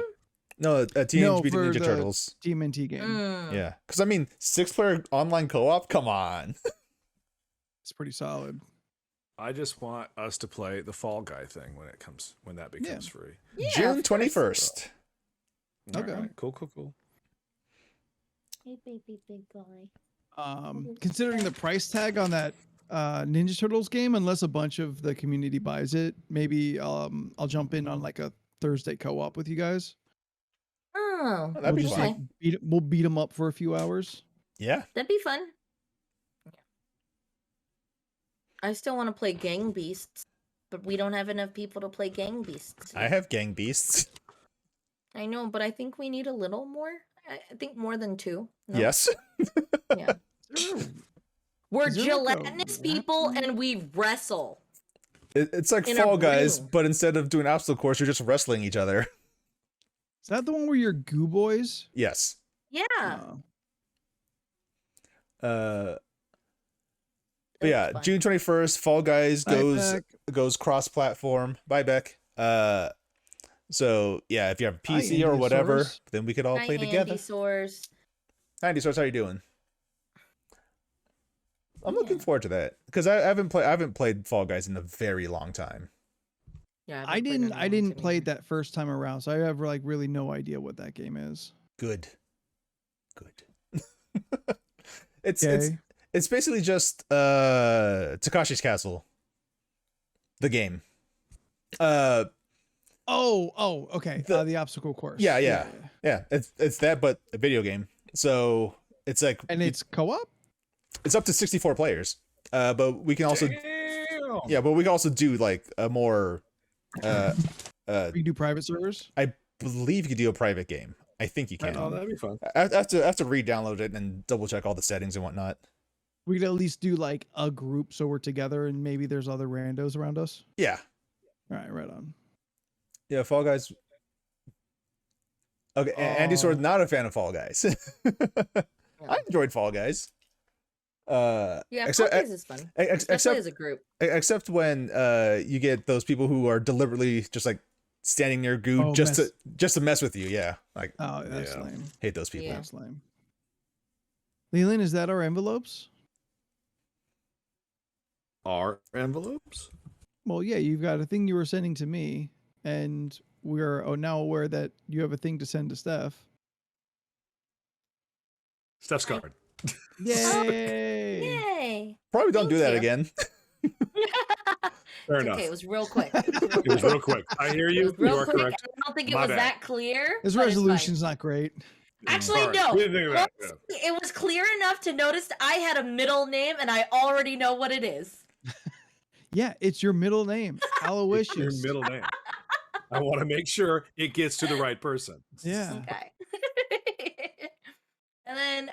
no, Teenage Mutant for Ninja the Turtles. TMNT game. Mm. Yeah, because I mean, 6-player online co-op. Come on. It's pretty solid. I just want us to play the Fall Guy thing when that becomes free. Yeah, June of course. 21st. Okay. All right, cool. Hey, baby, big guy. Considering the price tag on that Ninja Turtles game, unless a bunch of the community buys it, maybe I'll jump in on like a Thursday co-op with you guys. Oh, That'd be We'll just, fun. like, we'll beat them up for a few hours. Yeah. that'd be fun. I still want to play Gang Beasts, but we don't have enough people to play Gang Beasts. I have Gang Beasts. I know, but I think we need a little more. I think more than 2. No? Yes. Yeah. We're Is there, like, a gelatinous people rap and we wrestle. It's like In a Fall Guys, ring. but instead of doing obstacle course, you're just wrestling each other. Is that the one where you're Goo Boys? Yes. Yeah. Oh. But yeah, That's fun. June 21st, Fall Guys Bye, Beck. goes cross-platform. Bye, Beck. So yeah, if you have a Hi, PC or Andy whatever, Soares. then we could all Hi, play together. Andy Soares. Andy Soares, how you doing? I'm looking Yeah. forward to that because I haven't played Fall Guys in a very long time. Yeah, I didn't play it that first time around, so I have like really no idea what that game is. Good. It's Okay. it's basically just Takashi's Castle. The game. Oh, okay. The obstacle course. Yeah. It's that, but a video game. So it's like And it's co-op? it's up to 64 players. But we can also Damn. but we can also do like a more You do private servers? I believe you could do a private game. I think you can. Oh, that'd be fun. I have to re-download it and double check all the settings and whatnot. We could at least do like a group so we're together and maybe there's other randos around us. Yeah. All right on. Yeah, Fall Guys. Okay, Andy Sword's not a fan of Fall Guys. I enjoyed Fall Guys. Yeah, except, Fall Guys is fun. except Especially as a group. except when you get those people who are deliberately just like standing near goo just to mess with you. Yeah, like Oh, that's Yeah. lame. hate those people. Yeah. That's lame. Leland, is that our envelopes? Our envelopes? Well, yeah, you've got a thing you were sending to me, and we're now aware that you have a thing to send to Steph. Steph's card. Yay! Yay! Probably don't Thank do that you. again. Fair It's enough. okay, it was real quick. It was real quick. I hear It you. was real You are quick. correct. I don't think it My was bad. that clear. This but it's fine. resolution's not great. Actually, All right. no. We didn't think of that. Once it was clear enough to notice I had a middle name and I already know what it is. Yeah, it's your middle name, Your Aloysius. middle name. I want to make sure it gets to the right person. Yeah. Okay. And then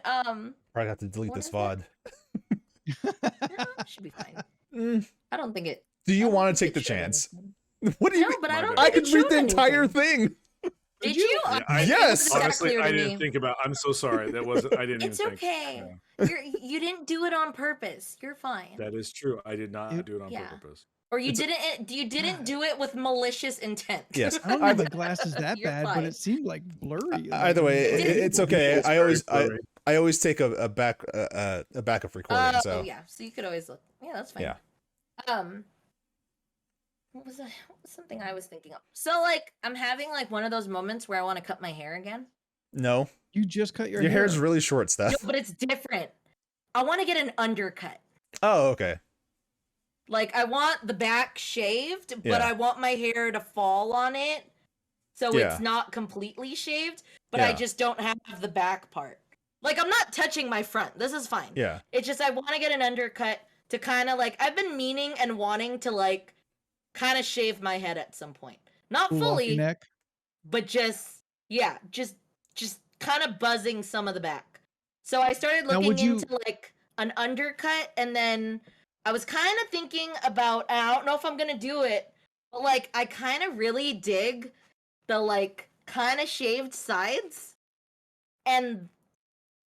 Probably have to delete What this is VOD. should be fine. Mm, I don't think it. do I you don't want to think take the it showed chance? anything. What do you No, mean? but I don't. I think could it read showed the entire anything. thing. Did you? Yeah, It Yes. wasn't that Honestly, clear to I didn't me. think about. I'm so sorry. That wasn't. I didn't It's even think. okay. Yeah. You didn't do it on purpose. You're fine. That is true. I did not do it on Yeah. purpose. Or you It's- didn't do it with malicious intent. Yes. I don't know if the glass is that You're bad, but fine. it seemed like blurry. Either way, it's okay. It's I very always blurry. I always take a backup recording. So yeah, so you could always look. Yeah, that's fine. Yeah. What was something I was thinking of? So like I'm having like one of those moments where I want to cut my hair again. no, You just cut your your hair. hair's really short, No, Steph. but it's different. I want to get an undercut. Oh, okay. Like I want the back shaved, but Yeah. I want my hair to fall on it. So Yeah. it's not completely shaved, but I Yeah. just don't have the back part. Like I'm not touching my front. This is fine. Yeah. It's just I want to get an undercut to kind of like I've been meaning and wanting to like kind of shave my head at some point. Not Cool off your fully, neck. but just kind of buzzing some of the back. So I started Now, looking would you- into like an undercut, and then I was kind of thinking about, and I don't know if I'm gonna do it, but like I kind of really dig the like kind of shaved sides and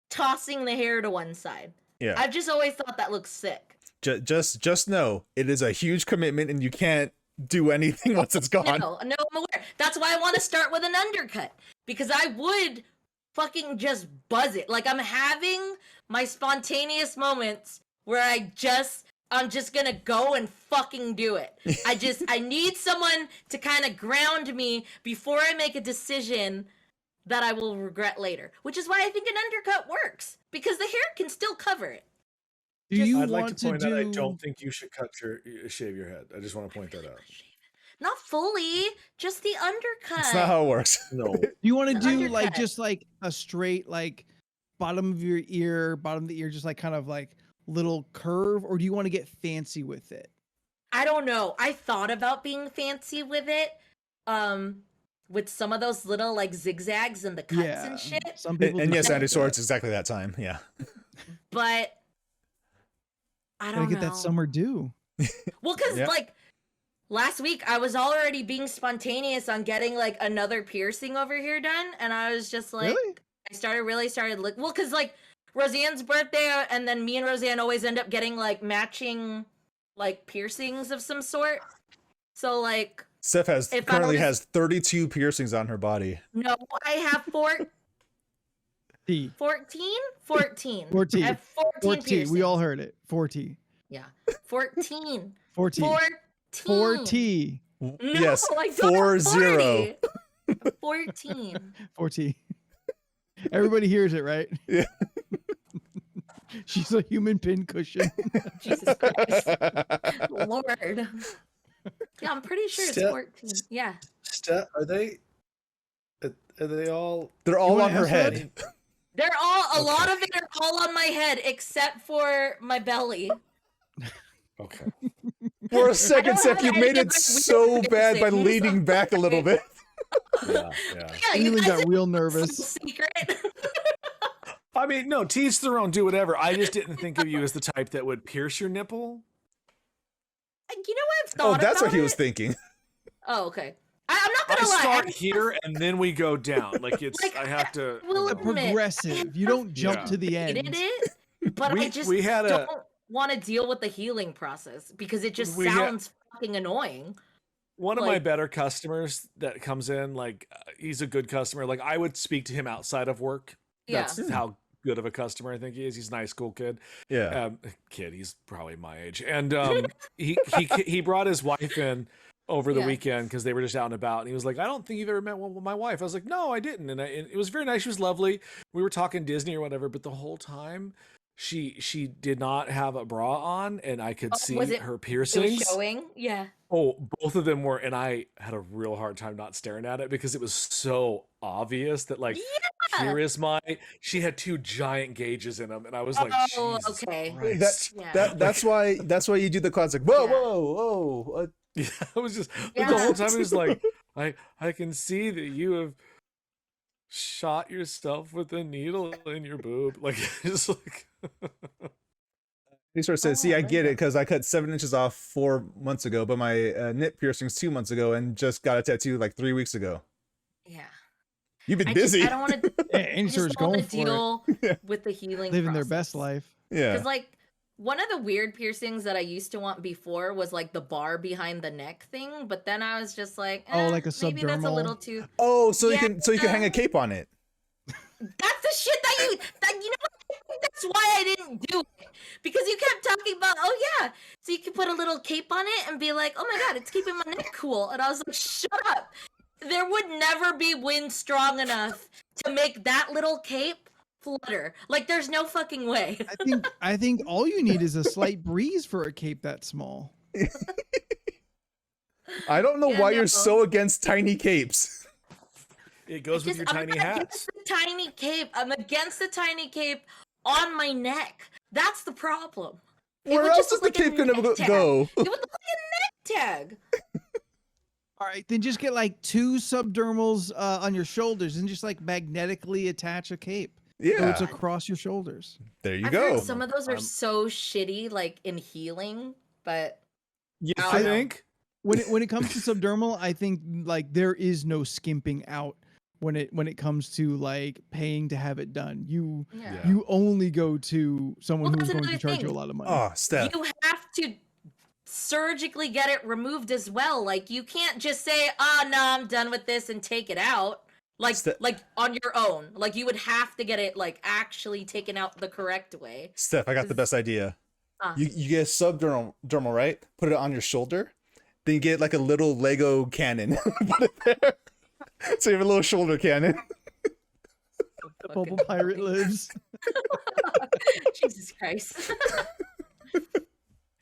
tossing the hair to one side. Yeah. I've just always thought that looks sick. Just know it is a huge commitment, and you can't do anything once it's gone. No, I'm aware. That's why I want to start with an undercut, because I would fucking just buzz it. Like I'm having my spontaneous moments where I just I'm just gonna go and fucking do it. I need someone to kind of ground me before I make a decision that I will regret later. Which is why I think an undercut works, because the hair can still cover it. Do you I'd like want to point do... out I don't think you should shave your head. I just want to point that out. Not fully, just the undercut. That's not how it works. No. Do you want to The do undercut. like just like a straight like bottom of your ear, bottom of the ear, just like kind of like little curve, or do you want to get fancy with it? I don't know. I thought about being fancy with it. With some of those little like zigzags and the cuts and shit. Some people And do yes, stuff Andy like Sword, that. it's exactly that time. Yeah. But I don't Gotta get know. that summer dew. Well, because Yeah. like last week I was already being spontaneous on getting like another piercing over here done, and I was just like, Really? I started look. Well, because like Roseanne's birthday, and then me and Roseanne always end up getting like matching like piercings of some sort. So like, Steph If I currently was- has 32 piercings on her body. no, I have 14? T. 14. 14. I have 14 4T. piercings. We all heard it. 4T. Yeah, 14. 4T. 14. 4T. No, Yes, I don't have 40. 14. 4T. Everybody hears it, right? Yeah. She's a human pin cushion. Jesus Christ. Lord. Yeah, I'm pretty sure it's Step- 14. Yeah. Are they all? They're all wanna on her ask that? head. They're all, a lot of it are all on my head except for my belly. Okay. For a second, don't Steph, have you any made of it my so weird bad by piercings. leaning back a little bit. Yeah. Yeah, I you even guys got real have nervous. some secret. I mean, no, to each their own, do whatever. I just didn't think of you as the type that would pierce your nipple. You know what I've Oh, thought that's what about he was it? thinking. Oh, okay. I'm not I gonna lie. start here and then we go down. Like it's, Like, I have to. will A admit, progressive. You don't jump Yeah. to the hated end. it, but I just we had don't want to deal with the healing process because it just We had- sounds fucking annoying. One of my like- better customers that comes in, like he's a good customer. Like I would speak to him outside of work. Yeah. That's how good of a customer I think he is. He's a nice, cool kid. Yeah. Kid, he's probably my age. And he brought his wife in over the Yeah. weekend because they were just out and about. And he was like, I don't think you've ever met one with my wife. I was like, no, I didn't. And it was very nice. She was lovely. We were talking Disney or whatever, but the whole time she did not have a bra on, and I could see was it- her It was piercings. showing. Yeah. Oh, both of them were, and I had a real hard time not staring at it because it was so obvious that like Yeah. here is my. She had two giant gauges in them, and I was like, Oh, Jesus okay. Christ. Yeah. That's why you do the classic. Whoa, Yeah. whoa. Yeah, I was just like, Yeah. the whole time. It was like, I can see that you have shot yourself with a needle in your boob. Like it's like. He sort of says, Oh, "See, I right get it then. because I cut 7 inches off 4 months ago, but my nip piercings 2 months ago, and just got a tattoo like 3 weeks ago. Yeah. You've been I busy. Just, I don't want to. Yeah, I Andy just Sor's don't going want to for it. deal Yeah. with the healing. Living their best life. Yeah. Because like one of the weird piercings that I used to want before was like the bar behind the neck thing, but then I was just like, Oh, like a maybe that's a subdermal? little too. Oh, so Yeah. you can hang a cape on it. That's the shit that you know. That's why I didn't do it, because you kept talking about, oh yeah, so you could put a little cape on it and be like, oh my god, it's keeping my neck cool, and I was like, shut up. There would never be wind strong enough to make that little cape flutter. Like, there's no fucking way. I think all you need is a slight breeze for a cape that small. I don't know Yeah, why no. you're so against tiny capes. It goes with your I'm tiny not hats. against the tiny cape. I'm against the tiny cape on my neck. That's the problem. It Where would else just is the look like a cape gonna neck tag. go? It would look like a neck tag. All right, then just get like 2 subdermals on your shoulders and just like magnetically attach a cape. So it's Yeah, across your shoulders. there you I've go. heard some of those are I'm- so shitty, like in healing, but You I don't know. think? When it comes to subdermal, I think like there is no skimping out when it comes to like paying to have it done. You yeah. you only go to someone Well, who's that's going to another charge you a thing. lot of money. Oh, Steph. You have to surgically get it removed as well. Like, you can't just say, "Ah, no, I'm done with this," and take it out. Like on your own. Like, you would have to get it like actually taken out the correct way. Steph, I got the best idea. You get a subdermal, right? Put it on your shoulder. Then you get like a little Lego cannon. Put it there. So you have a little shoulder cannon. The bubble pirate lives. Jesus Christ.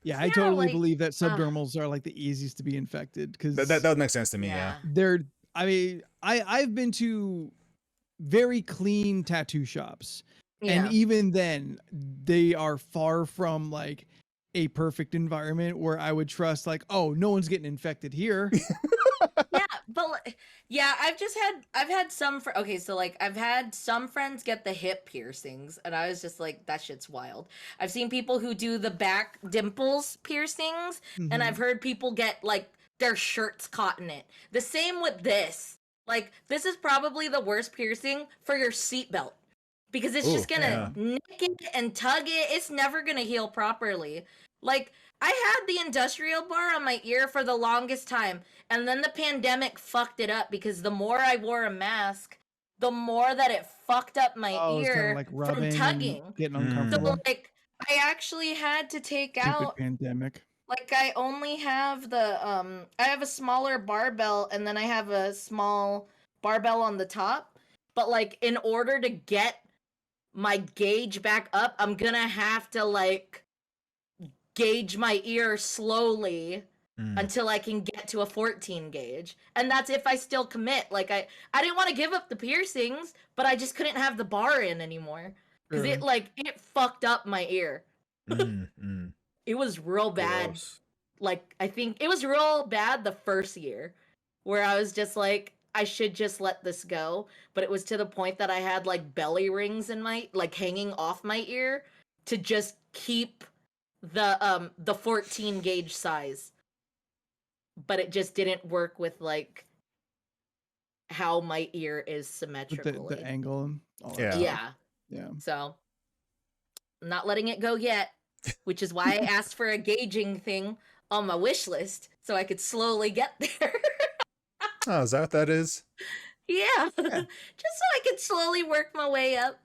Yeah, I Yeah, totally like, believe that subdermals are like the easiest to be infected because That would make sense to me. Yeah. they're. I mean, I've been to very clean tattoo shops, and Yeah. even then, they are far from like a perfect environment where I would trust like, oh, no one's getting infected here. Yeah, but yeah, I've had some okay, so like I've had some friends get the hip piercings, and I was just like, that shit's wild. I've seen people who do the back dimples piercings, and Mhm. I've heard people get like their shirts caught in it. The same with this. Like, this is probably the worst piercing for your seatbelt because it's just gonna nick it and tug it. It's never gonna heal properly. Like, I had the industrial bar on my ear for the longest time, and then the pandemic fucked it up because the more I wore a mask, the more that it fucked up my Oh, it's kind ear of like from rubbing, and tugging. getting Mm. So uncomfortable. like, I actually had to take Stupid out, pandemic. like, I only have the I have a smaller barbell, and then I have a small barbell on the top. But like, in order to get my gauge back up, I'm gonna have to like gauge my ear slowly until I can get to a 14 gauge. And that's if I still commit. Like, I didn't want to give up the piercings, but I just couldn't have the bar in anymore because Sure. it fucked up my ear. It was real bad. Gross. Like, I think it was real bad the first year where I was just like, I should just let this go. But it was to the point that I had like belly rings in my, like, hanging off my ear to just keep the 14 gauge size. But it just didn't work with like how my ear is With symmetrically. the angle and all that Yeah. stuff. Yeah. Yeah. So I'm not letting it go yet, which is why I asked for a gauging thing on my wish list so I could slowly get there. Oh, is that what that is? Yeah. Just so I could slowly work my way up.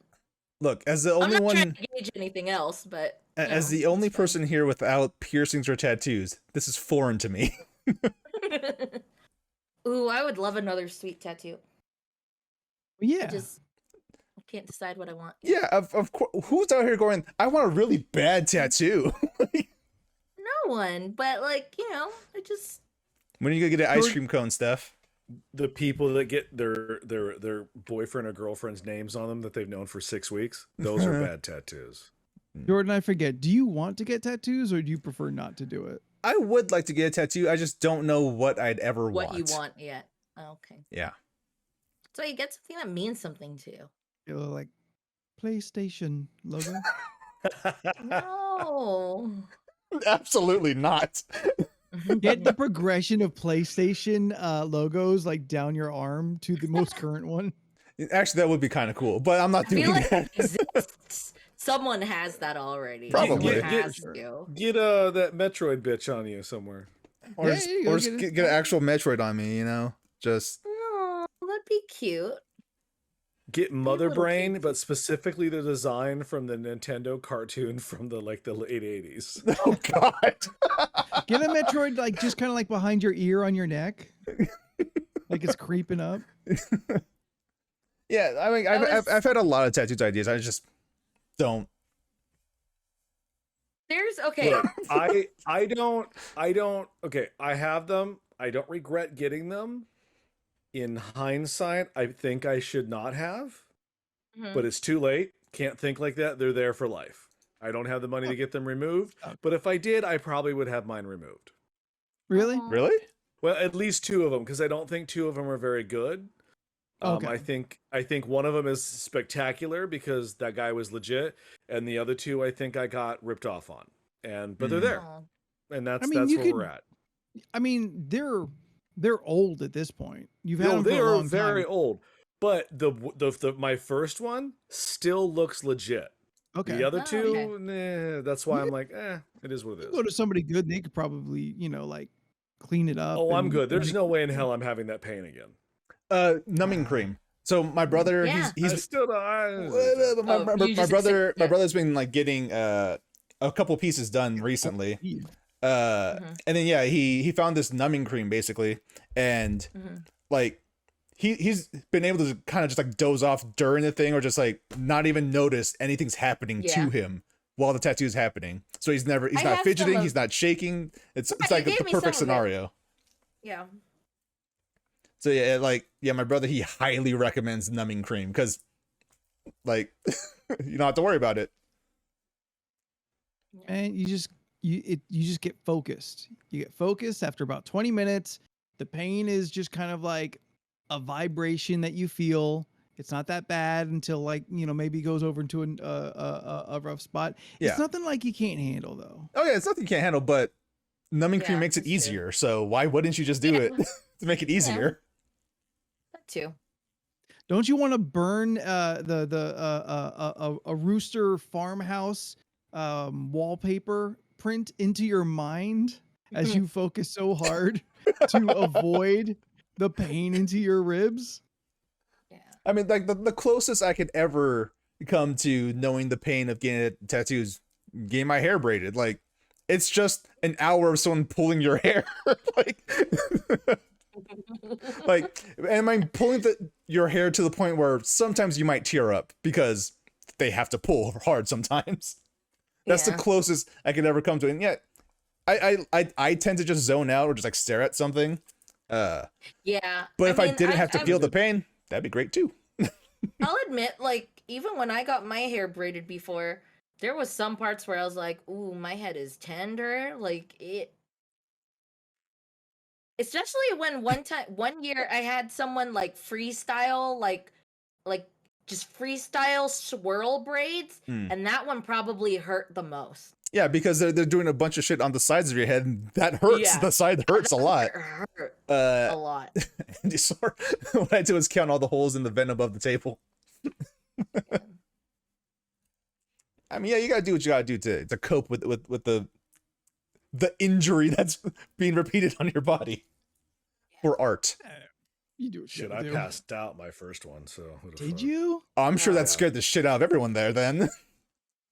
Look, as the I'm only not one, trying to gauge anything else, but as know, the only it's fine. person here without piercings or tattoos, this is foreign to me. Ooh, I would love another sweet tattoo. Yeah. I can't decide what I want. Yeah, of course. Who's out here going, I want a really bad tattoo? No one, but like, I just When are you gonna get an ice cream cone, Steph? The people that get their boyfriend or girlfriend's names on them that they've known for 6 weeks, those are bad tattoos. Jordan, I forget. Do you want to get tattoos or do you prefer not to do it? I would like to get a tattoo. I just don't know what I'd ever what want. you want yet. Okay. Yeah. So you get something that means something to you. You know, like PlayStation logo. No. Absolutely not. Get the progression of PlayStation logos like down your arm to the most current one. Actually, that would be kind of cool, but I'm not I feel doing like that. it exists. Someone has that already. Probably. Someone has Sure. to. Get that Metroid bitch on you somewhere. Or Yeah, just, you go, or just get it. get an actual Metroid on me, just Oh, that'd be cute. Get Mother little Brain, kids. but specifically the design from the Nintendo cartoon from the late 80s. oh god. Get a Metroid like just kind of like behind your ear on your neck. Like it's creeping up. Yeah, I mean, I've had a lot of tattoos ideas. I just don't. There's okay. Look, I don't okay, I have them. I don't regret getting them. In hindsight, I think I should not have, Mhm. but it's too late. Can't think like that. They're there for life. I don't have the money to get them removed, but if I did, I probably would have mine removed. Really? Aw. Really? Well, at least 2 of them, because I don't think 2 of them are very good. Okay. I think one of them is spectacular because that guy was legit, and the other 2 I think I got ripped off on. But they're there, Aw. and that's I mean, that's you where could- we're at. I mean, they're old at this point. You've had them for They a are long very time. old, but the my first one still looks legit. Okay. The other Oh, 2, okay. nah, that's why I'm like, it is what it You is. go to somebody good, they could probably, like clean it up. Oh, I'm and- good. There's and- no way in hell I'm having that pain again. Numbing cream. So my brother, Yeah. I he's still don't. my you just accept- brother, my yeah. brother's been like getting a couple pieces done recently. Eve. And then yeah, he found this numbing cream basically, and like he's been able to kind of just like doze off during the thing, or just like not even notice anything's happening to him while the tattoo is happening. So he's not fidgeting, he's not shaking. It's like the perfect scenario. Yeah. So yeah, like my brother, he highly recommends numbing cream because like you don't have to worry about it. And you just get focused. You get focused after about 20 minutes. The pain is just kind of like a vibration that you feel. It's not that bad until like, maybe goes over into a rough spot. Yeah. It's nothing like you can't handle though. Oh yeah, it's nothing you can't handle, but numbing cream makes it easier. True. So why wouldn't you just do it to make it easier? That too. Don't you want to burn a rooster farmhouse wallpaper print into your mind as you focus so hard to avoid the pain into your ribs? Yeah. I mean, like the closest I could ever come to knowing the pain of getting tattoos, getting my hair braided. Like, it's just an hour of someone pulling your hair. like, am I pulling your hair to the point where sometimes you might tear up because they have to pull hard sometimes? That's the closest I could ever come to it. And yet, I tend to just zone out or just like stare at something. But if I didn't have to feel the pain, that'd be great too. I'll admit, like, even when I got my hair braided before, there was some parts where I was like, ooh, my head is tender. Like, especially when one year I had someone like freestyle, like just freestyle swirl braids, and that one probably hurt the most. Yeah, because they're doing a bunch of shit on the sides of your head, and that hurts. Yeah. The side hurts a lot. Hurt a lot. And what I did was count all the holes in the vent above the table. I mean, yeah, you gotta do what you gotta do to cope with the injury that's being repeated on your body for art. You do shit. I passed out my first one, so did you? Oh, I'm sure that scared the shit out of everyone there. Then.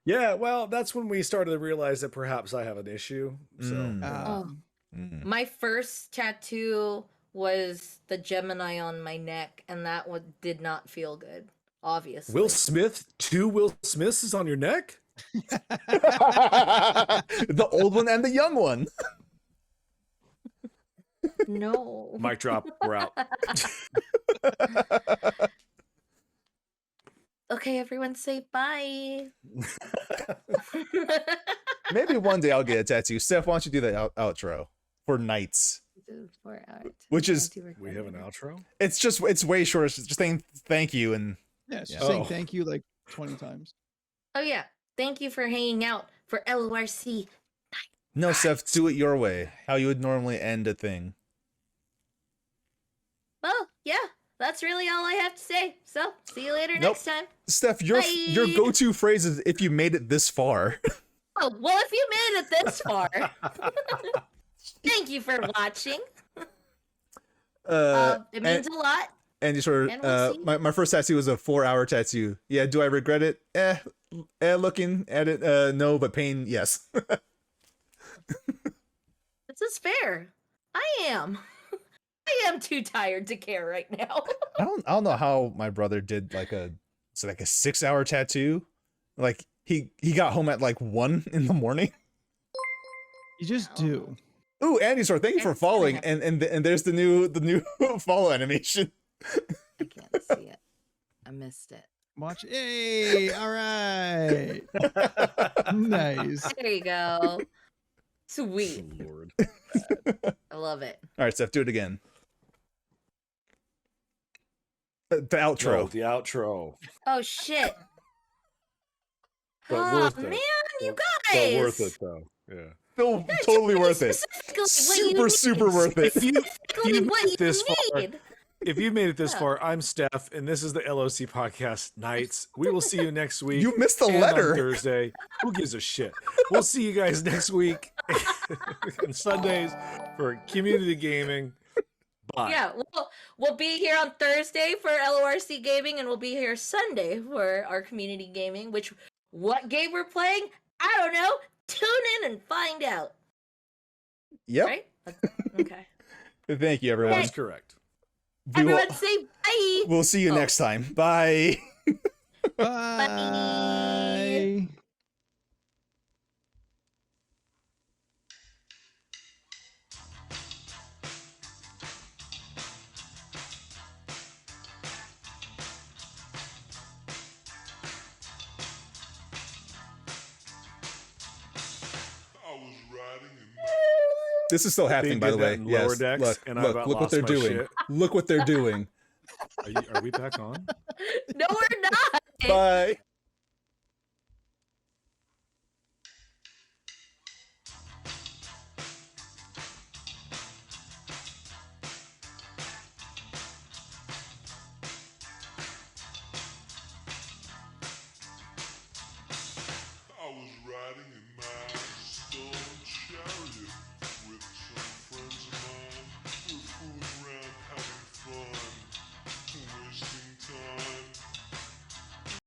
Yeah, well, that's when we started to realize that perhaps I have an issue. So, my first tattoo was the Gemini on my neck, and that one did not feel good. Obviously, Will Smith, 2 Will Smiths is on your neck? The old one and the young one. No. Mic drop. We're out. Okay, everyone say bye. Maybe one day I'll get a tattoo. Steph, why don't you do the outro for Nights? For art. Which is... We have an outro? It's way short. It's just saying thank you and... Yeah, saying thank you like 20 times. Oh yeah. Thank you for hanging out for LoRC. No, Steph, do it your way. How you would normally end a thing. Well, yeah. That's really all I have to say. So, see you later next time. Steph, your go-to phrase is "if you made it this far." Oh, well, if you made it this far, thank you for watching. It means a lot. And you sort of, my first tattoo was a 4-hour tattoo. Yeah, do I regret it? Looking at it, no, but pain, yes. This is fair. I am too tired to care right now. I don't know how my brother did like a 6-hour tattoo. Like he got home at like 1 in the morning. You just do. Ooh, Andy Sor, thank you for following. And there's the new follow animation. I can't see it. I missed it. Watch. Hey, all right. Nice. There you go. Sweet. Lord. I love it. All right, Steph, do it again. The outro. No, the outro. Oh shit. But worth it. Man, you guys. But worth it though. Yeah. Still totally worth it. Super worth it. If you what you this need. far, if you made it this far, I'm Steph, and this is the LOC Podcast Nights. We will see you next week. You missed the and letter. On Thursday. Who gives a shit? We'll see you guys next week on Sundays for community gaming. Bye. Yeah, we'll be here on Thursday for LORC Gaming, and we'll be here Sunday for our community gaming. What game we're playing? I don't know. Tune in and find out. Yep. Right? Okay. Thank you, everyone. That's correct. Everyone say bye. We'll see you next time. Bye. Bye. This is still happening, by the way. In Yes. Lower Decks, Look, and I've look, about look what lost they're my doing. shit. Look what they're doing. Are we back on? No, we're not. Bye.